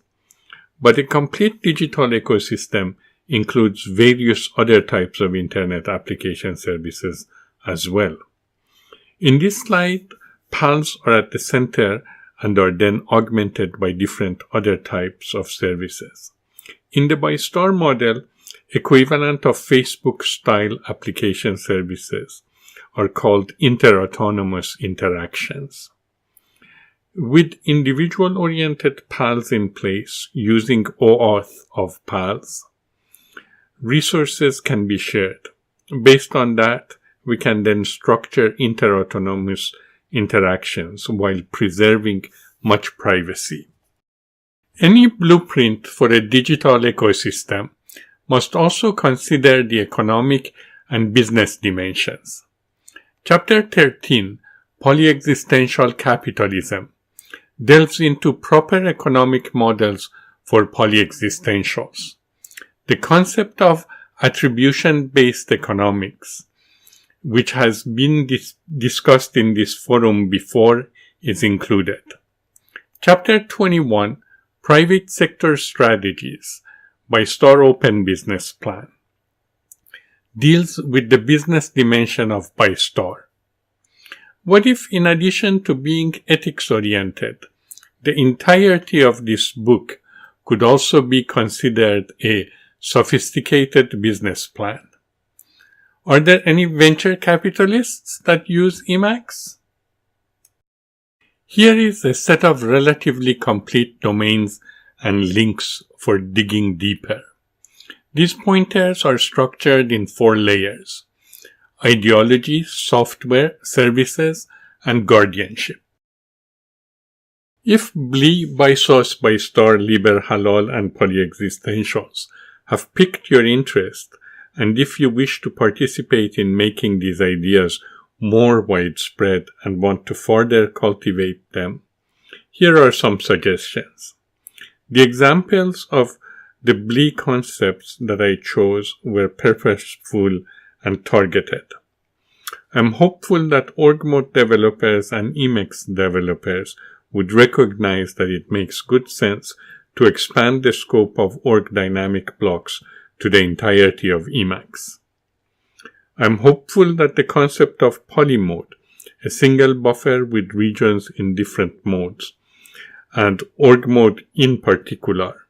But a complete digital ecosystem includes various other types of Internet application services as well. In this slide, PALS are at the center and are then augmented by different other types of services. In the ByStar model, equivalent of Facebook-style application services are called interautonomous interactions. With individual-oriented PALS in place using OAuth of PALS, resources can be shared. Based on that, we can then structure interautonomous interactions while preserving much privacy. Any blueprint for a digital ecosystem must also consider the economic and business dimensions. Chapter 13, Polyexistential Capitalism, delves into proper economic models for polyexistentials. The concept of attribution-based economics, which has been discussed in this forum before, is included. Chapter 21, Private Sector Strategies, ByStar Open Business Plan, deals with the business dimension of ByStar. What if, in addition to being ethics-oriented, the entirety of this book could also be considered a sophisticated business plan? Are there any venture capitalists that use Emacs? Here is a set of relatively complete domains and links for digging deeper. These pointers are structured in 4 layers: ideology, software, services, and guardianship. If BLE, BySauce, ByStar, Liber, Halal, and Polyexistentials have piqued your interest, and if you wish to participate in making these ideas more widespread and want to further cultivate them, here are some suggestions. The examples of the BLE concepts that I chose were purposeful and targeted. I'm hopeful that org mode developers and Emacs developers would recognize that it makes good sense to expand the scope of org dynamic blocks to the entirety of Emacs. I'm hopeful that the concept of polymode, a single buffer with regions in different modes, and org mode in particular,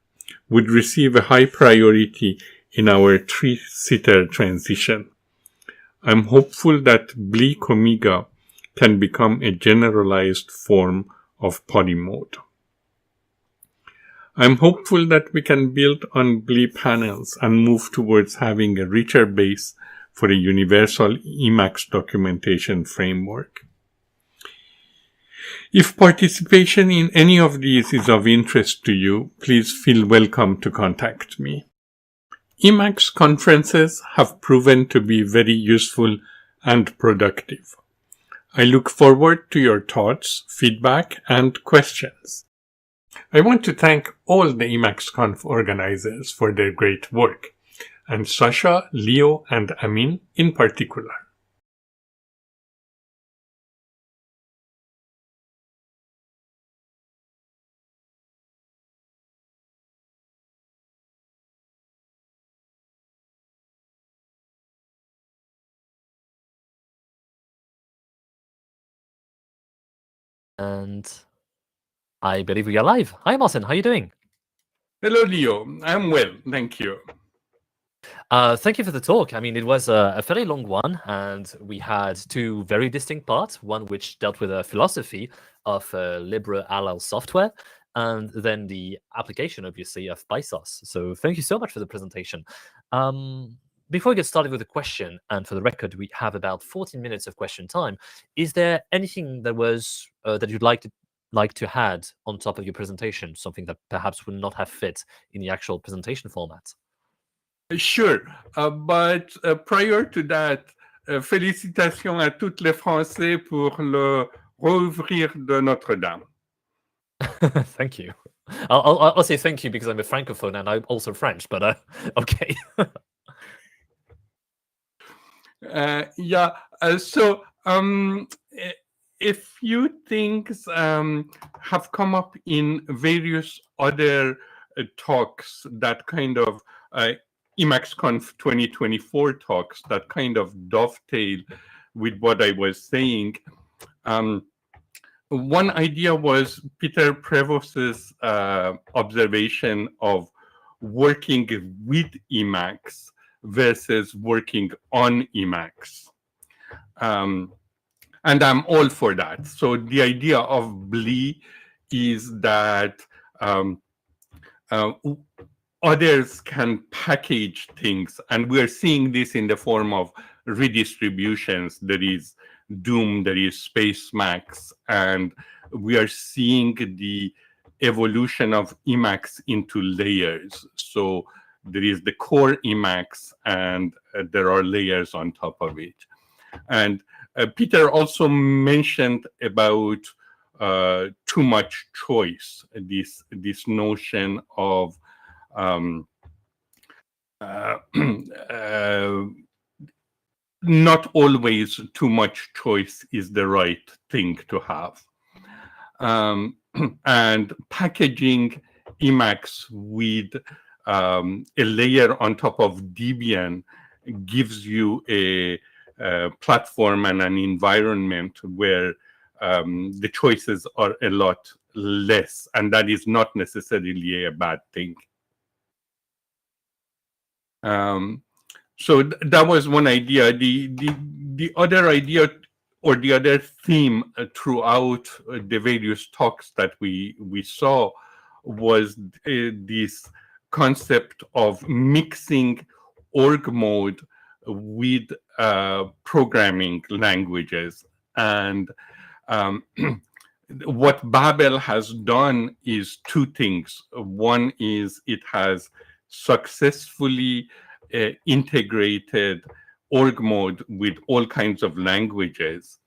would receive a high priority in our three-seater transition. I'm hopeful that Bleak Omega can become a generalized form of polymode. I'm hopeful that we can build on BLE panels and move towards having a richer base for a universal Emacs documentation framework. If participation in any of these is of interest to you, please feel welcome to contact me. Emacs conferences have proven to be very useful and productive. I look forward to your thoughts, feedback, and questions. I want to thank all the EmacsConf organizers for their great work, and Sasha, Leo, and Amin in particular. And I believe we are live. Hi, Martin. How are you doing? Hello, Leo. I'm well, thank you. Thank you for the talk. I mean, it was a fairly long one, and we had two very distinct parts. One which dealt with a philosophy of liberal software, and then the application, obviously, of PySauce. So thank you so much for the presentation. Before we get started with the question, and for the record, we have about 14 minutes of question time. Is there anything that was that you'd like to add on top of your presentation, something that perhaps would not have fit in the actual presentation format? Sure, but prior to that, félicitations à tous les Français pour le rouvrir de Notre-Dame. Thank you. I'll say thank you because I'm a francophone and I'm also French, but okay. So a few things have come up in various other talks that kind of EmacsConf 2024 talks that kind of dovetail with what I was saying. One idea was Peter Prevost's observation of working with Emacs versus working on Emacs. And I'm all for that. So the idea of BLE is that others can package things, and we're seeing this in the form of redistributions. There is Doom, there is Spacemacs, and we are seeing the evolution of Emacs into layers. So there is the core Emacs, and there are layers on top of it. And Peter also mentioned about too much choice, this notion of not always too much choice is the right thing to have. And packaging Emacs with a layer on top of Debian gives you a platform and an environment where the choices are a lot less, and that is not necessarily a bad thing. So that was one idea. The other idea, or the other theme throughout the various talks that we saw, was this concept of mixing org mode with programming languages. And what Babel has done is two things. One is it has successfully integrated org mode with all kinds of languages.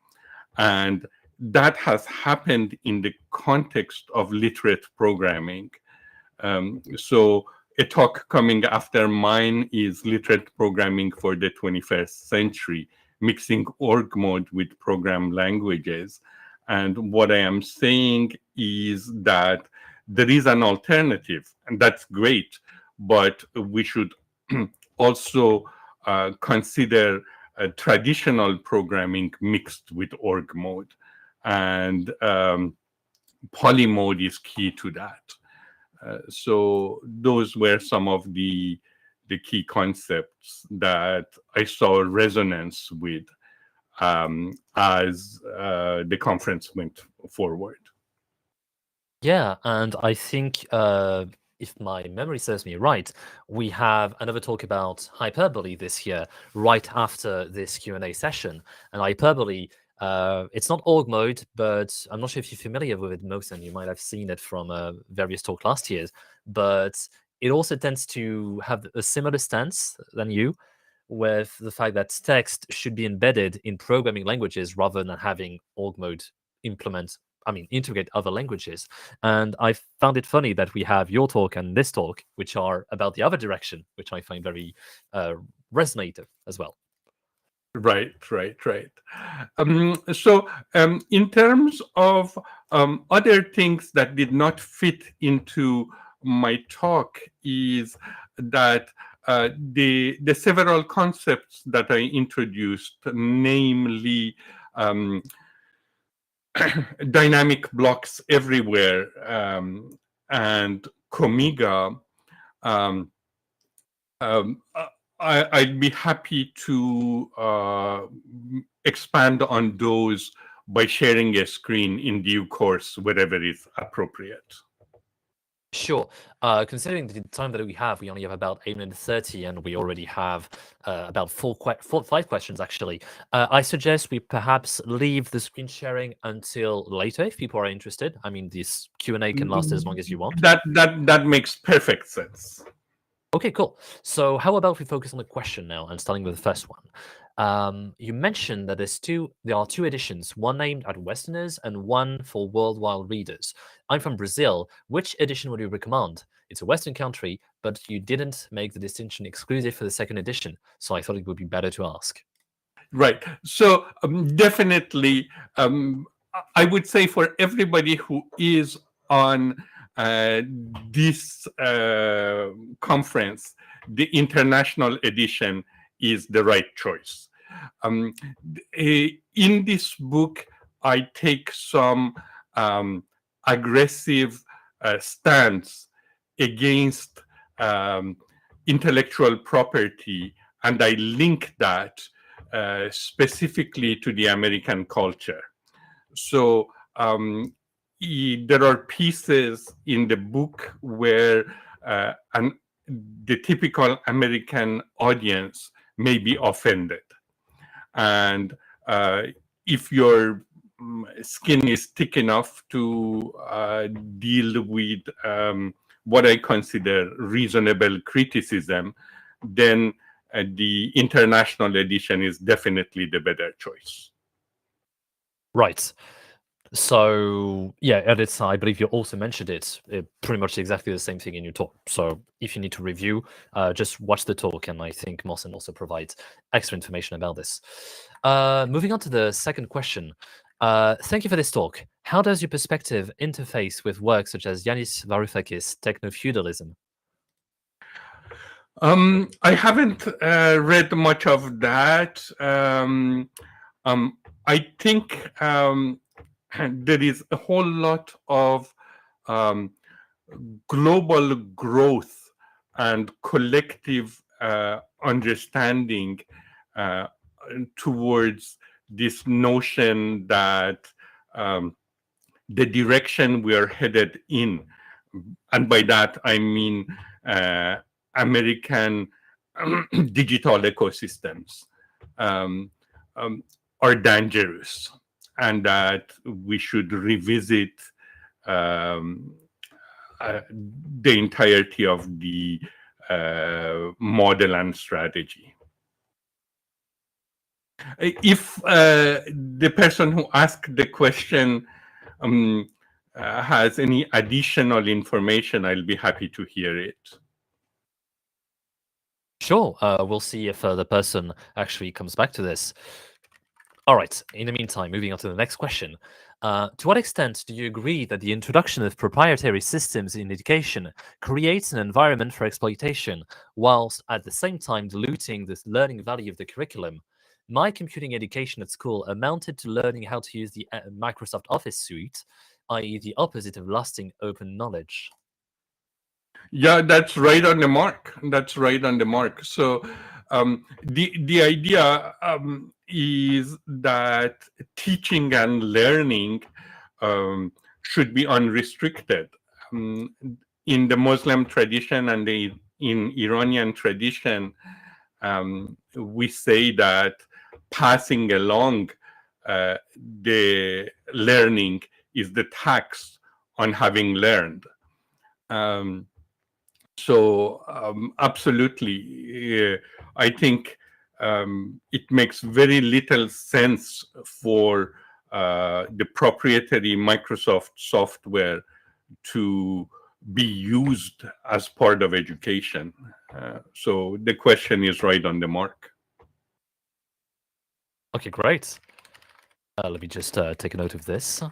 And that has happened in the context of literate programming. So a talk coming after mine is literate programming for the 21st century, mixing org mode with program languages. And what I am saying is that there is an alternative, and that's great, but we should also consider traditional programming mixed with org mode. And polymode is key to that. So those were some of the key concepts that I saw resonance with as the conference went forward. Yeah, and I think if my memory serves me right, we have another talk about hyperbole this year, right after this Q&A session. And hyperbole, it's not org mode, but I'm not sure if you're familiar with it, Mohsen. You might have seen it from various talk last years, but it also tends to have a similar stance than you, with the fact that text should be embedded in programming languages rather than having org mode integrate other languages. And I found it funny that we have your talk and this talk, which are about the other direction, which I find very resonative as well. Right. So in terms of other things that did not fit into my talk is that the several concepts that I introduced, namely dynamic blocks everywhere and Comiga, I'd be happy to expand on those by sharing a screen in due course, wherever is appropriate. Sure. Considering the time that we only have about 8 minutes 30, and we already have about 5 questions, actually. I suggest we perhaps leave the screen sharing until later, if people are interested. I mean, this Q&A can last as long as you want. That makes perfect sense. Okay, cool. So how about we focus on the question now, and starting with the first one. You mentioned that there are 2 editions, one aimed at Westerners and one for worldwide readers. I'm from Brazil. Which edition would you recommend? It's a Western country, but you didn't make the distinction exclusive for the second edition, so I thought it would be better to ask. Right. So definitely, I would say for everybody who is on this conference, the international edition is the right choice. In this book, I take some aggressive stance against intellectual property, and I link that specifically to the American culture. So there are pieces in the book where the typical American audience may be offended. And if your skin is thick enough to deal with what I consider reasonable criticism, then the international edition is definitely the better choice. Right. So, yeah, edits, I believe you also mentioned it pretty much exactly the same thing in your talk. So if you need to review, just watch the talk, and I think Mohsen also provides extra information about this. Moving on to the second question. Thank you for this talk. How does your perspective interface with works such as Yanis Varoufakis' Techno-Feudalism? I haven't read much of that. I think there is a whole lot of global growth and collective understanding towards this notion that the direction we are headed in, and by that I mean American digital ecosystems, are dangerous, and that we should revisit the entirety of the model and strategy. If the person who asked the question has any additional information, I'll be happy to hear it. Sure. We'll see if the person actually comes back to this. All right, in the meantime, moving on to the next question. To what extent do you agree that the introduction of proprietary systems in education creates an environment for exploitation, whilst at the same time diluting the learning value of the curriculum? My computing education at school amounted to learning how to use the Microsoft Office suite, i.e. the opposite of lasting open knowledge. Yeah, that's right on the mark. That's right on the mark. So the idea is that teaching and learning should be unrestricted. In the Muslim tradition and in Iranian tradition, we say that passing along the learning is the tax on having learned. So absolutely, I think it makes very little sense for the proprietary Microsoft software to be used as part of education. So the question is right on the mark. Okay, great. Let me just take a note of this.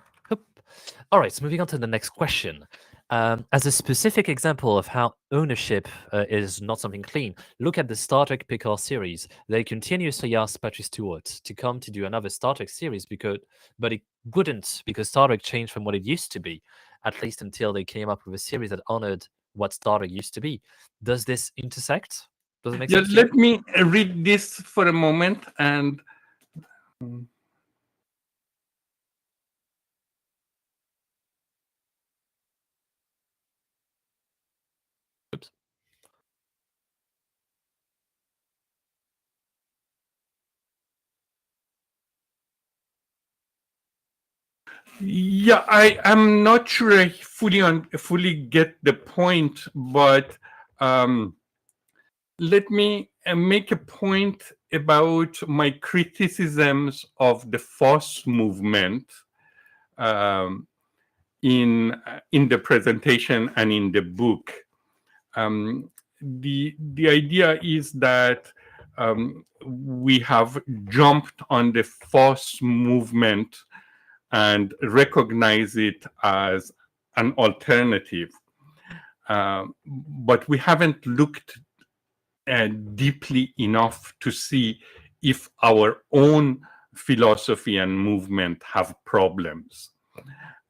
All right, so moving on to the next question. As a specific example of how ownership is not something clean, look at the Star Trek Picard series. They continuously asked Patrick Stewart to come to do another Star Trek series, but it wouldn't, because Star Trek changed from what it used to be, at least until they came up with a series that honored what Star Trek used to be. Does this intersect? Does it make sense? Let me read this for a moment and. Oops. Yeah, I am not sure I fully get the point, but let me make a point about my criticisms of the FOSS movement in the presentation and in the book. The idea is that we have jumped on the FOSS movement and recognize it as an alternative. But we haven't looked deeply enough to see if our own philosophy and movement have problems.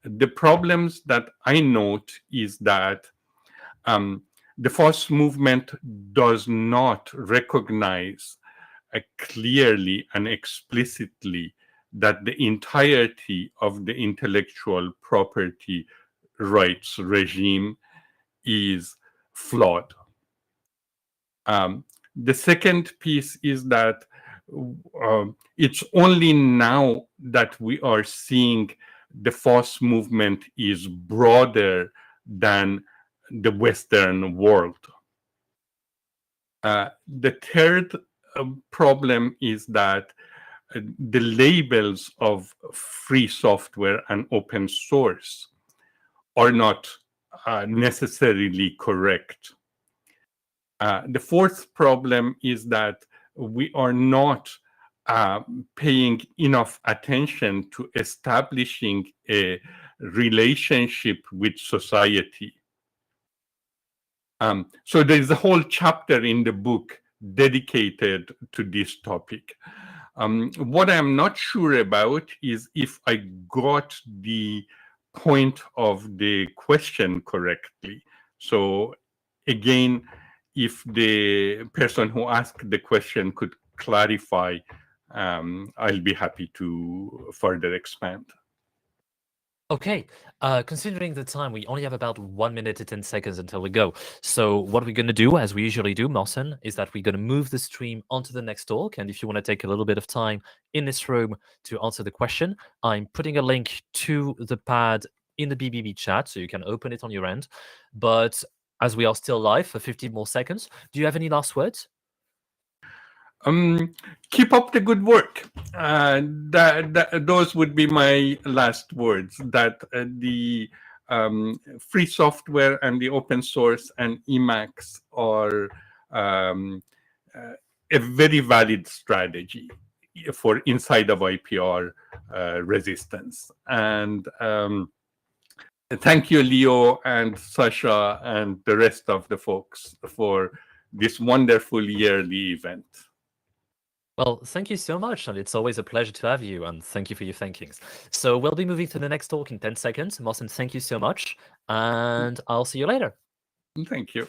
The problems that I note is that the FOSS movement does not recognize clearly and explicitly that the entirety of the intellectual property rights regime is flawed. The second piece is that it's only now that we are seeing the FOSS movement is broader than the Western world. The third problem is that the labels of free software and open source are not necessarily correct. The fourth problem is that we are not paying enough attention to establishing a relationship with society. So there's a whole chapter in the book dedicated to this topic. What I'm not sure about is if I got the point of the question correctly. So again, if the person who asked the question could clarify, I'll be happy to further expand. Okay, considering the time, we only have about 1 minute to 10 seconds until we go. So what we're going to do, as we usually do, Mohsen, is that we're going to move the stream onto the next talk. And if you want to take a little bit of time in this room to answer the question, I'm putting a link to the pad in the BBB chat, so you can open it on your end. But as we are still live for 15 more seconds, do you have any last words? Keep up the good work. Those would be my last words. That the free software and the open source and Emacs are a very valid strategy. for inside of IPR resistance. And thank you, Leo and Sasha and the rest of the folks for this wonderful yearly event. Well, thank you so much, and it's always a pleasure to have you, and thank you for your thankings. So we'll be moving to the next talk in 10 seconds. Martin, thank you so much, and I'll see you later. Thank you.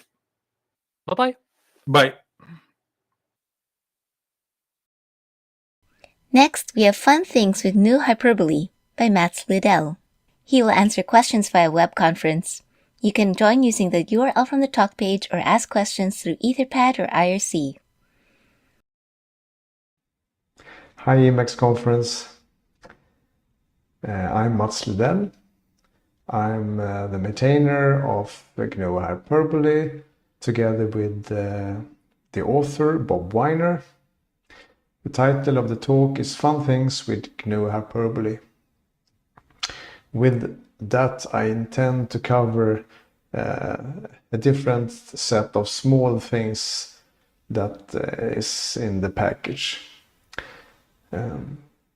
Bye-bye. Bye. Next, we have Fun Things with GNU Hyperbole by Mats Lidell. He will answer questions via web conference. You can join using the URL from the talk page or ask questions through Etherpad or IRC. Hi Emacs Conference. I'm Mats Lidell. I'm the maintainer of GNU Hyperbole together with the author Bob Weiner. The title of the talk is Fun Things with GNU Hyperbole. With that, I intend to cover a different set of small things that is in the package.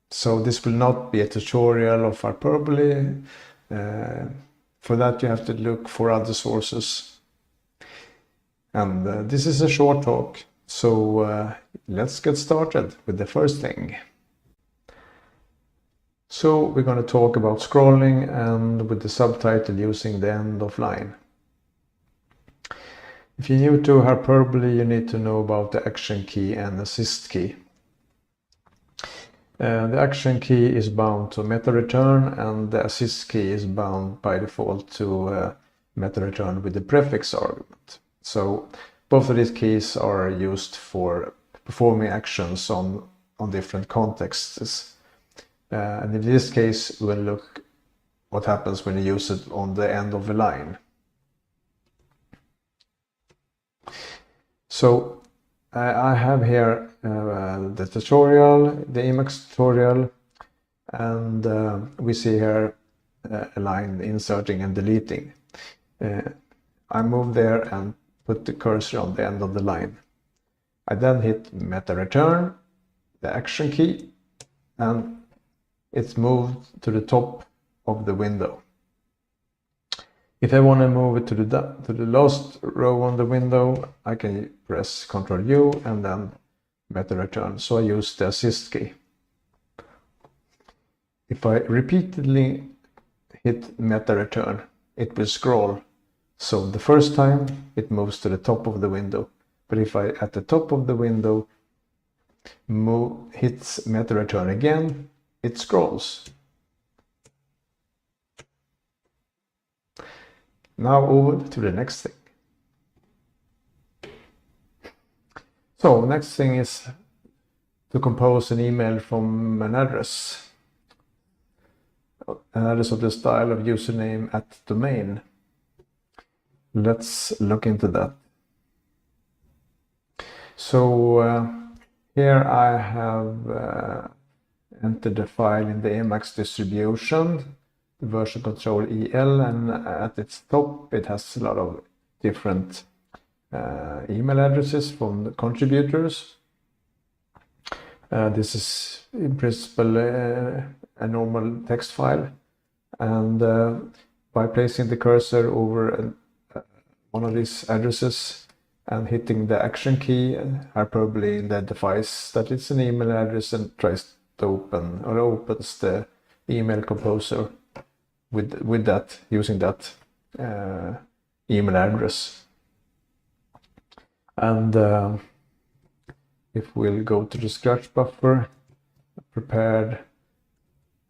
So this will not be a tutorial of Hyperbole. For that you have to look for other sources. And this is a short talk, so let's get started with the first thing. So we're going to talk about scrolling and with the subtitle using the end of line. If you're new to Hyperbole, you need to know about the action key and assist key. The action key is bound to meta return and the assist key is bound by default to meta return with the prefix argument. So both of these keys are used for performing actions on different contexts. And in this case, we'll look what happens when you use it on the end of a line. So I have here the tutorial, the Emacs tutorial, and we see here a line inserting and deleting. I move there and put the cursor on the end of the line. I then hit meta return, the action key, and it's moved to the top of the window. If I want to move it to the last row on the window, I can press Ctrl U and then meta return. So I use the assist key. If I repeatedly hit meta return, it will scroll. So the first time it moves to the top of the window. But if I at the top of the window hits meta return again, it scrolls. Now over to the next thing. So next thing is to compose an email from an address of the style of username @domain. Let's look into that. So here I have entered the file in the Emacs distribution, version control EL, and at its top it has a lot of different email addresses from the contributors. This is in principle a normal text file, and by placing the cursor over one of these addresses and hitting the action key, Hyperbole identifies that it's an email address and tries to open or opens the email composer with that, using that email address. And if we'll go to the scratch buffer, prepared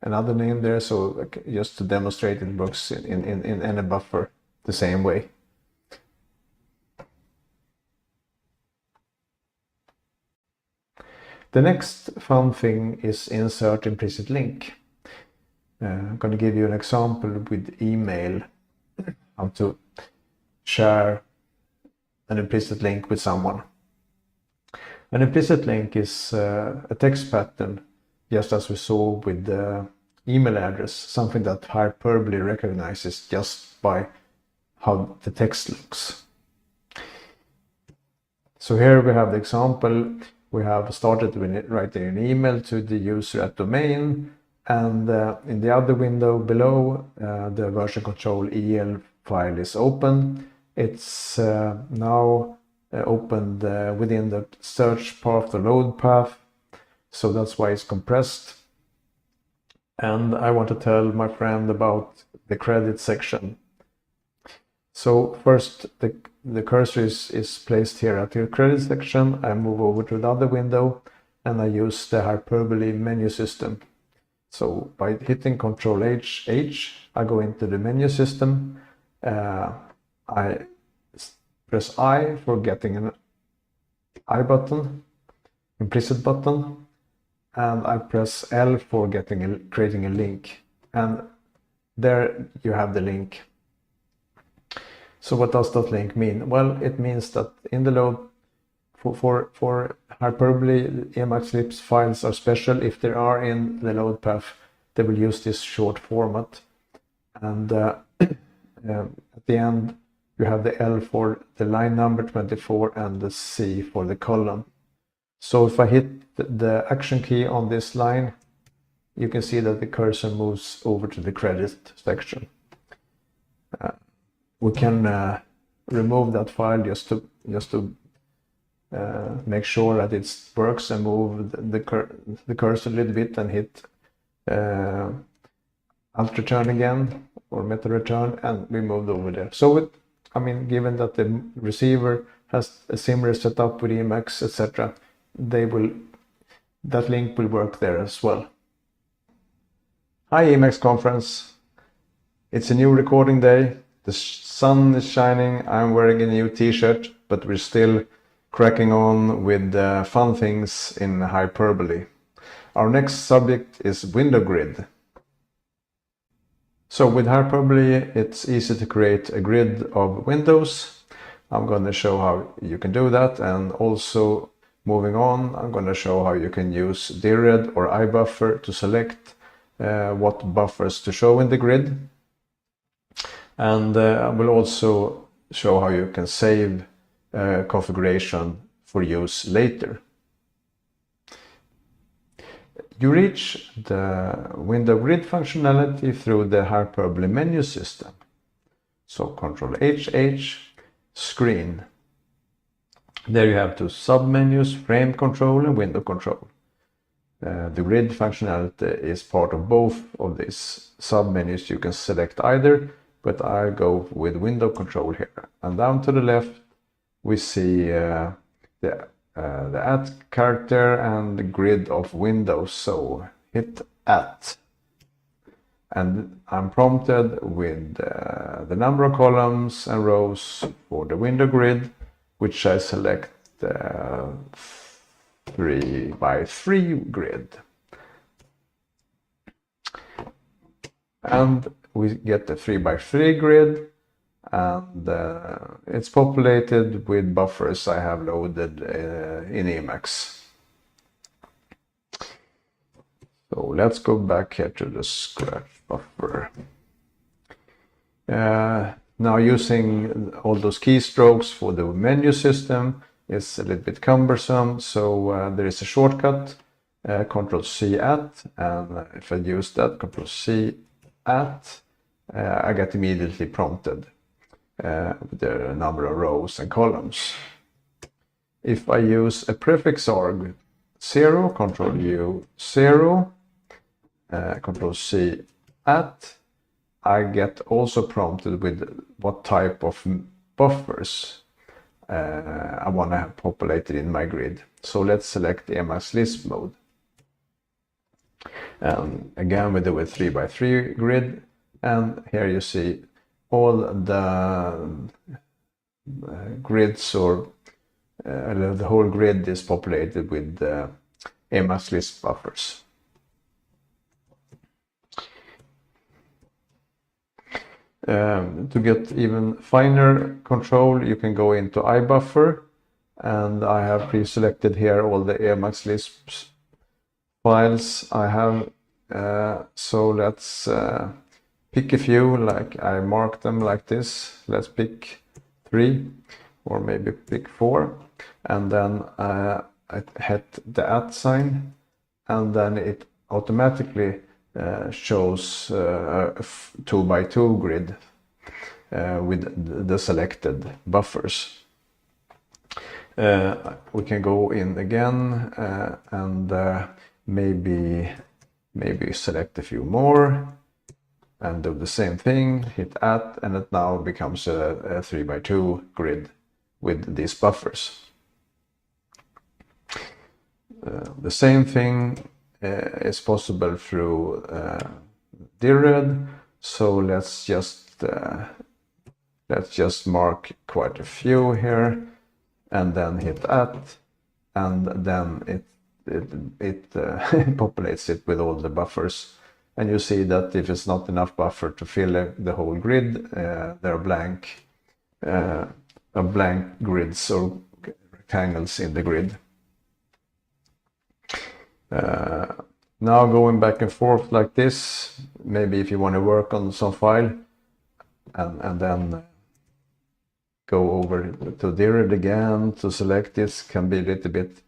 another name there, so just to demonstrate it works in any buffer the same way. The next fun thing is insert implicit link. I'm going to give you an example with email, how to share an implicit link with someone. An implicit link is a text pattern, just as we saw with the email address, something that Hyperbole recognizes just by how the text looks. So here we have the example we have started with writing an email to the user at domain, and in the other window below, the version control EL file is open. It's now opened within the search path, the load path, so that's why it's compressed. And I want to tell my friend about the credit section. So first, the cursor is placed here at the credit section. I move over to the other window and I use the hyperbole menu system. So by hitting Ctrl H, I go into the menu system. I press I for getting an I button, implicit button, and I press L for creating a link. And there you have the link. So what does that link mean? Well, it means that in the load for hyperbole, Emacs Lisp files are special. If they are in the load path, they will use this short format. And at the end, you have the L for the line number 24 and the C for the column. So if I hit the action key on this line, you can see that the cursor moves over to the credit section. We can remove that file just to make sure that it works, and move the cursor a little bit and hit alt return again, or meta return, and we moved over there. So given that the receiver has a similar setup with Emacs, etc., that link will work there as well. Hi Emacs conference. It's a new recording day. The sun is shining. I'm wearing a new t-shirt, but we're still cracking on with fun things in hyperbole. Our next subject is window grid. So with hyperbole, it's easy to create a grid of windows. I'm going to show how you can do that, and also moving on, I'm going to show how you can use DIRED or iBuffer to select what buffers to show in the grid. And I will also show how you can save configuration for use later. You reach the window grid functionality through the hyperbole menu system. So Ctrl H, screen. There you have two submenus, frame control and window control. The grid functionality is part of both of these submenus. You can select either, but I go with window control here. And down to the left, we see the at character and the grid of windows. So hit at. And I'm prompted with the number of columns and rows for the window grid, which I select 3x3 grid. And we get the 3x3 grid, and it's populated with buffers I have loaded in Emacs. So let's go back here to the scratch buffer. Now using all those keystrokes for the menu system is a little bit cumbersome, so there is a shortcut, Ctrl C at, and if I use that, Ctrl C at, I get immediately prompted with the number of rows and columns. If I use a prefix arg 0, Ctrl U 0, Ctrl C at, I get also prompted with what type of buffers I want to have populated in my grid. So let's select the Emacs Lisp mode. And again, we do a 3x3 grid, and here you see all the grids, or the whole grid is populated with Emacs Lisp buffers. To get even finer control, you can go into iBuffer, and I have pre-selected here all the Emacs Lisp files I have. So let's pick a few, like I mark them like this. Let's pick 3, or maybe pick 4, and then hit the @ sign, and then it automatically shows a 2x2 grid with the selected buffers. We can go in again and maybe select a few more and do the same thing, hit @ and it now becomes a 3x2 grid with these buffers. The same thing is possible through DIRED, so let's just mark quite a few here and then hit @ and then it populates it with all the buffers. And you see that if it's not enough buffer to fill the whole grid, there are blank grids or rectangles in the grid. Now going back and forth like this, maybe if you want to work on some file and then go over to DIRED again to select this, can be a little bit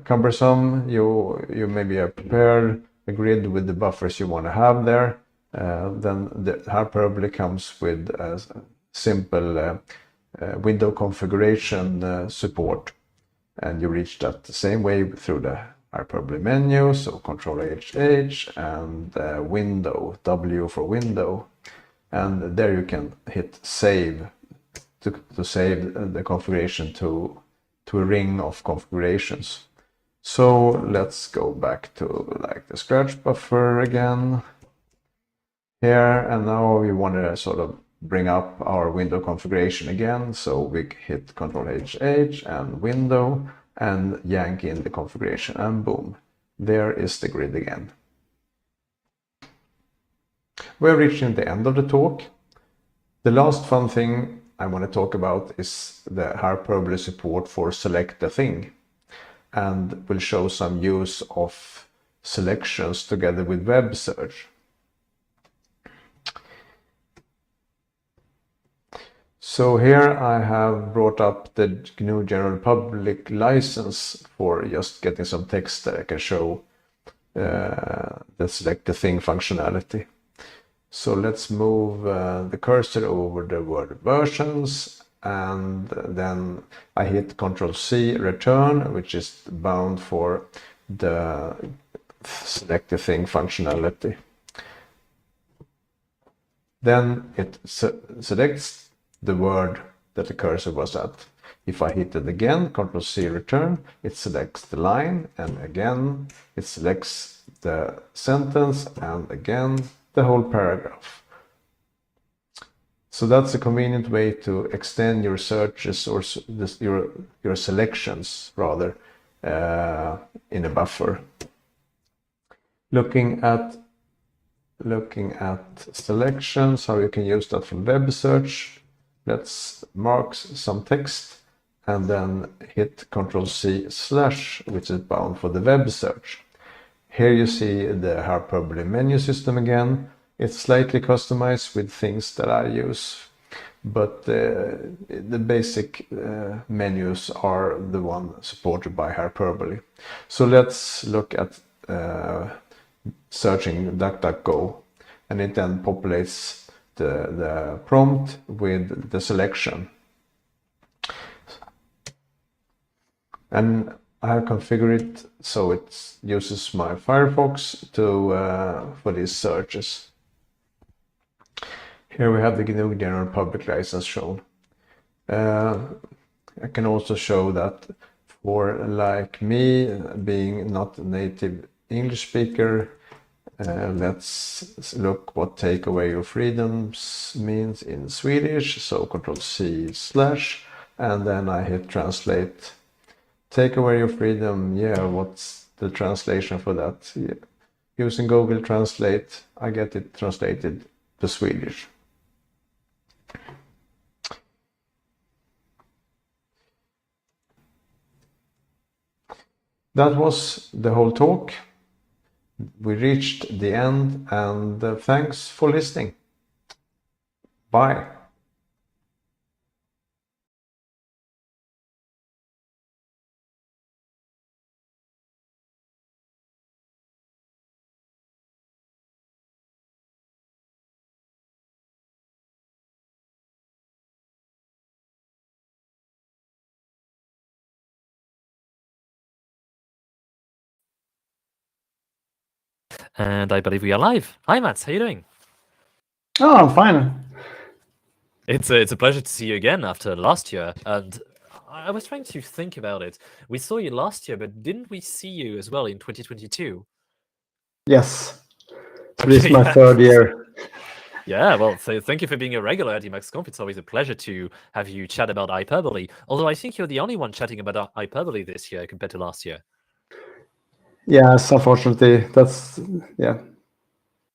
cumbersome. You maybe have prepared a grid with the buffers you want to have there. Then the hyperbole comes with a simple window configuration support, and you reach that the same way through the hyperbole menu. So Control H and window, W for window, and there you can hit save to save the configuration to a ring of configurations. So let's go back to like the scratch buffer again here, and now we want to sort of bring up our window configuration again. So we hit Control H and window and yank in the configuration, and boom, there is the grid again. We're reaching the end of the talk. The last fun thing I want to talk about is the hyperbole support for select a thing, and we'll show some use of selections together with web search. So here I have brought up the GNU General Public license for just getting some text that I can show the select the thing functionality. So let's move the cursor over the word versions, and then I hit Ctrl+C return, which is bound for the select the thing functionality. Then it selects the word that the cursor was at. If I hit it again, Ctrl+C return, it selects the line, and again it selects the sentence, and again the whole paragraph. So that's a convenient way to extend your searches, or your selections rather, in a buffer. Looking at selections, how you can use that for web search. Let's mark some text and then hit Ctrl+C/, which is bound for the web search. Here you see the hyperbole menu system again. It's slightly customized with things that I use, but the basic menus are the one supported by hyperbole. So let's look at searching DuckDuckGo, and it then populates the prompt with the selection. And I have configured it so it uses my Firefox for these searches. Here we have the GNU General Public license shown. I can also show that for like me, being not a native English speaker, let's look what take away your freedoms means in Swedish. So Ctrl+C/, and then I hit translate. Take away your freedom, yeah, what's the translation for that? Yeah. Using Google Translate, I get it translated to Swedish. That was the whole talk. We reached the end, and thanks for listening. Bye. And I believe we are live. Hi, Mats. How you doing? Oh, I'm fine. It's a pleasure to see you again after last year. And I was trying to think about it. We saw you last year, but didn't we see you as well in 2022? Yes. This is my yeah. third year. Yeah, well, so thank you for being a regular at EmacsConf. It's always a pleasure to have you chat about hyperbole. Although I think you're the only one chatting about hyperbole this year compared to last year. Yes, unfortunately, that's yeah.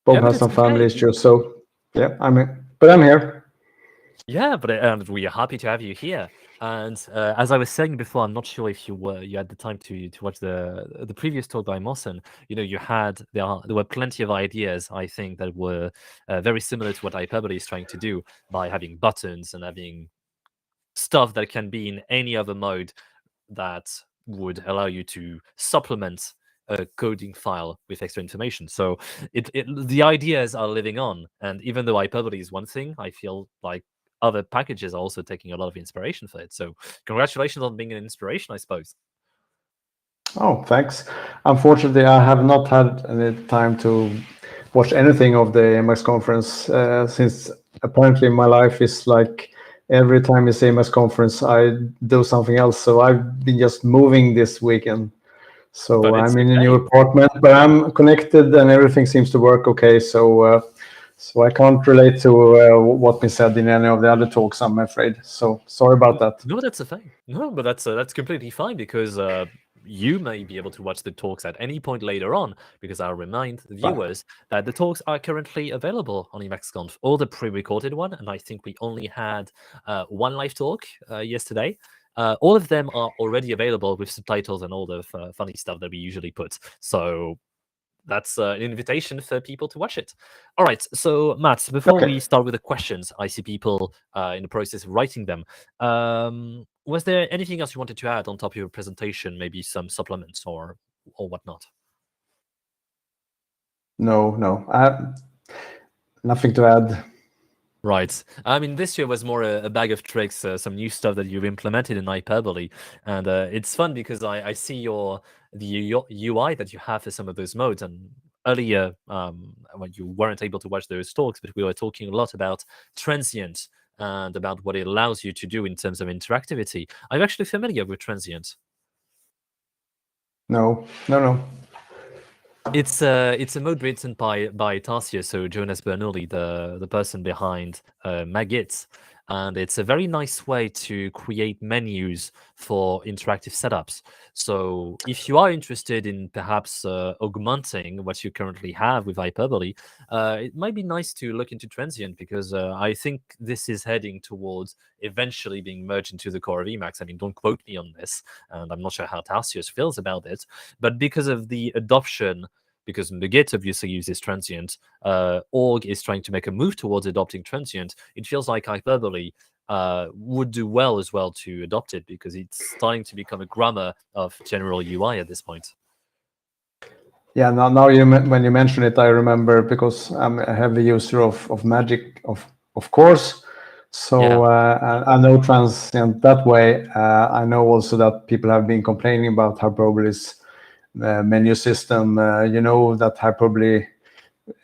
Bob Yeah, but has it's some family okay. issues, so yeah, I'm here. Yeah, but we are happy to have you here. And as I was saying before, I'm not sure if you had the time to watch the previous talk by Mossen. You know, there were plenty of ideas, I think, that were very similar to what hyperbole is trying to do by having buttons and having stuff that can be in any other mode that would allow you to supplement a coding file with extra information. So the ideas are living on, and even though hyperbole is one thing, I feel like other packages are also taking a lot of inspiration for it. So congratulations on being an inspiration, I suppose. Oh, thanks. Unfortunately, I have not had any time to watch anything of the Emacs conference since apparently my life is like every time it's Emacs conference, I do something else. So I've been just moving this weekend. So But it's I'm in a new okay. apartment, but I'm connected and everything seems to work okay. So I can't relate to what been said in any of the other talks, I'm afraid. So sorry about that. No, that's a thing. No, but that's completely fine because you may be able to watch the talks at any point later on. Because I'll remind the viewers that the talks are currently available on EmacsConf, all the pre-recorded one, and I think we only had one live talk yesterday. All of them are already available with subtitles and all the funny stuff that we usually put. So that's an invitation for people to watch it. All right, so Matt, before we start with the questions, I see people in the process of writing them. Was there anything else you wanted to add on top of your presentation? Maybe some supplements or whatnot? No, I have nothing to add. Right. I mean, this year was more a bag of tricks, some new stuff that you've implemented in hyperbole, and it's fun because I see the UI that you have for some of those modes. And earlier, when you weren't able to watch those talks, but we were talking a lot about transient and about what it allows you to do in terms of interactivity. I'm actually familiar with transient. No. It's a mode written by Tarsier, so Jonas Bernoulli, the person behind Magit, and it's a very nice way to create menus for interactive setups. So if you are interested in perhaps augmenting what you currently have with hyperbole, it might be nice to look into transient because I think this is heading towards eventually being merged into the core of Emacs. I mean, don't quote me on this, and I'm not sure how Tarsius feels about it, but because of the adoption, because Magit obviously uses transient, org is trying to make a move towards adopting transient, it feels like hyperbole would do well as well to adopt it because it's starting to become a grammar of general UI at this point. Yeah, now when you mention it, I remember because I'm a heavy user of Magic, of course. So I know transient that way. I know also that people have been complaining about hyperbole's menu system. You know that hyperbole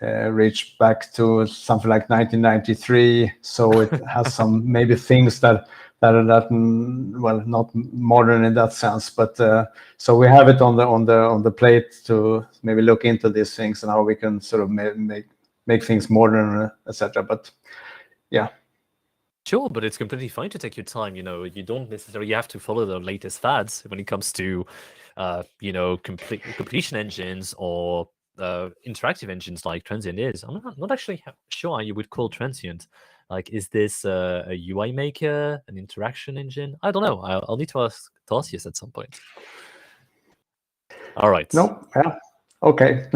reached back to something like 1993. So it has some maybe things that are well, not modern in that sense, but so we have it on the plate to maybe look into these things and how we can sort of make things modern, etc. But yeah. Sure, but it's completely fine to take your time. You know, you don't necessarily have to follow the latest fads when it comes to, completion engines or interactive engines like Transient is. I'm not actually sure how you would call Transient. Like, is this a UI maker, an interaction engine? I don't know. I'll need to ask Tarsius at some point. All right. No. Yeah. Okay.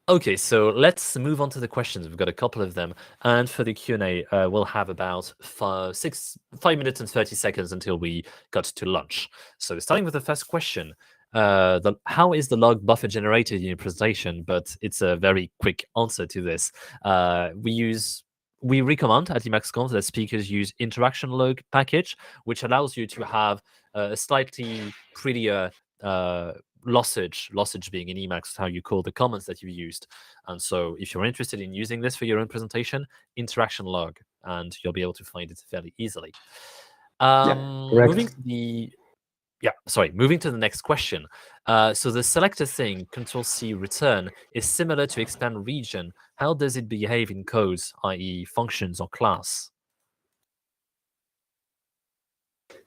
Okay, so let's move on to the questions. We've got a couple of them, and for the Q&A, we'll have about 5 minutes and 30 seconds until we got to lunch. So starting with the first question, how is the log buffer generated in your presentation? But it's a very quick answer to this. We recommend at EmacsConf that speakers use interaction log package, which allows you to have a slightly prettier Lossage being in Emacs how you call the comments that you used. And so if you're interested in using this for your own presentation, interaction log, and you'll be able to find it fairly easily. Correct. Moving to the next question. So the selector thing, Control-C return, is similar to expand region. How does it behave in codes, i.e. functions or class?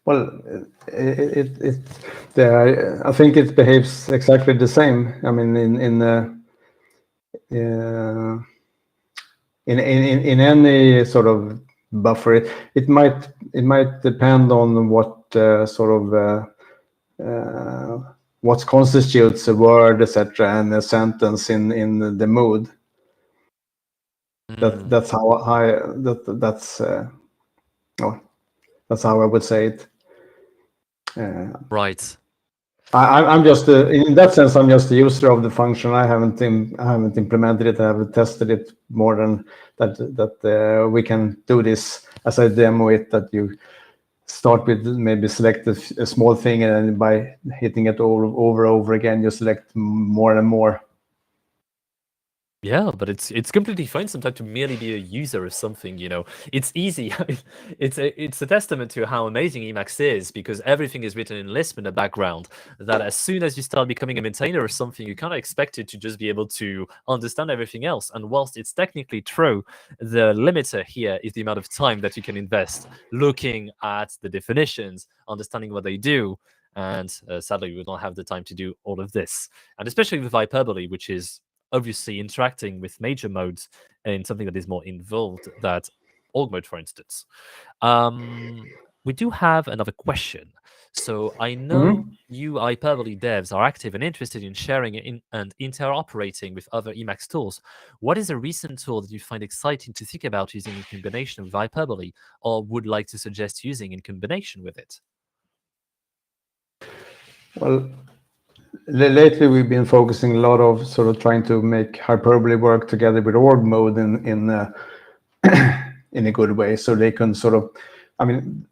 Well, I think it behaves exactly the same. I mean, in any sort of buffer, it might depend on what what constitutes a word, etc., and a sentence in the mood. That's how that's how I would say it. Right. I'm just in that sense. I'm just a user of the function. I haven't implemented it. I haven't tested it more than that. We can do this as I demo it. That you start with maybe select a small thing, and then by hitting it over and over again, you select more and more. Yeah, but it's completely fine sometimes to merely be a user of something, you know. It's easy. It's a testament to how amazing Emacs is, because everything is written in Lisp in the background, that as soon as you start becoming a maintainer of something, you kind of expect it to just be able to understand everything else. And whilst it's technically true, the limiter here is the amount of time that you can invest looking at the definitions, understanding what they do. And sadly, we don't have the time to do all of this. And especially with hyperbole, which is obviously interacting with major modes in something that is more involved, that org mode, for instance. We do have another question. So I know you hyperbole devs are active and interested in sharing and interoperating with other Emacs tools. What is a recent tool that you find exciting to think about using in combination with hyperbole, or would like to suggest using in combination with it? Well, lately we've been focusing a lot of sort of trying to make hyperbole work together with org mode in a good way, so they can sort of, I mean,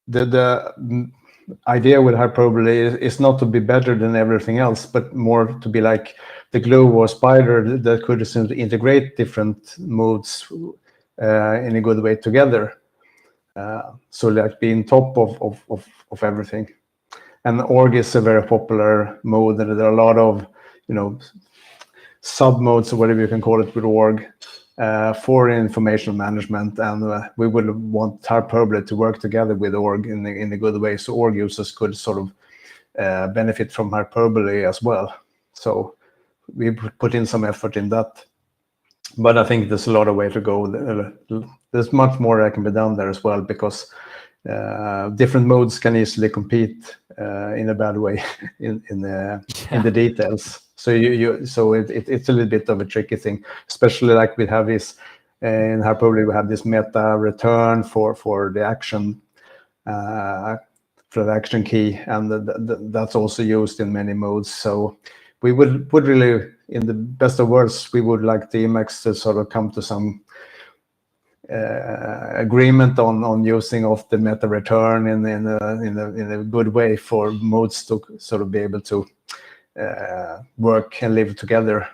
the idea with hyperbole is not to be better than everything else, but more to be like the glue or spider that could integrate different modes in a good way together. So like being top of everything. And org is a very popular mode, and there are a lot of, you know, sub modes or whatever you can call it with org for information management, and we would want hyperbole to work together with org in a good way, so org users could sort of benefit from hyperbole as well. So we put in some effort in that, but I think there's a lot of way to go. There's much more that can be done there as well, because different modes can easily compete in a bad way in the details. So it's a little bit of a tricky thing, especially like we have this in hyperbole. We have this meta return for the action key, and that's also used in many modes. So we would really, in the best of worlds, we would like the Emacs to sort of come to some agreement on using of the meta return in a good way for modes to sort of be able to work and live together.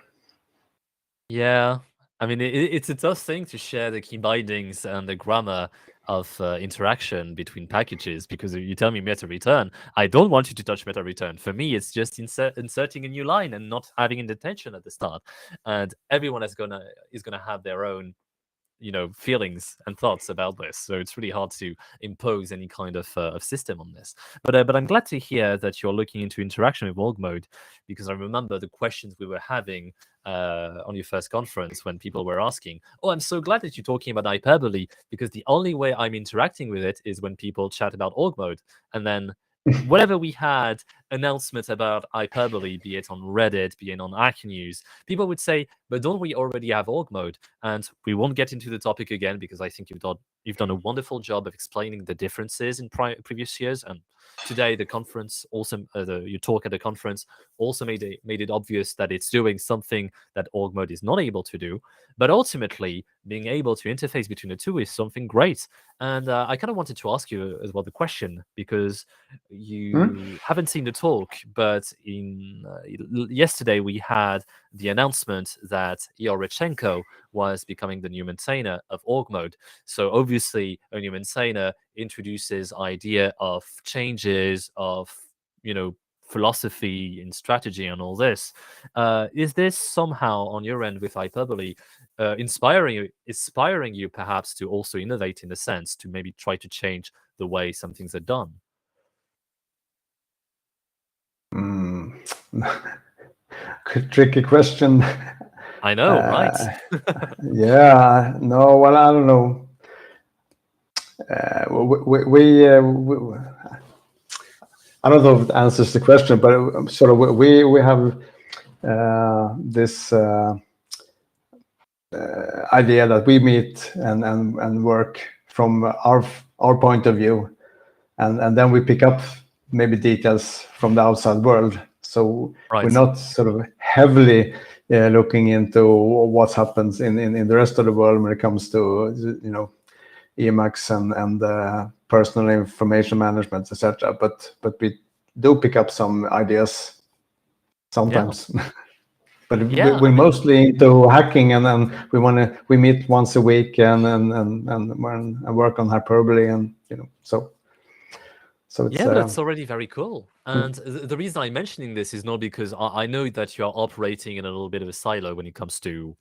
Yeah, I mean, it's a tough thing to share the key bindings and the grammar of interaction between packages, because if you tell me meta return, I don't want you to touch meta return. For me, it's just inserting a new line and not having indentation at the start. And everyone is gonna have their own, you know, feelings and thoughts about this, so it's really hard to impose any kind of system on this. But I'm glad to hear that you're looking into interaction with org mode, because I remember the questions we were having on your first conference when people were asking, "Oh, I'm so glad that you're talking about hyperbole, because the only way I'm interacting with it is when people chat about org mode." And then whenever we had announcements about hyperbole, be it on Reddit, be it on Hack News, people would say, "But don't we already have org mode?" And we won't get into the topic again, because I think you've done a wonderful job of explaining the differences in previous years. And today, the conference also, your talk at the conference also made it obvious that it's doing something that org mode is not able to do. But ultimately, being able to interface between the two is something great. And I kind of wanted to ask you as well the question, because you haven't seen the talk, but yesterday we had the announcement that Yorichenko was becoming the new maintainer of org mode. So obviously, a new maintainer introduces idea of changes of philosophy and strategy and all this. Is this somehow on your end with Hyperbole inspiring you perhaps to also innovate in a sense, to maybe try to change the way some things are done? Tricky question. I know, right? Yeah, no, well, I don't know. I don't know if it answers the question, but sort of we have this idea that we meet and work from our point of view, and then we pick up maybe details from the outside world. So Right. we're not sort of heavily looking into what happens in the rest of the world when it comes to Emacs and personal information management, etc. But we do pick up some ideas sometimes. But Yeah, we're I mean, mostly into hacking, and then we meet once a week and work on Hyperbole, and so it's yeah, that's already very cool. And the reason I'm mentioning this is not because I know that you are operating in a little bit of a silo when it comes to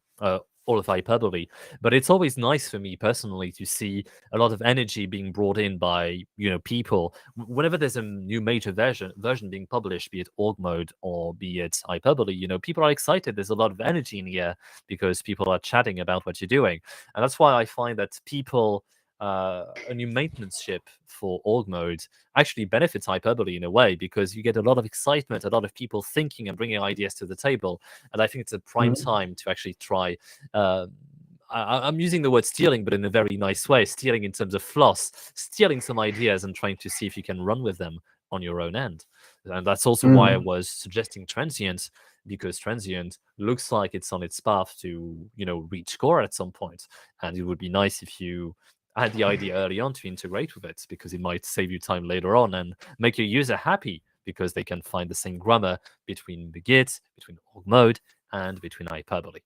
all of Hyperbole, but it's always nice for me personally to see a lot of energy being brought in by people. Whenever there's a new major version being published, be it org mode or be it Hyperbole, people are excited. There's a lot of energy in here because people are chatting about what you're doing, and that's why I find that people. A new maintenance ship for org mode actually benefits Hyperbole in a way, because you get a lot of excitement, a lot of people thinking and bringing ideas to the table, and I think it's a prime time to actually try. I'm using the word stealing, but in a very nice way. Stealing in terms of floss, stealing some ideas and trying to see if you can run with them on your own end. And that's also why I was suggesting Transient, because Transient looks like it's on its path to reach core at some point, and it would be nice if you had the idea early on to integrate with it, because it might save you time later on and make your user happy, because they can find the same grammar between the Git, between org mode, and between Hyperbole.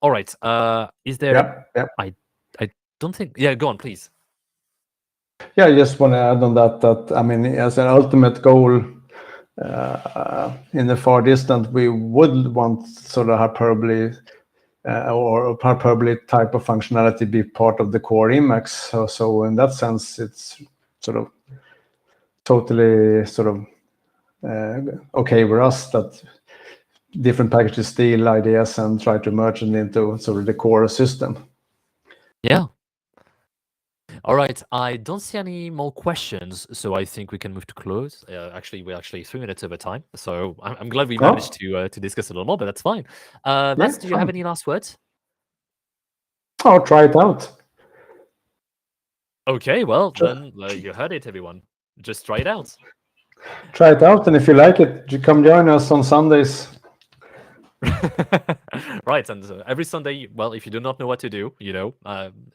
All right. Is there? Yeah. I don't think. Yeah, go on, please. Yeah, I just want to add on that I mean, as an ultimate goal in the far distant, we would want sort of Hyperbole or Hyperbole type of functionality be part of the core Emacs. So in that sense, it's sort of totally sort of okay with us that different packages steal ideas and try to merge them into sort of the core system. Yeah. All right. I don't see any more questions, so I think we can move to close. Actually, we're 3 minutes over time, so I'm glad we managed to discuss a little more, but that's fine. Mats, do you have any last words? Oh, try it out. Okay, well, then you heard it, everyone. Just try it out. Try it out, and if you like it, you come join us on Sundays. Right, and every Sunday, well, if you do not know what to do,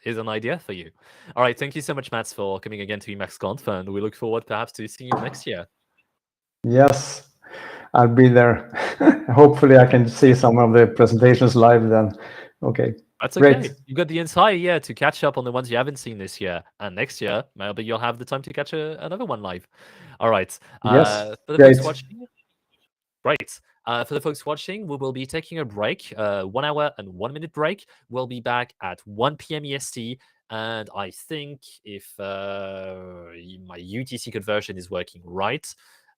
is an idea for you. All right, thank you so much, Mats, for coming again to EmacsConf, and we look forward perhaps to seeing you next year. Yes, I'll be there. Hopefully, I can see some of the presentations live then. Okay. That's okay. Great. You got the entire year to catch up on the ones you haven't seen this year, and next year maybe you'll have the time to catch another one live. All right. Yes. For the Great. folks watching, great. For the folks watching, we will be taking a break, 1 hour and 1 minute break. We'll be back at 1 PM EST, and I think if my UTC conversion is working right,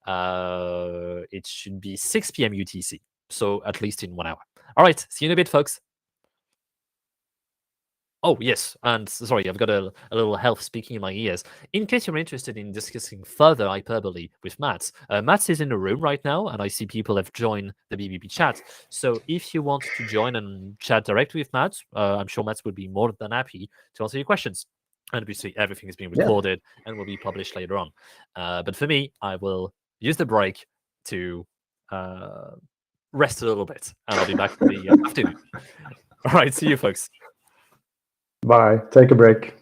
it should be 6 PM UTC. So at least in 1 hour. All right. See you in a bit, folks. Oh, yes, and sorry, I've got a little health speaking in my ears. In case you're interested in discussing further Hyperbole with Mats, Mats is in the room right now, and I see people have joined the BBB chat. So if you want to join and chat directly with Mats, I'm sure Mats would be more than happy to answer your questions. And obviously, everything is being recorded and will be published later on. But for me, I will use the break to rest a little bit, and I'll be back in the afternoon. All right, see you, folks. Bye. Take a break.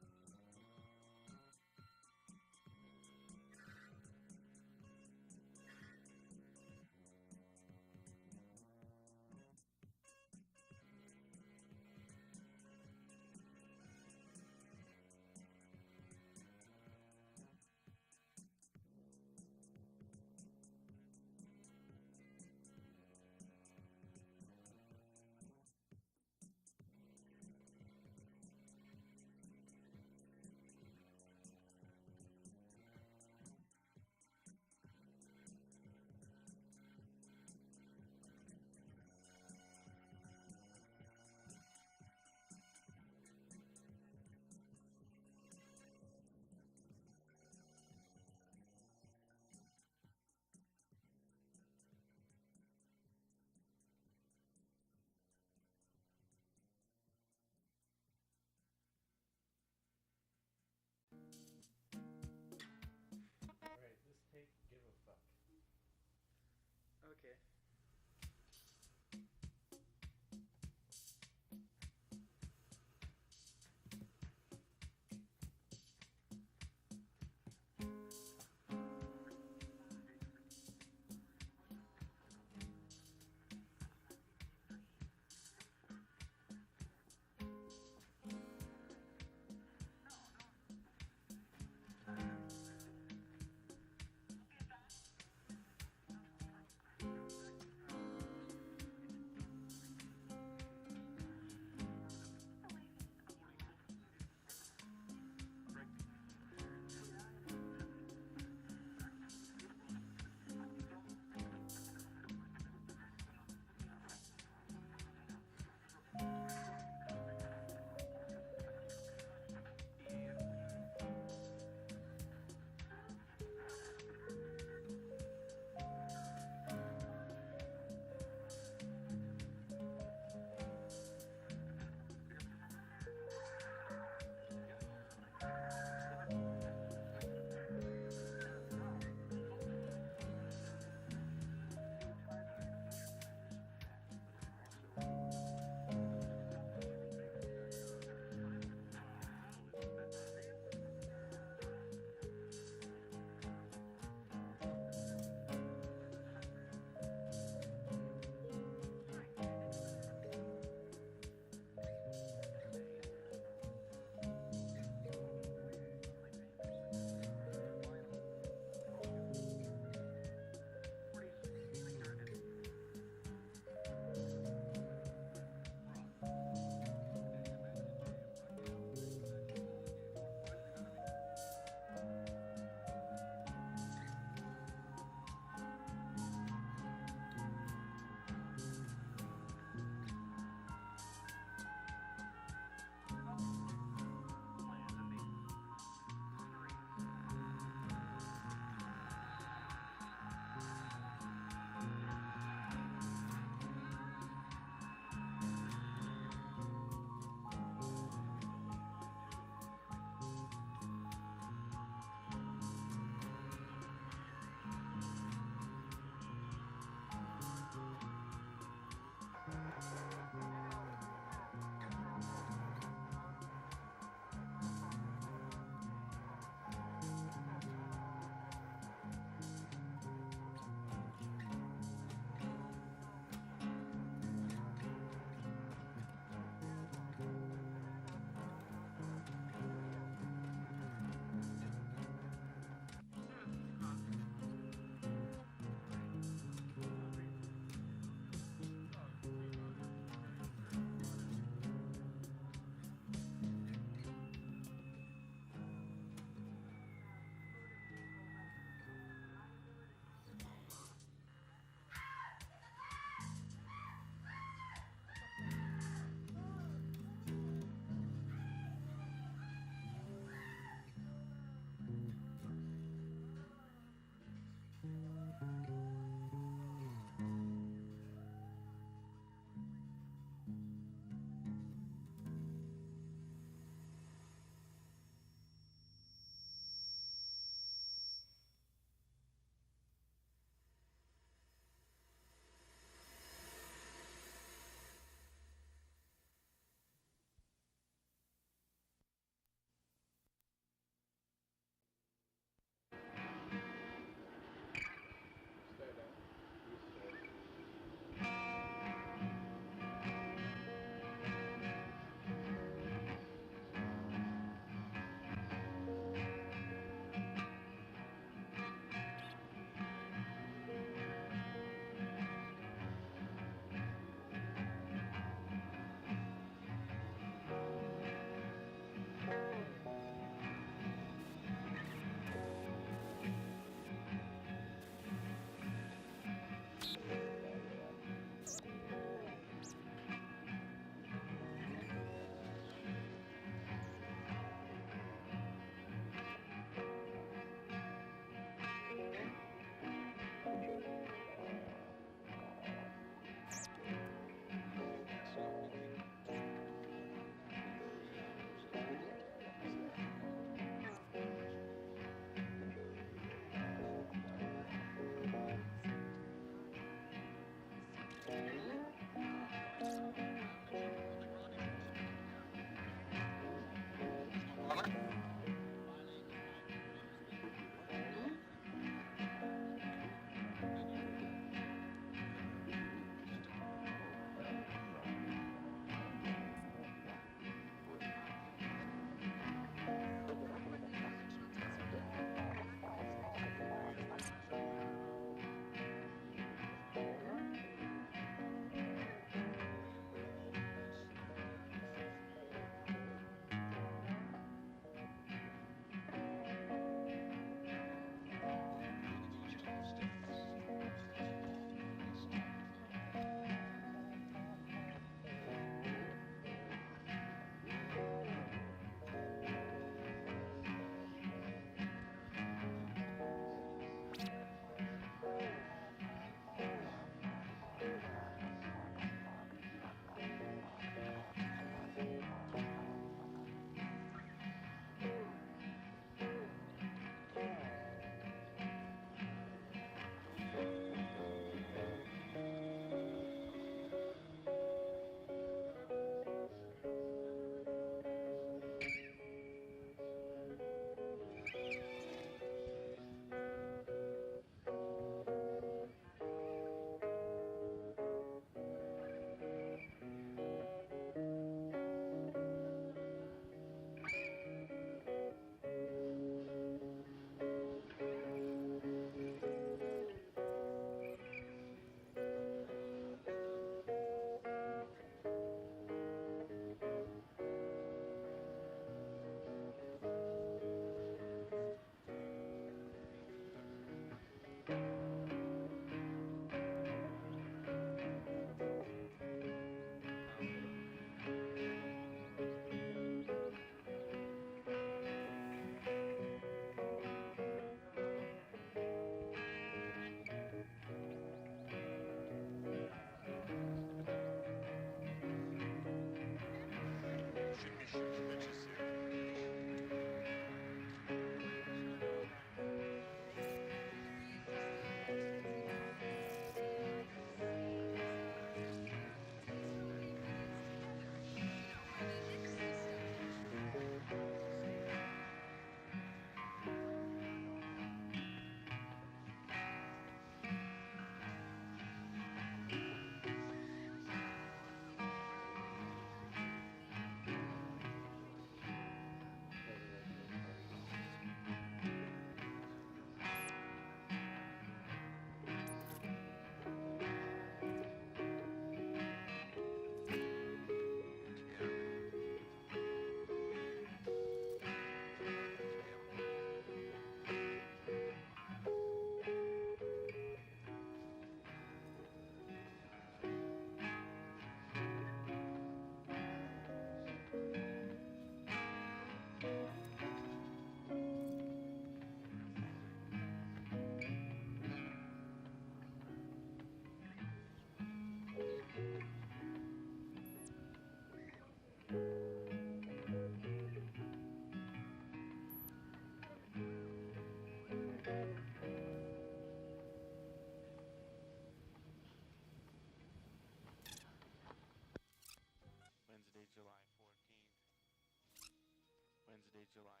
July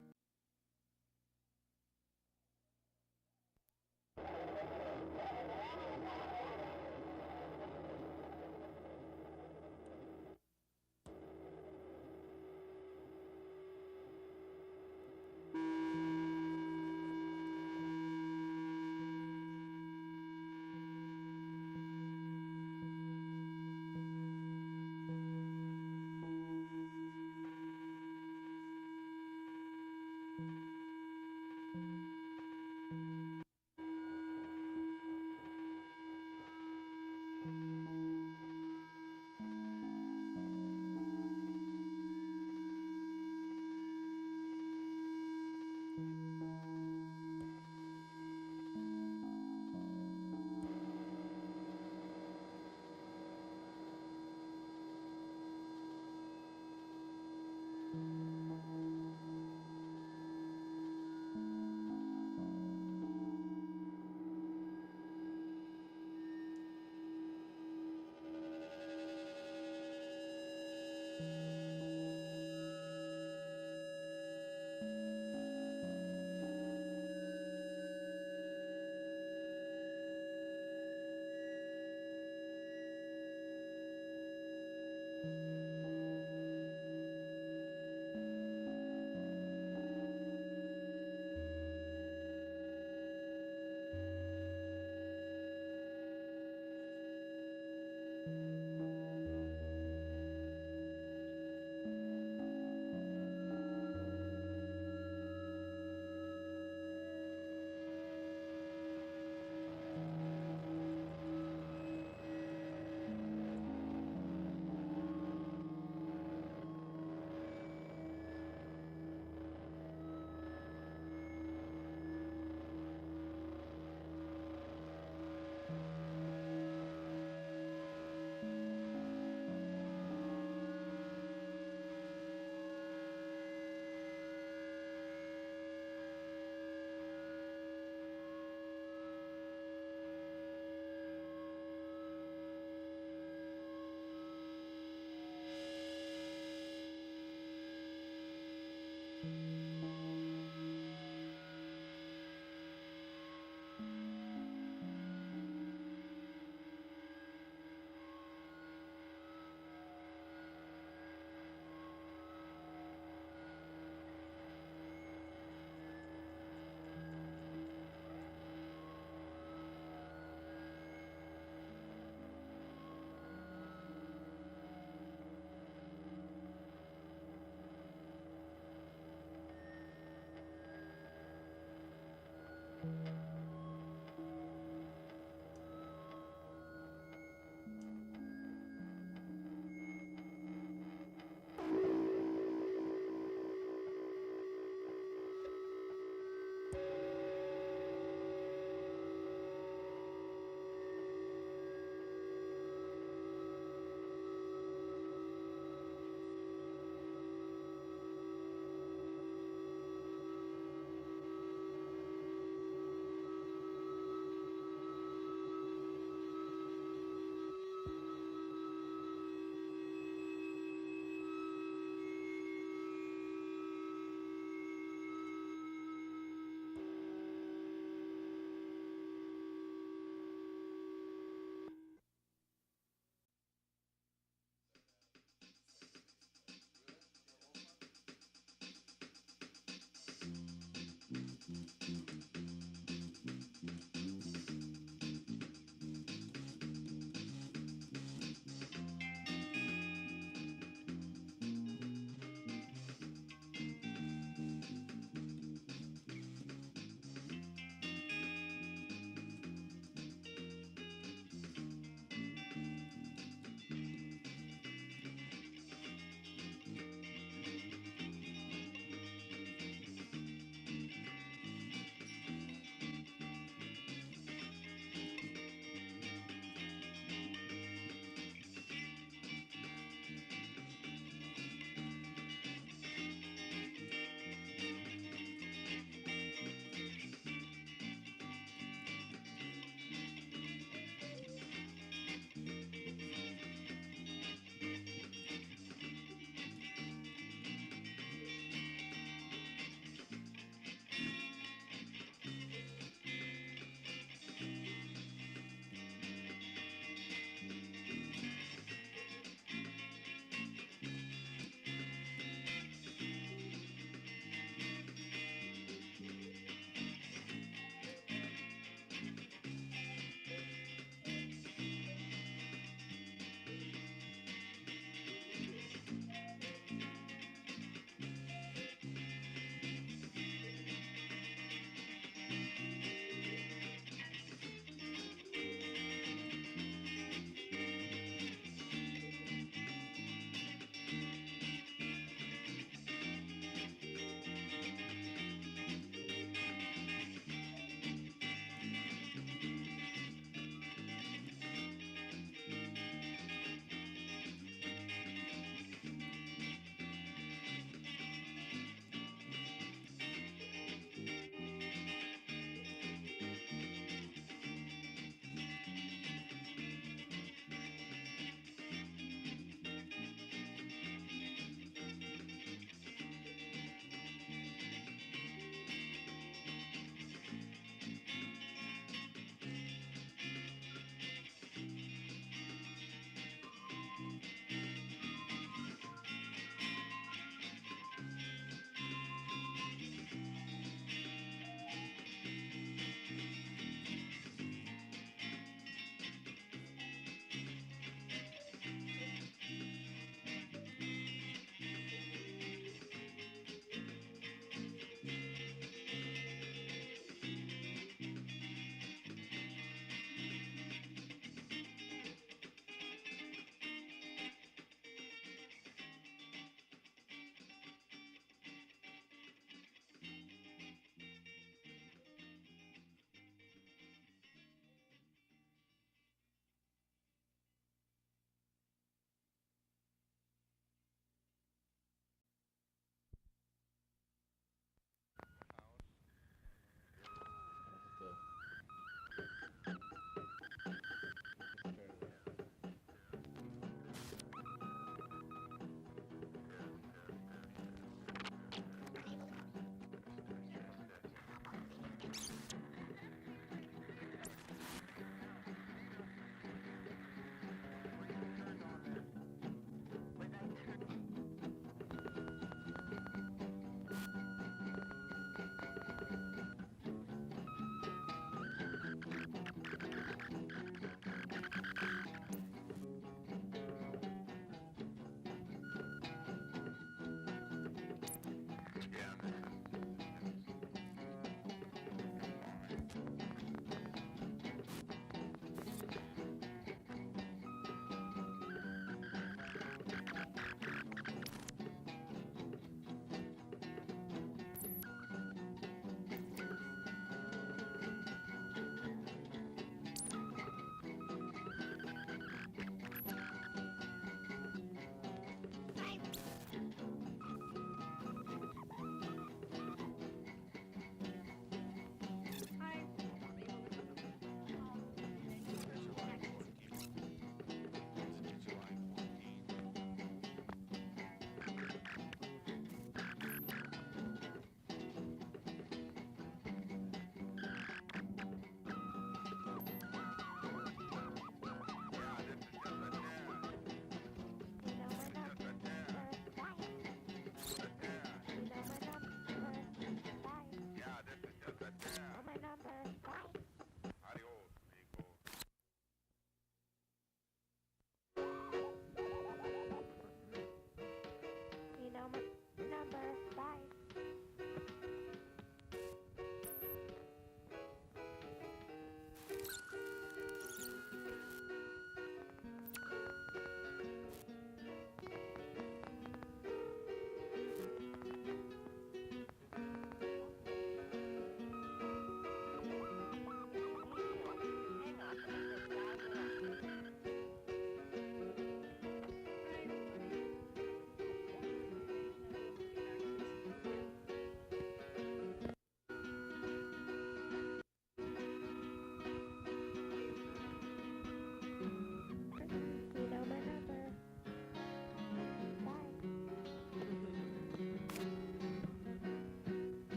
14th.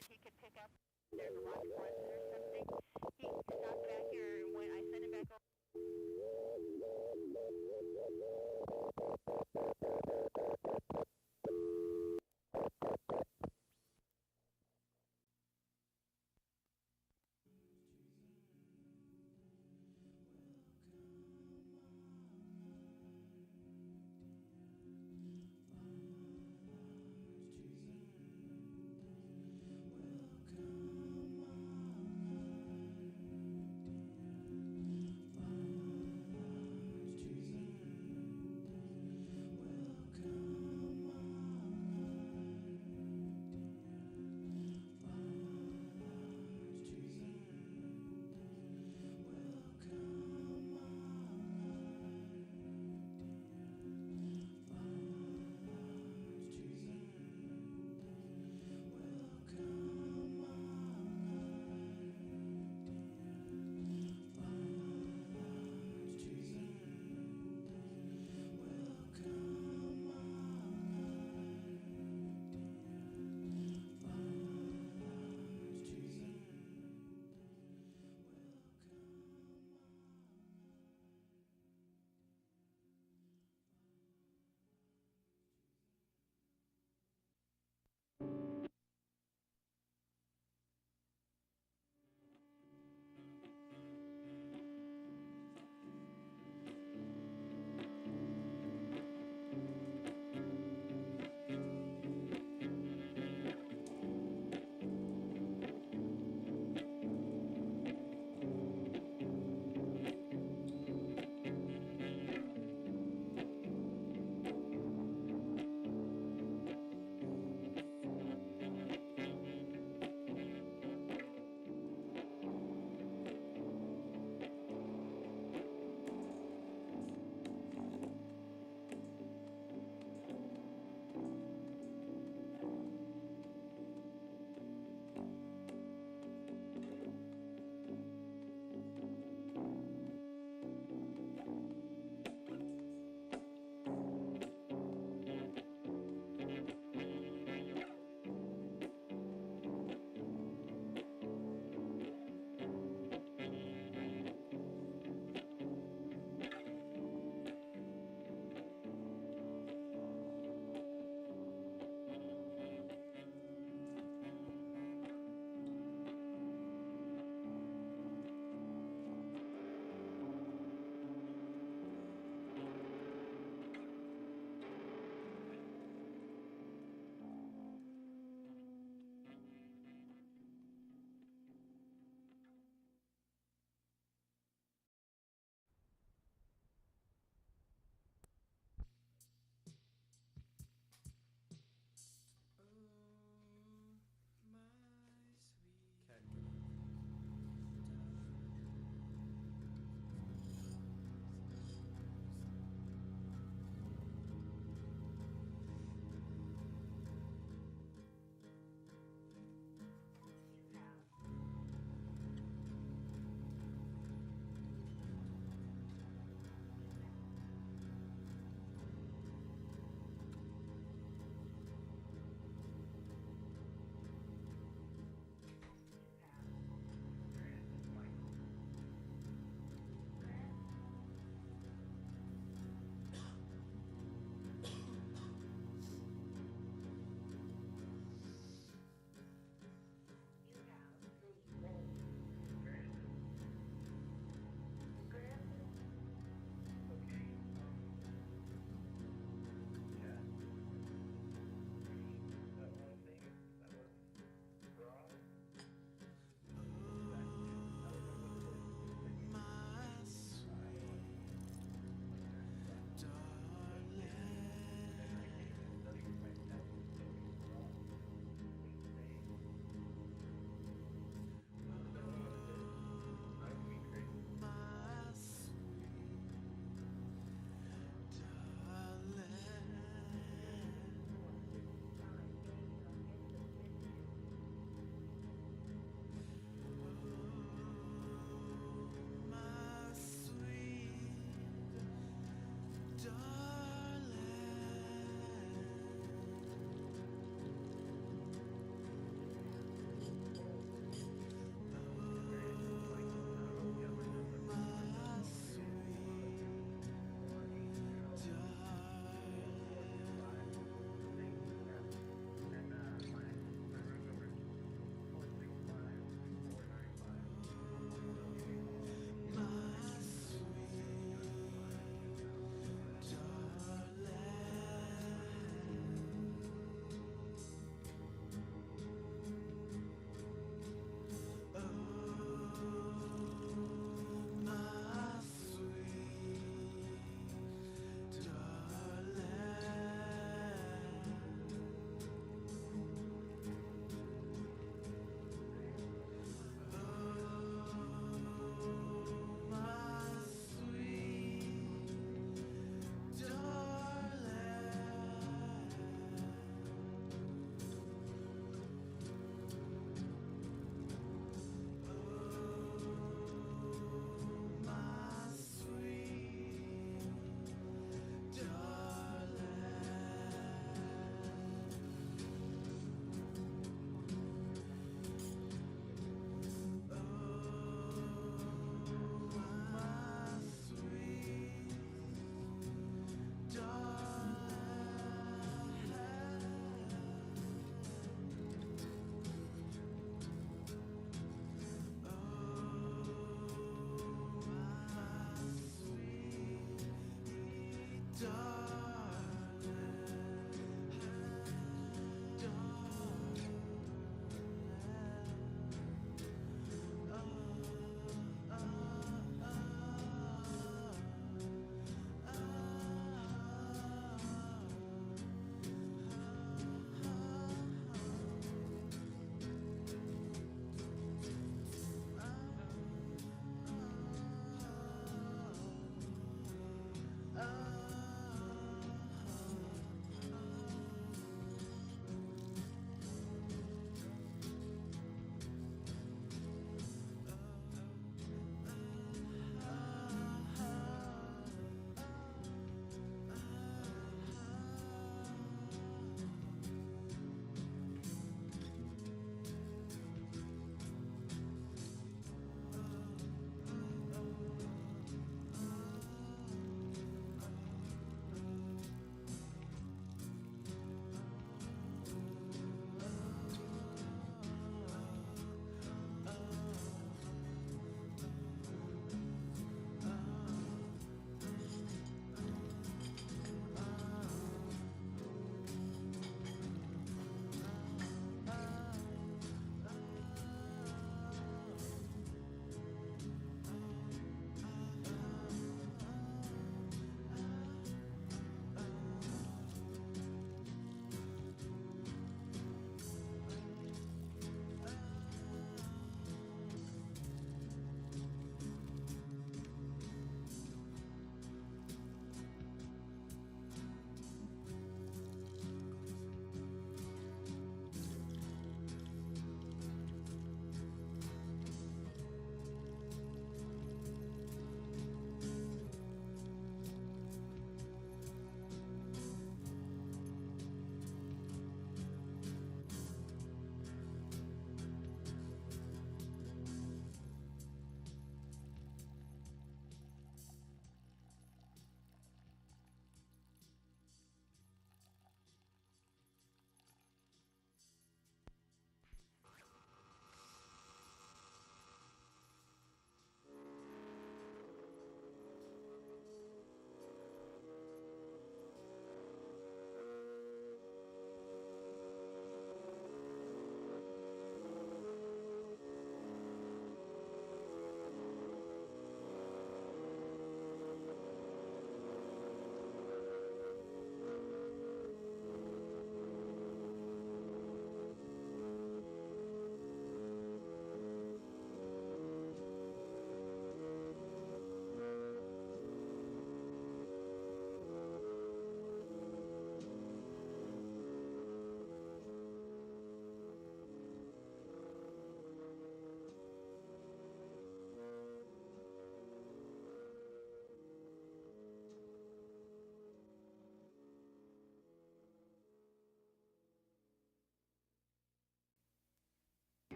that he could pick up. There's a rock forest or something.